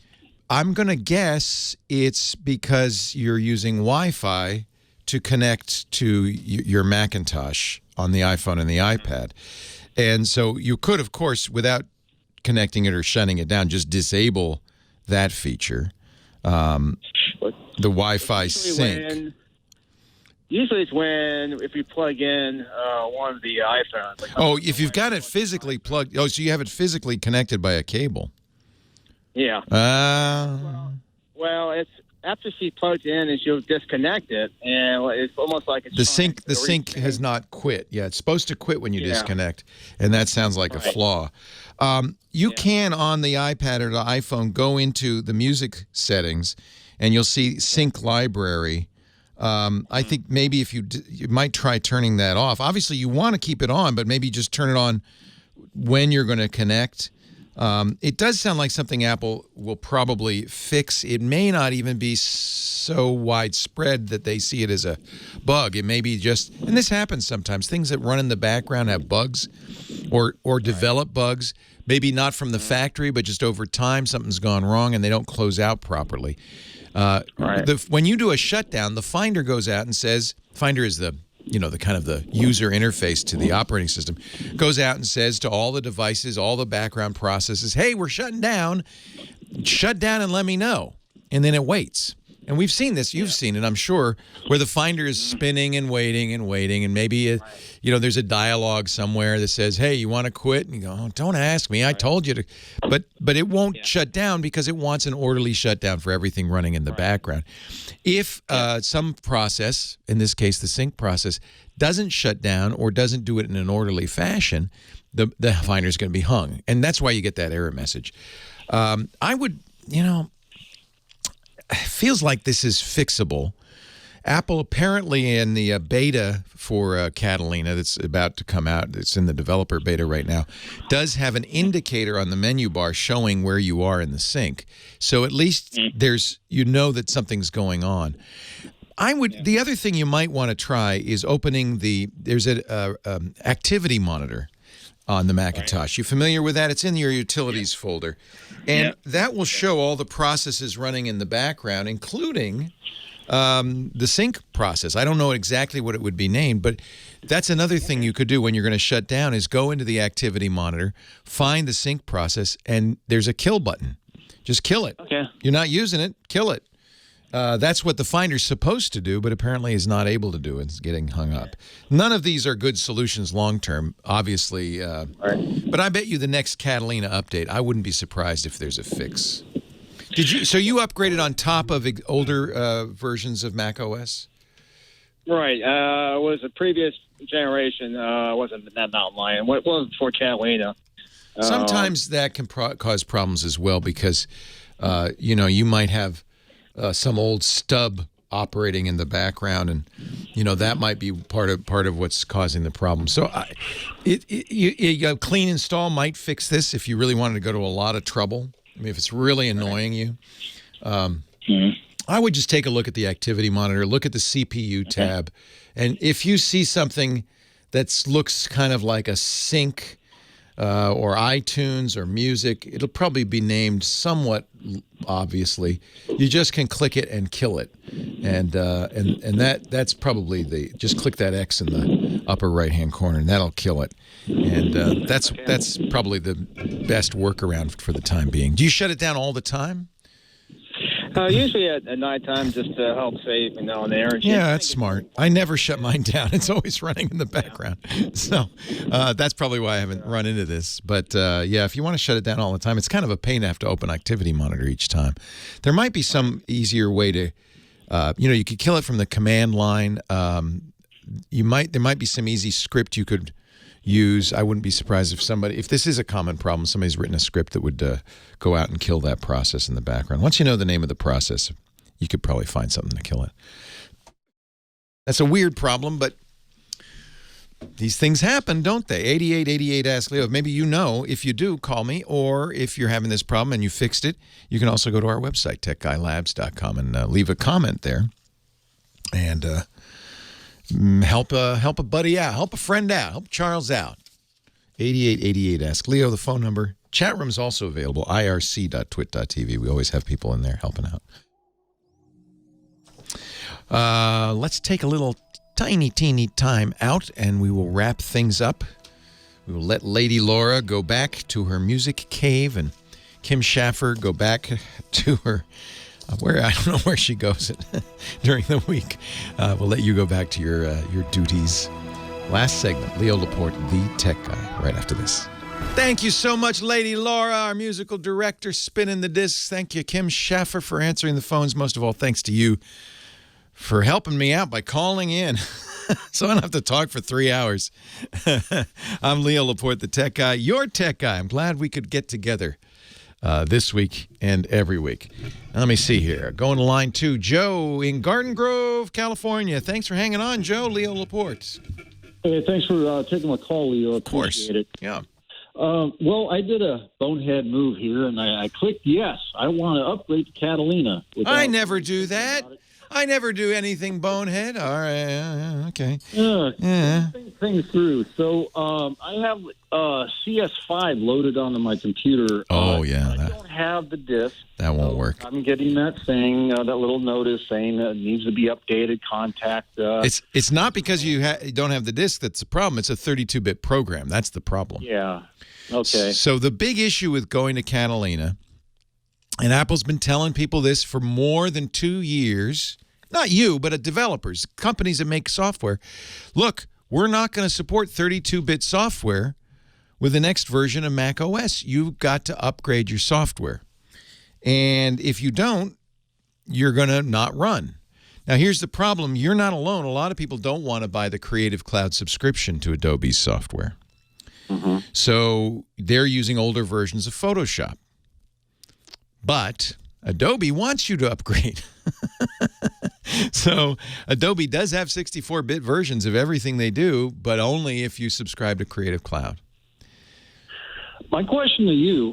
going to guess it's because you're using Wi-Fi to connect to your Macintosh on the iPhone and the iPad. And so you could, of course, without connecting it or shutting it down, just disable that feature, the Wi-Fi sync. Usually it's if you plug in one of the iPhones. Like if you've got it physically plugged. Oh, so you have it physically connected by a cable. Yeah. Well, it's after she plugs in and she'll disconnect it, and it's almost like it's the sync has not quit. Yeah, it's supposed to quit when you disconnect, and that sounds like a flaw. You can, on the iPad or the iPhone, go into the music settings, and you'll see sync library. I think maybe if you might try turning that off. Obviously, you want to keep it on, but maybe just turn it on when you're going to connect. It does sound like something Apple will probably fix. It may not even be so widespread that they see it as a bug. It may be just, and this happens sometimes, things that run in the background have bugs or develop bugs, maybe not from the factory, but just over time something's gone wrong and they don't close out properly. When you do a shutdown, the Finder goes out and says, Finder is the kind of the user interface to the operating system, goes out and says to all the devices, all the background processes, hey, we're shutting down. Shut down and let me know. And then it waits. And we've seen this. You've seen it, I'm sure, where the Finder is spinning and waiting, and maybe there's a dialogue somewhere that says, hey, you want to quit? And you go, oh, don't ask me. I told you to. But it won't shut down because it wants an orderly shutdown for everything running in the background. If some process, in this case the sync process, doesn't shut down or doesn't do it in an orderly fashion, the Finder is going to be hung. And that's why you get that error message. I would, feels like this is fixable. Apple apparently in the beta for Catalina that's about to come out, it's in the developer beta right now, does have an indicator on the menu bar showing where you are in the sync. So at least there's, that something's going on. The other thing you might want to try is opening there's an activity monitor on the Macintosh. You familiar with that? It's in your utilities folder. And that will show all the processes running in the background, including the sync process. I don't know exactly what it would be named, but that's another thing you could do when you're going to shut down is go into the activity monitor, find the sync process, and there's a kill button. Just kill it. Okay. You're not using it, kill it. That's what the Finder's supposed to do, but apparently is not able to do. It's getting hung up. None of these are good solutions long-term, obviously. But I bet you the next Catalina update, I wouldn't be surprised if there's a fix. So you upgraded on top of older versions of macOS? Right. It was a previous generation. Wasn't that Mountain Lion. It was before Catalina. Sometimes that can cause problems as well because, you might have some old stub operating in the background, and that might be part of what's causing the problem. So, a clean install might fix this if you really wanted to go to a lot of trouble. I mean, if it's really annoying you, I would just take a look at the activity monitor, look at the CPU tab, and if you see something that looks kind of like a sync or iTunes or music. It'll probably be named somewhat obviously. You just can click it and kill it, and that's probably just click that X in the upper right hand corner, and that'll kill it. And that's probably the best workaround for the time being. Do you shut it down all the time? Usually at nighttime, just to help save, the energy. Yeah, that's smart. I never shut mine down. It's always running in the background. So that's probably why I haven't run into this. But yeah, if you want to shut it down all the time, it's kind of a pain to have to open Activity Monitor each time. There might be some easier way to, you could kill it from the command line. There might be some easy script you could use. I wouldn't be surprised if this is a common problem, somebody's written a script that would go out and kill that process in the background. Once you know the name of the process, you could probably find something to kill it. That's a weird problem, but these things happen, don't they? 8888 Ask Leo. Maybe you know. If you do, call me. Or if you're having this problem and you fixed it, you can also go to our website, techguylabs.com, and leave a comment there. And help a buddy out, help a friend out, help Charles out. 8888 Ask Leo, the phone number. Chat room's also available, irc.twit.tv. We always have people in there helping out. Let's take a little tiny, teeny time out, and we will wrap things up. We will let Lady Laura go back to her music cave, and Kim Schaffer go back to her where I don't know where she goes during the week. We'll let you go back to your duties. Last segment, Leo Laporte, the tech guy, right after this. Thank you so much, Lady Laura, our musical director, spinning the discs. Thank you, Kim Schaffer, for answering the phones. Most of all, thanks to you for helping me out by calling in so I don't have to talk for 3 hours. I'm Leo Laporte, the tech guy, your tech guy. I'm glad we could get together this week and every week. Now, let me see here. Going to line 2, Joe in Garden Grove, California. Thanks for hanging on, Joe. Leo Laporte. Hey, thanks for taking my call, Leo. Of course. Appreciate it. Yeah. Well, I did a bonehead move here, and I clicked yes. I want to upgrade to Catalina. I never do that. I never do anything bonehead. All right. Okay. Yeah. Things through. So I have CS5 loaded onto my computer. Oh, yeah. I don't have the disk. That won't work. I'm getting that thing, that little notice saying that it needs to be updated. Contact. It's not because you don't have the disk that's the problem. It's a 32-bit program. That's the problem. Yeah. Okay. So the big issue with going to Catalina, and Apple's been telling people this for more than 2 years, not you, but developers, companies that make software. Look, we're not going to support 32-bit software with the next version of macOS. You've got to upgrade your software. And if you don't, you're going to not run. Now, here's the problem. You're not alone. A lot of people don't want to buy the Creative Cloud subscription to Adobe's software. Mm-hmm. So they're using older versions of Photoshop. But Adobe wants you to upgrade. So Adobe does have 64-bit versions of everything they do, but only if you subscribe to Creative Cloud. My question to you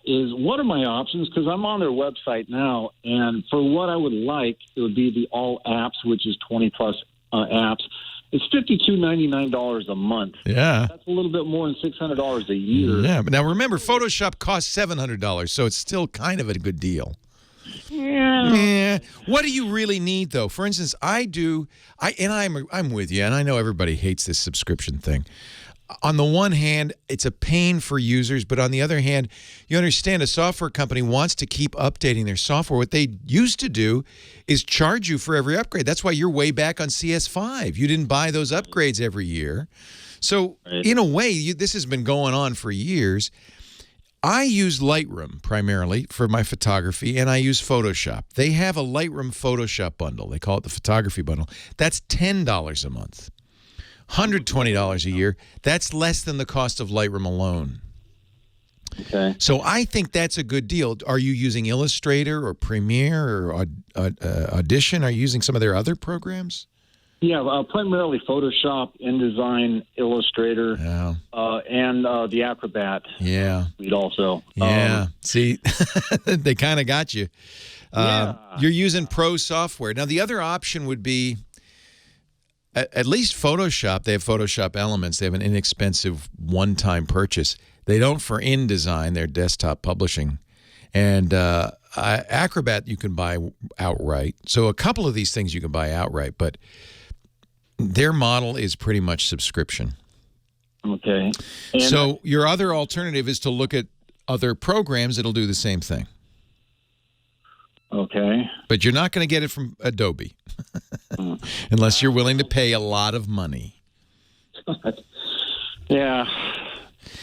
is, what are my options? Because I'm on their website now, and for what I would like, it would be the all apps, which is 20-plus apps. It's $52.99 a month. Yeah. That's a little bit more than $600 a year. Yeah, but now remember, Photoshop costs $700, so it's still kind of a good deal. Yeah. What do you really need, though? For instance, I'm with you, and I know everybody hates this subscription thing. On the one hand, it's a pain for users, but on the other hand, you understand a software company wants to keep updating their software. What they used to do is charge you for every upgrade. That's why you're way back on CS5. You didn't buy those upgrades every year. So in a way, this has been going on for years. I use Lightroom primarily for my photography, and I use Photoshop. They have a Lightroom Photoshop bundle. They call it the photography bundle. That's $10 a month. $120 a year. That's less than the cost of Lightroom alone. Okay. So I think that's a good deal. Are you using Illustrator or Premiere or Audition? Are you using some of their other programs? Yeah, primarily Photoshop, InDesign, Illustrator, and the Acrobat. Yeah. Suite also. Yeah. See, they kind of got you. You're using pro software. Now, the other option would be, at least Photoshop, they have Photoshop Elements. They have an inexpensive one-time purchase. They don't for InDesign, their desktop publishing. And Acrobat you can buy outright. So a couple of these things you can buy outright, but their model is pretty much subscription. Okay. And so your other alternative is to look at other programs that'll do the same thing. Okay. But you're not going to get it from Adobe unless you're willing to pay a lot of money. Yeah.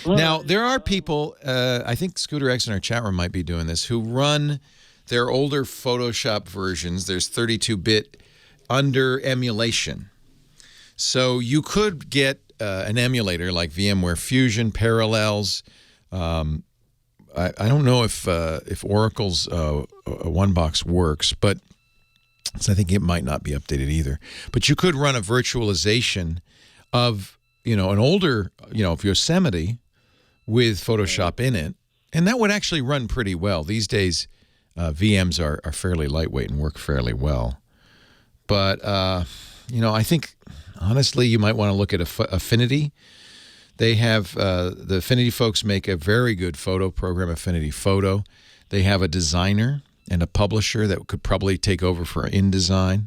Now, there are people, I think Scooter X in our chat room might be doing this, who run their older Photoshop versions. There's 32-bit under emulation. So you could get an emulator like VMware Fusion, Parallels. I don't know if Oracle's OneBox works, but I think it might not be updated either. But you could run a virtualization of, an older, of Yosemite with Photoshop in it, and that would actually run pretty well. These days, VMs are fairly lightweight and work fairly well. But, I think, honestly, you might want to look at Affinity. They have, the Affinity folks make a very good photo program, Affinity Photo. They have a designer and a publisher that could probably take over for InDesign.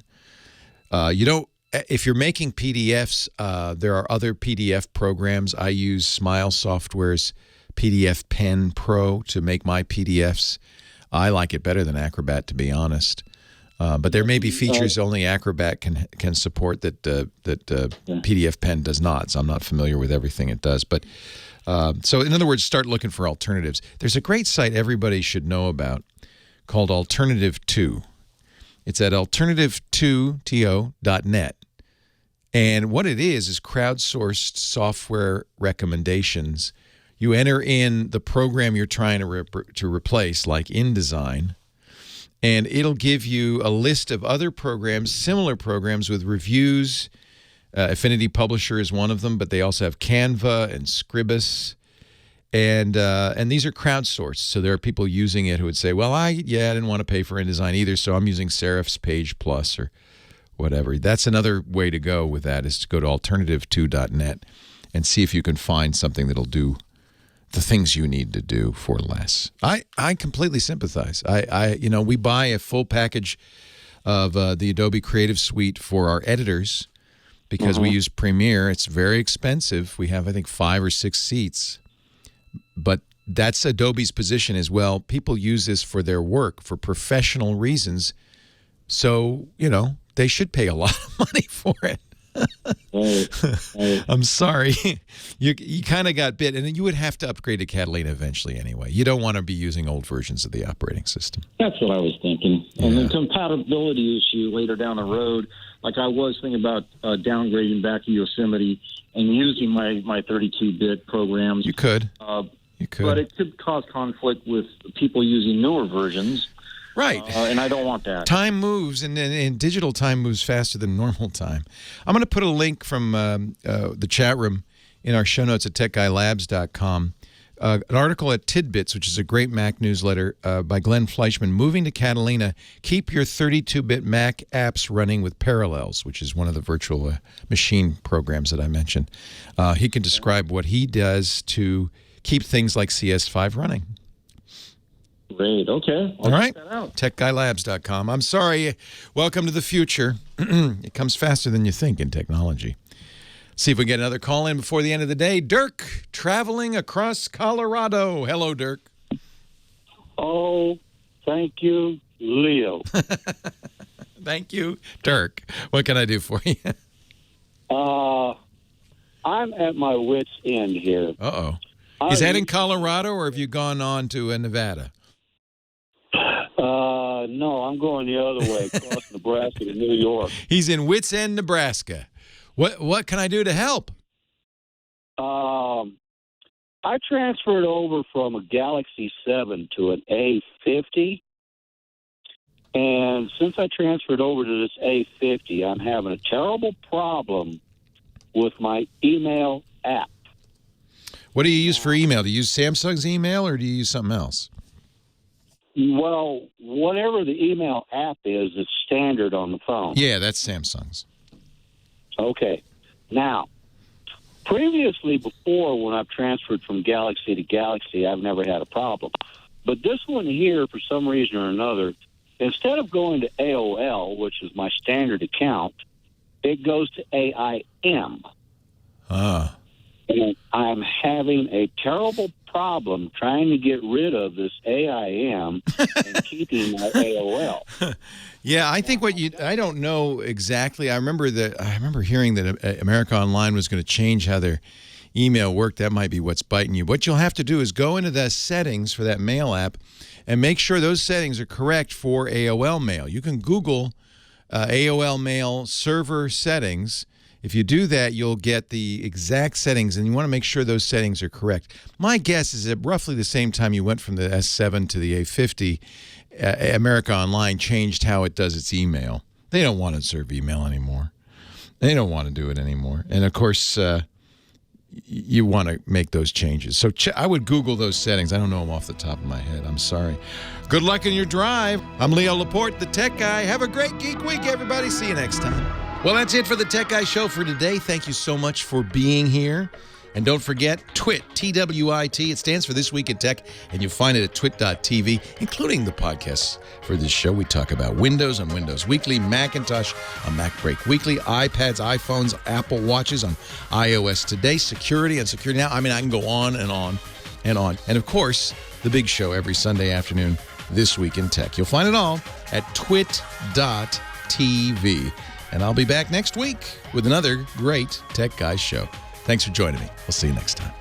If you're making PDFs, there are other PDF programs. I use Smile Software's PDF Pen Pro to make my PDFs. I like it better than Acrobat, to be honest. But there may be features only Acrobat can support that PDF Pen does not. So I'm not familiar with everything it does. But so in other words, start looking for alternatives. There's a great site everybody should know about called Alternative 2. It's at alternative2.net. And what it is crowdsourced software recommendations. You enter in the program you're trying to replace, like InDesign, and it'll give you a list of other programs, similar programs with reviews. Affinity Publisher is one of them, but they also have Canva and Scribus. And these are crowdsourced, so there are people using it who would say, well, I didn't want to pay for InDesign either, so I'm using Serif's Page Plus or whatever. That's another way to go with that, is to go to alternative2.net and see if you can find something that'll do the things you need to do for less. I completely sympathize. We buy a full package of the Adobe Creative Suite for our editors because we use Premiere. It's very expensive. We have, I think, 5 or 6 seats. But that's Adobe's position as well. People use this for their work, for professional reasons. So, they should pay a lot of money for it. I'm sorry. You kind of got bit, and then you would have to upgrade to Catalina eventually anyway. You don't want to be using old versions of the operating system. That's what I was thinking. Yeah. And the compatibility issue later down the road, like I was thinking about downgrading back to Yosemite and using my 32-bit programs. You could. You could. But it could cause conflict with people using newer versions. Right. And I don't want that. Time moves, and digital time moves faster than normal time. I'm going to put a link from the chat room in our show notes at techguylabs.com. An article at Tidbits, which is a great Mac newsletter by Glenn Fleischman, Moving to Catalina, Keep Your 32-Bit Mac Apps Running with Parallels, which is one of the virtual machine programs that I mentioned. He can describe what he does to keep things like CS5 running. Great. Okay. All right. TechGuyLabs.com. I'm sorry. Welcome to the future. It comes faster than you think in technology. See if we get another call in before the end of the day. Dirk, traveling across Colorado. Hello, Dirk. Oh, thank you, Leo. Thank you, Dirk. What can I do for you? I'm at my wit's end here. Uh-oh. Is that in Colorado, or have you gone on to Nevada? No, I'm going the other way, across Nebraska to New York. He's in Wits End, Nebraska. What can I do to help? I transferred over from a Galaxy 7 to an A50. And since I transferred over to this A50, I'm having a terrible problem with my email app. What do you use for email? Do you use Samsung's email, or do you use something else? Well, whatever the email app is, it's standard on the phone. Yeah, that's Samsung's. Okay. Now, Previously, before, when I've transferred from Galaxy to Galaxy, I've never had a problem. But this one here, for some reason or another, instead of going to AOL, which is my standard account, it goes to AIM. And I'm having a terrible problem trying to get rid of this AIM and keeping my AOL. Yeah, I think I don't know exactly. I remember hearing that America Online was going to change how their email worked. That might be what's biting you. What you'll have to do is go into the settings for that mail app and make sure those settings are correct for AOL mail. You can Google AOL mail server settings. If you do that, you'll get the exact settings, and you want to make sure those settings are correct. My guess is that roughly the same time you went from the S7 to the A50, America Online changed how it does its email. They don't want to serve email anymore. They don't want to do it anymore. And, of course, you want to make those changes. So I would Google those settings. I don't know them off the top of my head. I'm sorry. Good luck in your drive. I'm Leo Laporte, the Tech Guy. Have a great Geek Week, everybody. See you next time. Well, that's it for the Tech Guy Show for today. Thank you so much for being here. And don't forget, TWIT, T-W-I-T. It stands for This Week in Tech, and you'll find it at twit.tv, including the podcasts for this show. We talk about Windows on Windows Weekly, Macintosh on MacBreak Weekly, iPads, iPhones, Apple Watches on iOS Today, security on Security Now. I mean, I can go on and on and on. And, of course, the big show every Sunday afternoon, This Week in Tech. You'll find it all at twit.tv. And I'll be back next week with another great Tech Guy show. Thanks for joining me. We'll see you next time.